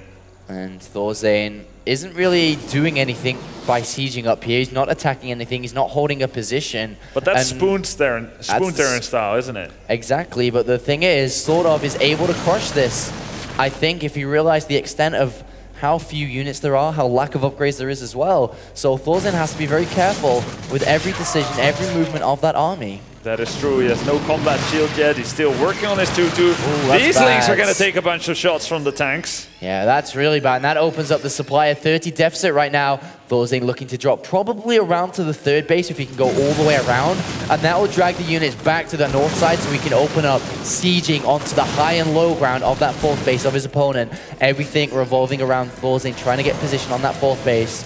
And ThorZaIN isn't really doing anything by sieging up here. He's not attacking anything. He's not holding a position. But that's Spoon-Terran style, isn't it? Exactly, but the thing is, SortOf is able to crush this. I think if you realize the extent of how few units there are, how lack of upgrades there is as well. So ThorZaIN has to be very careful with every decision, every movement of that army. That is true. He has no combat shield yet. He's still working on his 2-2. These Lings are going to take a bunch of shots from the tanks. Yeah, that's really bad. And that opens up the supply. A 30 deficit right now. ThorZaIN looking to drop probably around to the third base if he can go all the way around. And that will drag the units back to the north side so we can open up sieging onto the high and low ground of that fourth base of his opponent. Everything revolving around ThorZaIN trying to get position on that fourth base.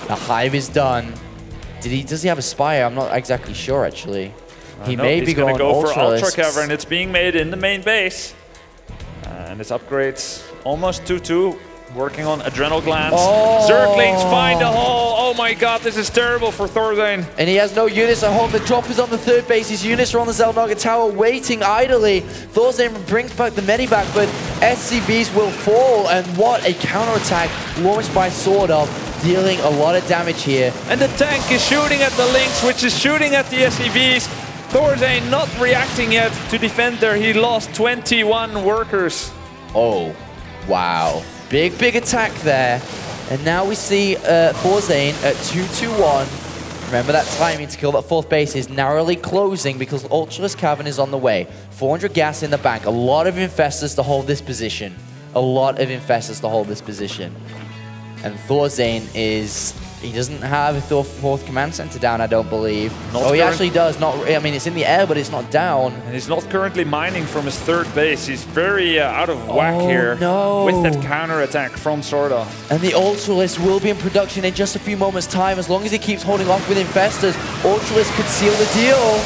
The hive is done. Does he have a Spire? I'm not exactly sure, actually. He may be going to go for Ultra Cover, and it's being made in the main base. And his upgrades almost 2-2. Working on Adrenal Glands. Oh. Zerglings find a hole. Oh my god, this is terrible for ThorZaIN. And he has no units at home. The drop is on the third base. His units are on the Xel'Naga Tower waiting idly. ThorZaIN brings back the medivac, but SCVs will fall. And what a counterattack launched by SortOf, dealing a lot of damage here. And the tank is shooting at the Lynx, which is shooting at the SCVs. ThorZaIN not reacting yet to defend there. He lost 21 workers. Oh, wow. Big, big attack there. And now we see ThorZaIN at 2-2-1. Remember that timing to kill that fourth base is narrowly closing because Ultralisk Cavern is on the way. 400 gas in the bank. A lot of Infestors to hold this position. A lot of Infestors to hold this position. And ThorZaIN is... He doesn't have a fourth command center down, I don't believe. Oh, he actually does. I mean, it's in the air, but it's not down. And he's not currently mining from his third base. He's very out of whack here with that counter attack from SortOf. And the Ultralisk will be in production in just a few moments' time. As long as he keeps holding off with Infestors, Ultralisk could seal the deal.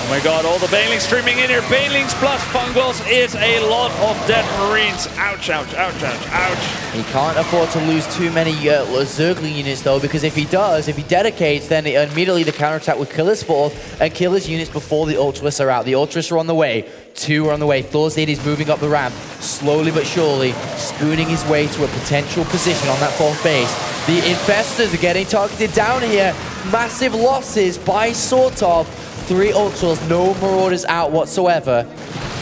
Oh my god, all the Banelings streaming in here. Banelings plus Fungals is a lot of dead Marines. Ouch, ouch, ouch, ouch, ouch. He can't afford to lose too many Zergling units though, because if he does, if he dedicates, then immediately the counterattack will kill his fourth and kill his units before the Ultralisks are out. The Ultralisks are on the way. 2 are on the way. ThorZaIN is moving up the ramp, slowly but surely, spooning his way to a potential position on that fourth base. The Infestors are getting targeted down here. Massive losses by SortOf. 3 Ultras, no Marauders out whatsoever.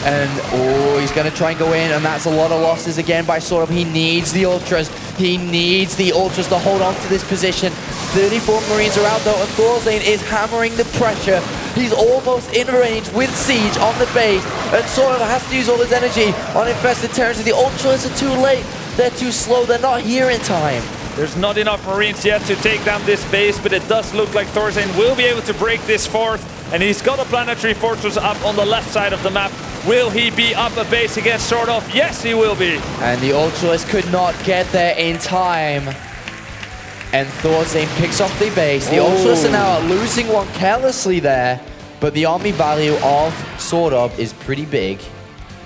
And, oh, he's going to try and go in, and that's a lot of losses again by SortOf. He needs the Ultras. He needs the Ultras to hold on to this position. 34 Marines are out, though, and ThorZaIN is hammering the pressure. He's almost in range with Siege on the base, and SortOf has to use all his energy on infested territory. The Ultras are too late. They're too slow. They're not here in time. There's not enough Marines yet to take down this base, but it does look like ThorZaIN will be able to break this fourth. And he's got a planetary fortress up on the left side of the map. Will he be up a base against SortOf? Yes, he will be. And the Ultralisk could not get there in time. And ThorZaIN picks off the base. The Ultralisk are now losing one carelessly there. But the army value of SortOf is pretty big.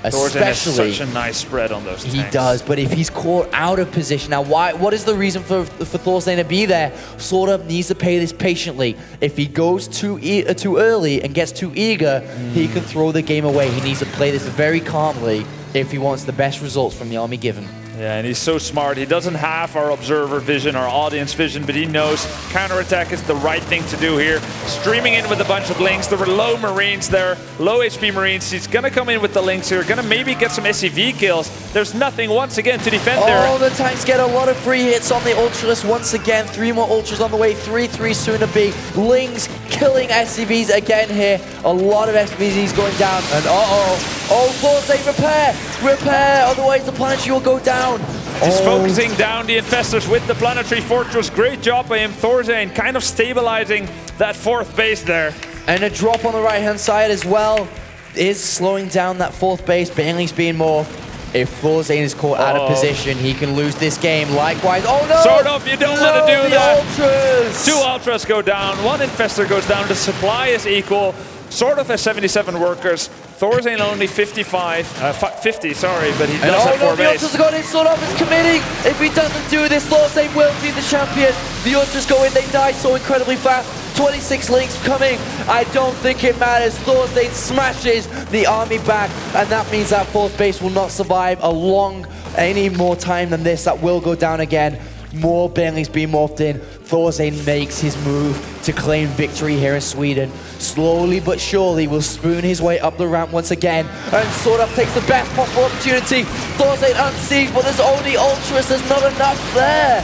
ThorZaIN has such a nice spread on those tanks. He does, but if he's caught out of position, now what is the reason for ThorZaIN to be there? SortOf needs to pay this patiently. If he goes too early and gets too eager, he can throw the game away. He needs to play this very calmly if he wants the best results from the army given. Yeah, and he's so smart. He doesn't have our observer vision, our audience vision, but he knows counterattack is the right thing to do here. Streaming in with a bunch of Lynx. There were low Marines there, low HP Marines. He's going to come in with the Lynx here, going to maybe get some SCV kills. There's nothing once again to defend there. Oh, the tanks get a lot of free hits on the Ultralisk once again. 3 more Ultras on the way, 3-3 soon to be. Lynx killing SCVs again here. A lot of SCVs going down, and ThorZaIN repair, otherwise the planetary will go down. He's focusing down the Infestors with the planetary fortress. Great job by him. ThorZaIN kind of stabilizing that fourth base there. And a drop on the right-hand side as well. is slowing down that fourth base. Baneling's being morphed. If ThorZaIN is caught out of position, he can lose this game. Likewise, oh no! SortOf, you don't want to do that. Ultras. 2 Ultras go down, 1 Infestor goes down, the supply is equal. SortOf has 77 workers, ThorZaIN only 50, sorry, but he does have 4 the base. Ultras got in, SortOf is committing. If he doesn't do this, ThorZaIn will be the champion. The Ultras go in, they die so incredibly fast. 26 links coming. I don't think it matters. ThorZaIN smashes the army back, and that means that fourth base will not survive any more time than this. That will go down again. More Banelings being morphed in. ThorZaIN makes his move to claim victory here in Sweden. Slowly but surely will spoon his way up the ramp once again. And SortOf takes the best possible opportunity. ThorZaIn unsees, but there's only Ultras. There's not enough there.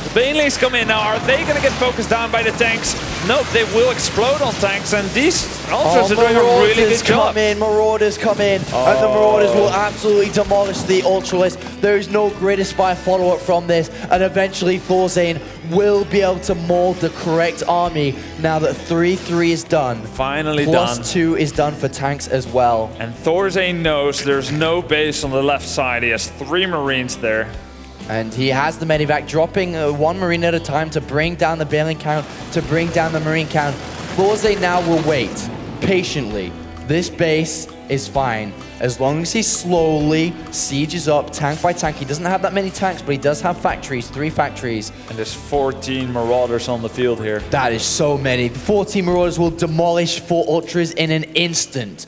The Banelings come in now. Are they going to get focused down by the tanks? Nope, they will explode on tanks, and these Ultras are doing a really good job. Marauders come in, and the Marauders will absolutely demolish the Ultralisk. There is no grid Aspire follow-up from this, and eventually ThorZaIN will be able to mold the correct army now that 3-3 is done. Finally done. +2 is done for tanks as well. And ThorZaIN knows there's no base on the left side. He has 3 Marines there. And he has the Medivac dropping 1 Marine at a time to bring down the Baneling count, to bring down the Marine count. ThorZaIN now will wait patiently. This base is fine. As long as he slowly sieges up tank by tank. He doesn't have that many tanks, but he does have factories, 3 factories. And there's 14 Marauders on the field here. That is so many. 14 Marauders will demolish 4 Ultras in an instant.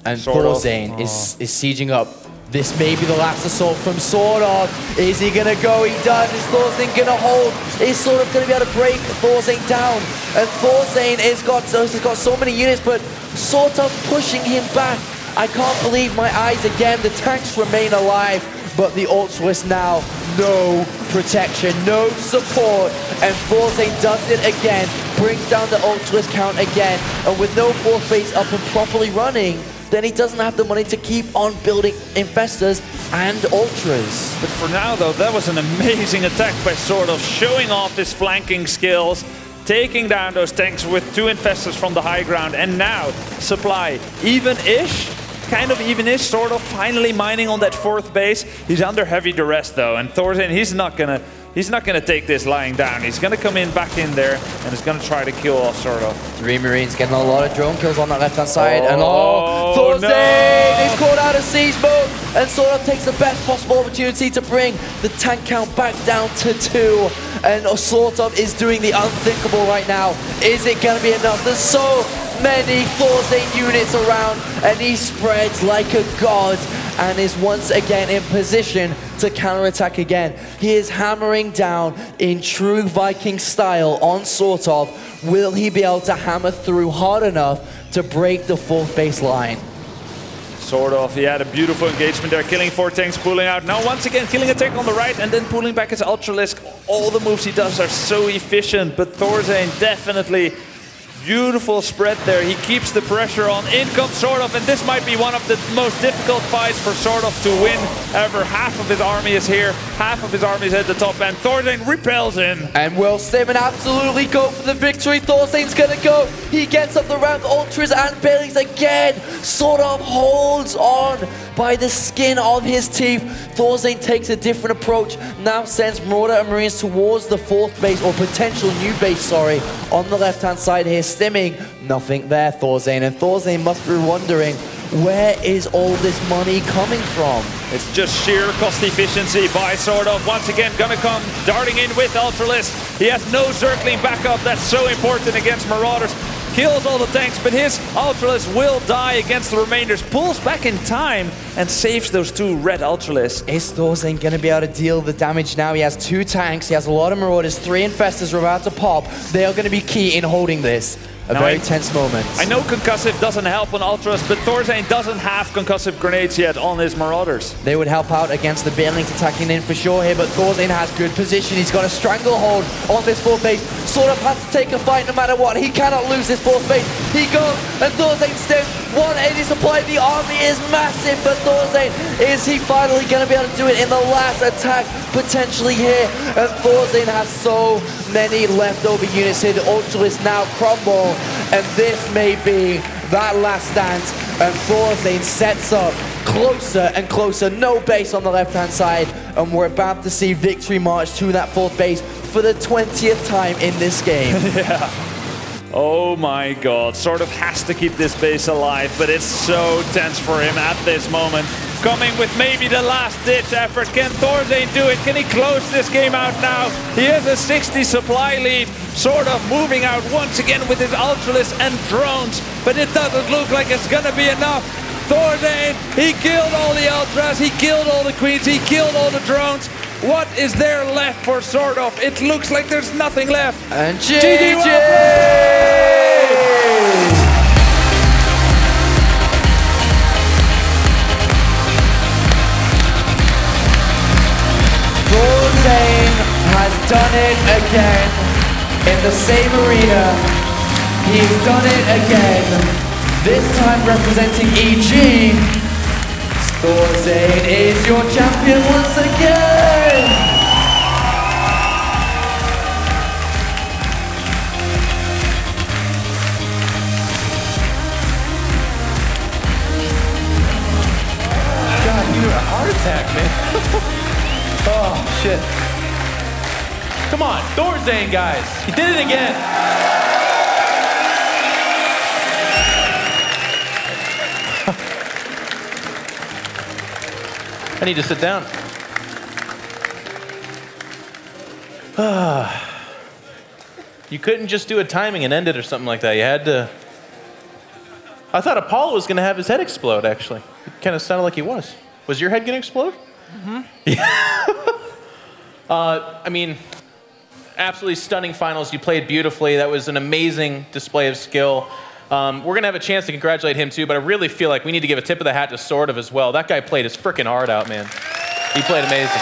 And ThorZaIN is sieging up. This may be the last assault from SortOf. Is he gonna go? He does. Is ThorZaIN gonna hold? Is SortOf gonna be able to break ThorZaIN down? And ThorZaIN has got so many units, but SortOf pushing him back. I can't believe my eyes again. The tanks remain alive, but the Ultras now, no protection, no support. And ThorZaIN does it again. Brings down the Ultras count again. And with no fourth base up and properly running, then he doesn't have the money to keep on building Infestors and Ultras. But for now, though, that was an amazing attack by SortOf, showing off his flanking skills, taking down those tanks with 2 Infestors from the high ground, and now supply even-ish, kind of even-ish, SortOf finally mining on that 4th base. He's under heavy duress, though, and ThorZaIN, he's not gonna take this lying down. He's gonna come in back in there, and he's gonna try to kill off SortOf. 3 Marines getting a lot of drone kills on that left-hand side, and ThorZaIN is caught out of siege mode, and SortOf takes the best possible opportunity to bring the tank count back down to 2, and SortOf is doing the unthinkable right now. Is it gonna be enough? There's so many ThorZaIN units around, and he spreads like a god and is once again in position to counterattack again. He is hammering down in true Viking style on SortOf. Will he be able to hammer through hard enough to break the 4th base line? SortOf, he had a beautiful engagement there, killing 4 tanks, pulling out. Now once again, killing a tank on the right and then pulling back his Ultralisk. All the moves he does are so efficient, but ThorZaIN definitely beautiful spread there. He keeps the pressure on. In comes SortOf, and this might be one of the most difficult fights for SortOf to win ever. Half of his army is here, half of his army is at the top, and ThorZaIN repels in. And will Stimmen absolutely go for the victory? ThorZaIN's gonna go. He gets up the ramp, Ultras and Banelings again. SortOf holds on by the skin of his teeth. ThorZaIN takes a different approach. Now sends Marauder and Marines towards the 4th base, or potential new base, sorry, on the left-hand side here. Stimming, nothing there, ThorZaIN. And ThorZaIN must be wondering, where is all this money coming from? It's just sheer cost efficiency by SortOf. Once again, gonna come darting in with Ultralisk. He has no Zergling backup. That's so important against Marauders. Kills all the tanks, but his Ultralisk will die against the remainders. Pulls back in time and saves those 2 red Ultralisks. Is ThorZaIN going to be able to deal the damage now? He has 2 tanks, he has a lot of Marauders, 3 Infestors are about to pop. They are going to be key in holding this. A very tense moment. I know concussive doesn't help on Ultras, but ThorZaIN doesn't have concussive grenades yet on his Marauders. They would help out against the Banelings attacking in for sure here, but ThorZaIN has good position. He's got a stranglehold on this 4th base. SortOf has to take a fight no matter what. He cannot lose this 4th base. He goes, and ThorZaIN stims. 180 supply. The army is massive for ThorZaIN. Is he finally going to be able to do it in the last attack, potentially here? And ThorZaIN has so many leftover units here. The Ultralisk now crumble, and this may be that last dance And ThorZaIN sets up closer and closer. No base on the left-hand side. And we're about to see victory march to that 4th base for the 20th time in this game. Yeah. Oh my god, SortOf has to keep this base alive, but it's so tense for him at this moment. Coming with maybe the last-ditch effort. Can ThorZaIN do it? Can he close this game out now? He has a 60 supply lead. SortOf moving out once again with his Ultralisk and drones, but it doesn't look like it's gonna be enough. ThorZaIN, he killed all the Ultras, he killed all the Queens, he killed all the drones. What is there left for SortOf? It looks like there's nothing left. And GG! ThorZaIN has done it again in the same arena. He's done it again. This time representing EG. ThorZaIN is your champion once again! God, you had a heart attack, man. Oh, shit. Come on, ThorZaIN, guys. He did it again. I need to sit down. You couldn't just do a timing and end it or something like that. You had to... I thought Apollo was going to have his head explode, actually. It kind of sounded like he was. Was your head going to explode? Mm-hmm. Yeah. I mean, absolutely stunning finals. You played beautifully. That was an amazing display of skill. We're going to have a chance to congratulate him too, but I really feel like we need to give a tip of the hat to SortOf as well. That guy played his freaking heart out, man. He played amazing.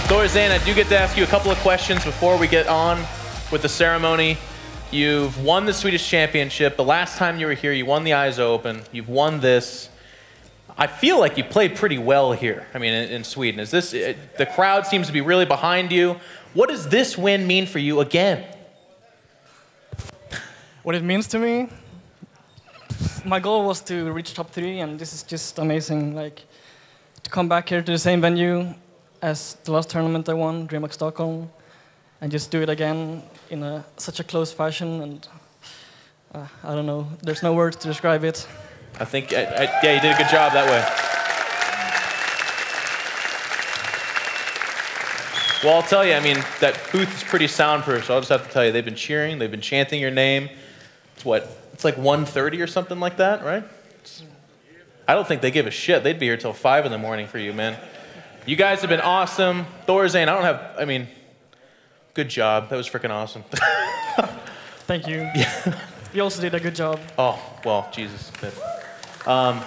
ThorZaIN, I do get to ask you a couple of questions before we get on with the ceremony. You've won the Swedish Championship. The last time you were here, you won the ISO Open. You've won this. I feel like you played pretty well here, I mean, in Sweden. Is this, the crowd seems to be really behind you. What does this win mean for you again? What it means to me? My goal was to reach top 3, and this is just amazing. Like, to come back here to the same venue as the last tournament I won, DreamHack Stockholm, and just do it again in such a close fashion, and I don't know, there's no words to describe it. I think, yeah, you did a good job that way. Well, I'll tell you, I mean, that booth is pretty soundproof, so I'll just have to tell you, they've been cheering, they've been chanting your name. It's what, it's like 1:30 or something like that, right? I don't think they give a shit. They'd be here till 5 in the morning for you, man. You guys have been awesome. ThorZaIN, I mean, good job. That was freaking awesome. Thank you. Yeah. You also did a good job. Oh, well, Jesus. I'm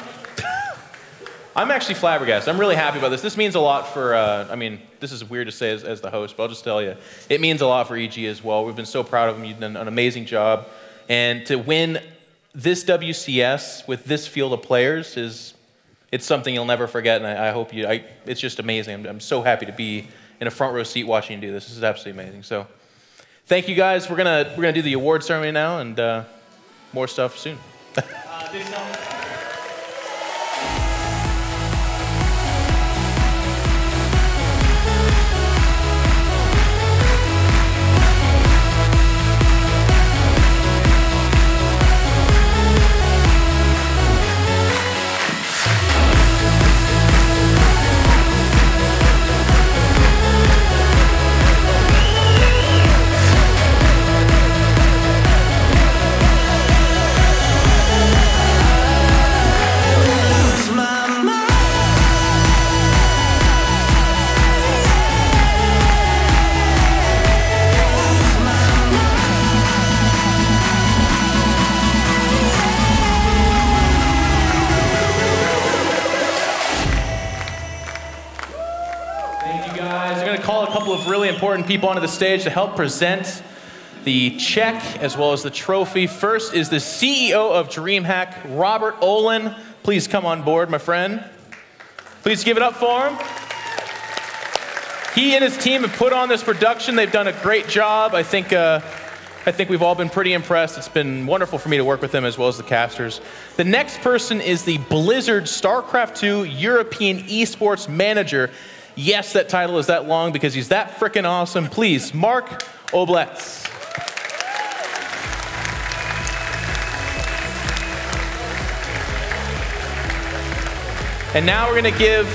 actually flabbergasted. I'm really happy about this. This means a lot for, I mean, this is weird to say as the host, but I'll just tell you. It means a lot for EG as well. We've been so proud of him. You've done an amazing job. And to win this WCS with this field of players it's something you'll never forget, and I hope you, it's just amazing. I'm so happy to be in a front row seat watching you do this. This is absolutely amazing. So thank you guys. We're gonna do the award ceremony now, and more stuff soon. of really important people onto the stage to help present the check as well as the trophy. First is the CEO of DreamHack, Robert Olin. Please come on board, my friend. Please give it up for him. He and his team have put on this production. They've done a great job. I think we've all been pretty impressed. It's been wonderful for me to work with them as well as the casters. The next person is the Blizzard StarCraft 2 European Esports Manager. Yes, that title is that long because he's that frickin' awesome. Please, Mark Oblets. And now we're gonna give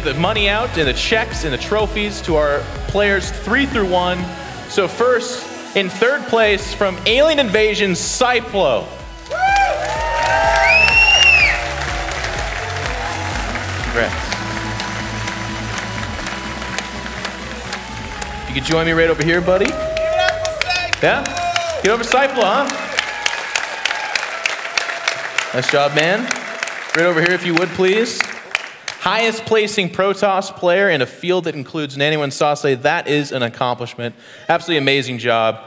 the money out and the checks and the trophies to our players 3 through 1. So first, in third place from Alien Invasion, Cyplo. Congrats. You could join me right over here, buddy. Yeah? Get over Cyplo, huh? Nice job, man. Right over here, if you would, please. Highest placing Protoss player in a field that includes Nano and Sase. That is an accomplishment. Absolutely amazing job.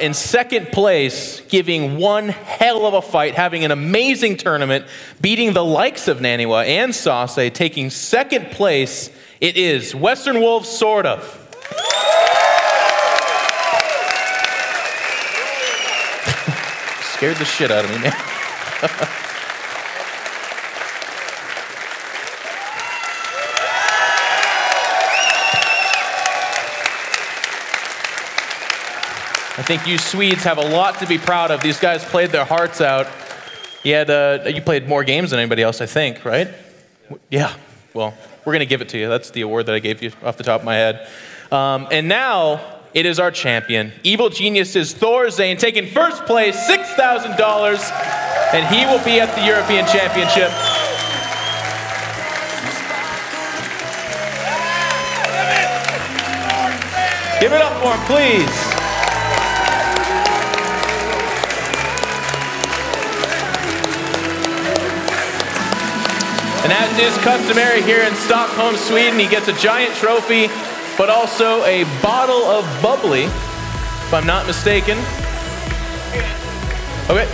In second place, giving one hell of a fight, having an amazing tournament, beating the likes of Naniwa and Sase, taking second place, it is Western Wolves SortOf. Scared the shit out of me, man. I think you Swedes have a lot to be proud of. These guys played their hearts out. You played more games than anybody else, I think, right? Yeah. Well, we're going to give it to you. That's the award that I gave you off the top of my head. And now it is our champion, Evil Genius's ThorZaIN, taking first place, $6,000, and he will be at the European Championship. Give it up for him, please. And as is customary here in Stockholm, Sweden, he gets a giant trophy, but also a bottle of bubbly, if I'm not mistaken. Okay.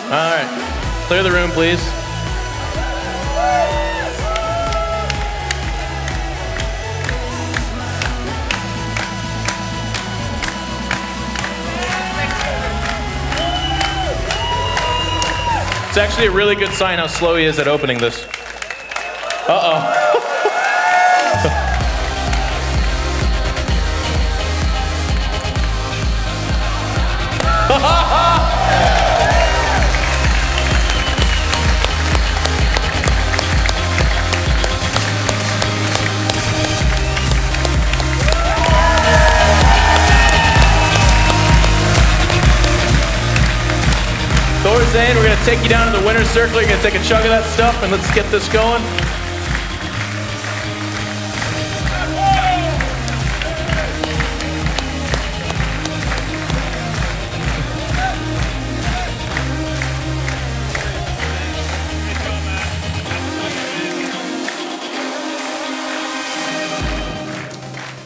All right. Clear the room, please. It's actually a really good sign how slow he is at opening this. Uh-oh. ThorZaIN, we're going to take you down to the winner's circle. You're going to take a chug of that stuff, and let's get this going.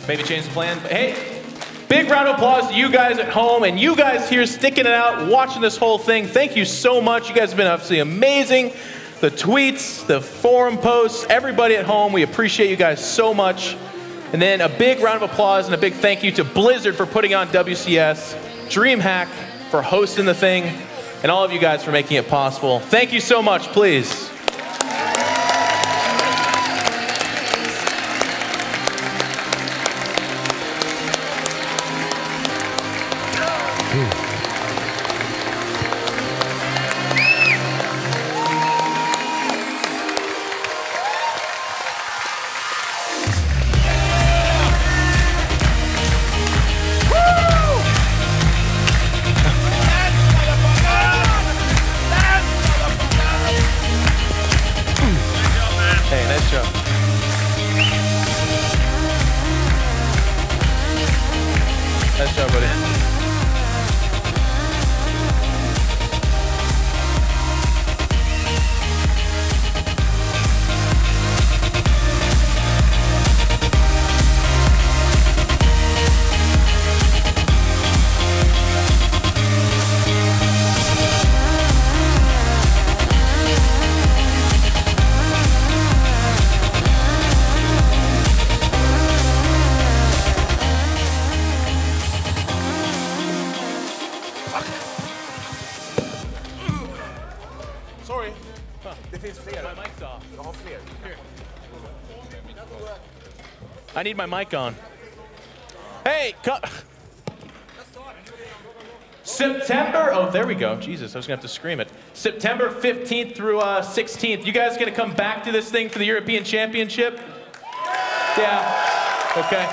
Maybe change the plan, but hey. Big round of applause to you guys at home and you guys here sticking it out, watching this whole thing. Thank you so much. You guys have been absolutely amazing. The tweets, the forum posts, everybody at home, we appreciate you guys so much. And then a big round of applause and a big thank you to Blizzard for putting on WCS, DreamHack for hosting the thing, and all of you guys for making it possible. Thank you so much, please. Nice job, buddy. I need my mic on. Hey, September, oh, there we go. Jesus, I was gonna have to scream it. September 15th through 16th. You guys gonna come back to this thing for the European Championship? Yeah, okay.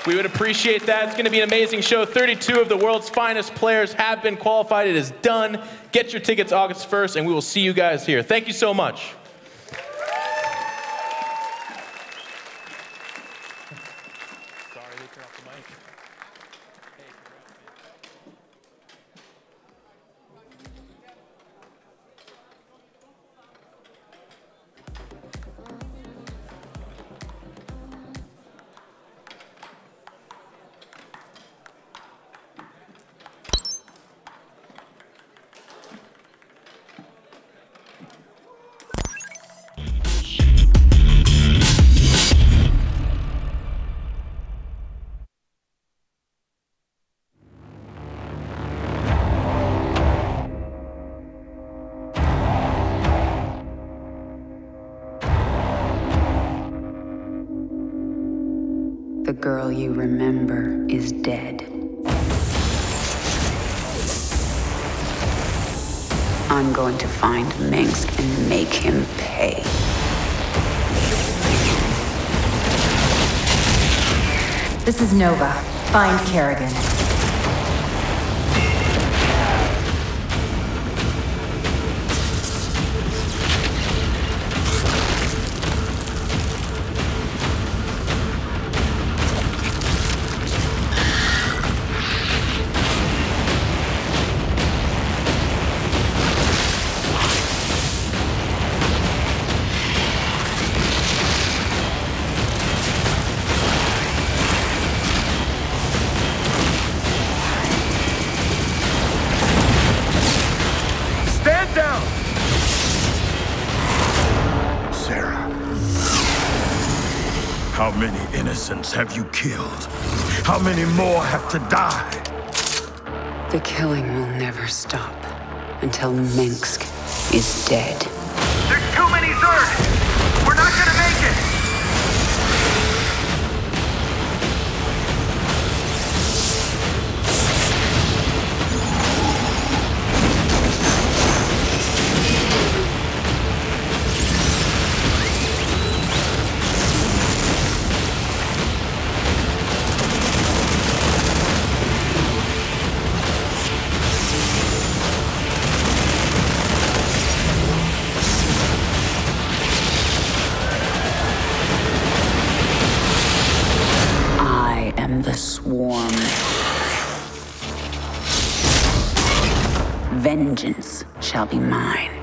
We would appreciate that. It's gonna be an amazing show. 32 of the world's finest players have been qualified. It is done. Get your tickets August 1st, and we will see you guys here. Thank you so much. The girl you remember is dead. I'm going to find Minsk and make him pay. This is Nova. Find Kerrigan. How many innocents have you killed? How many more have to die? The killing will never stop until Minsk is dead. There's too many Zerg! We're not gonna make it! The swarm. Vengeance shall be mine.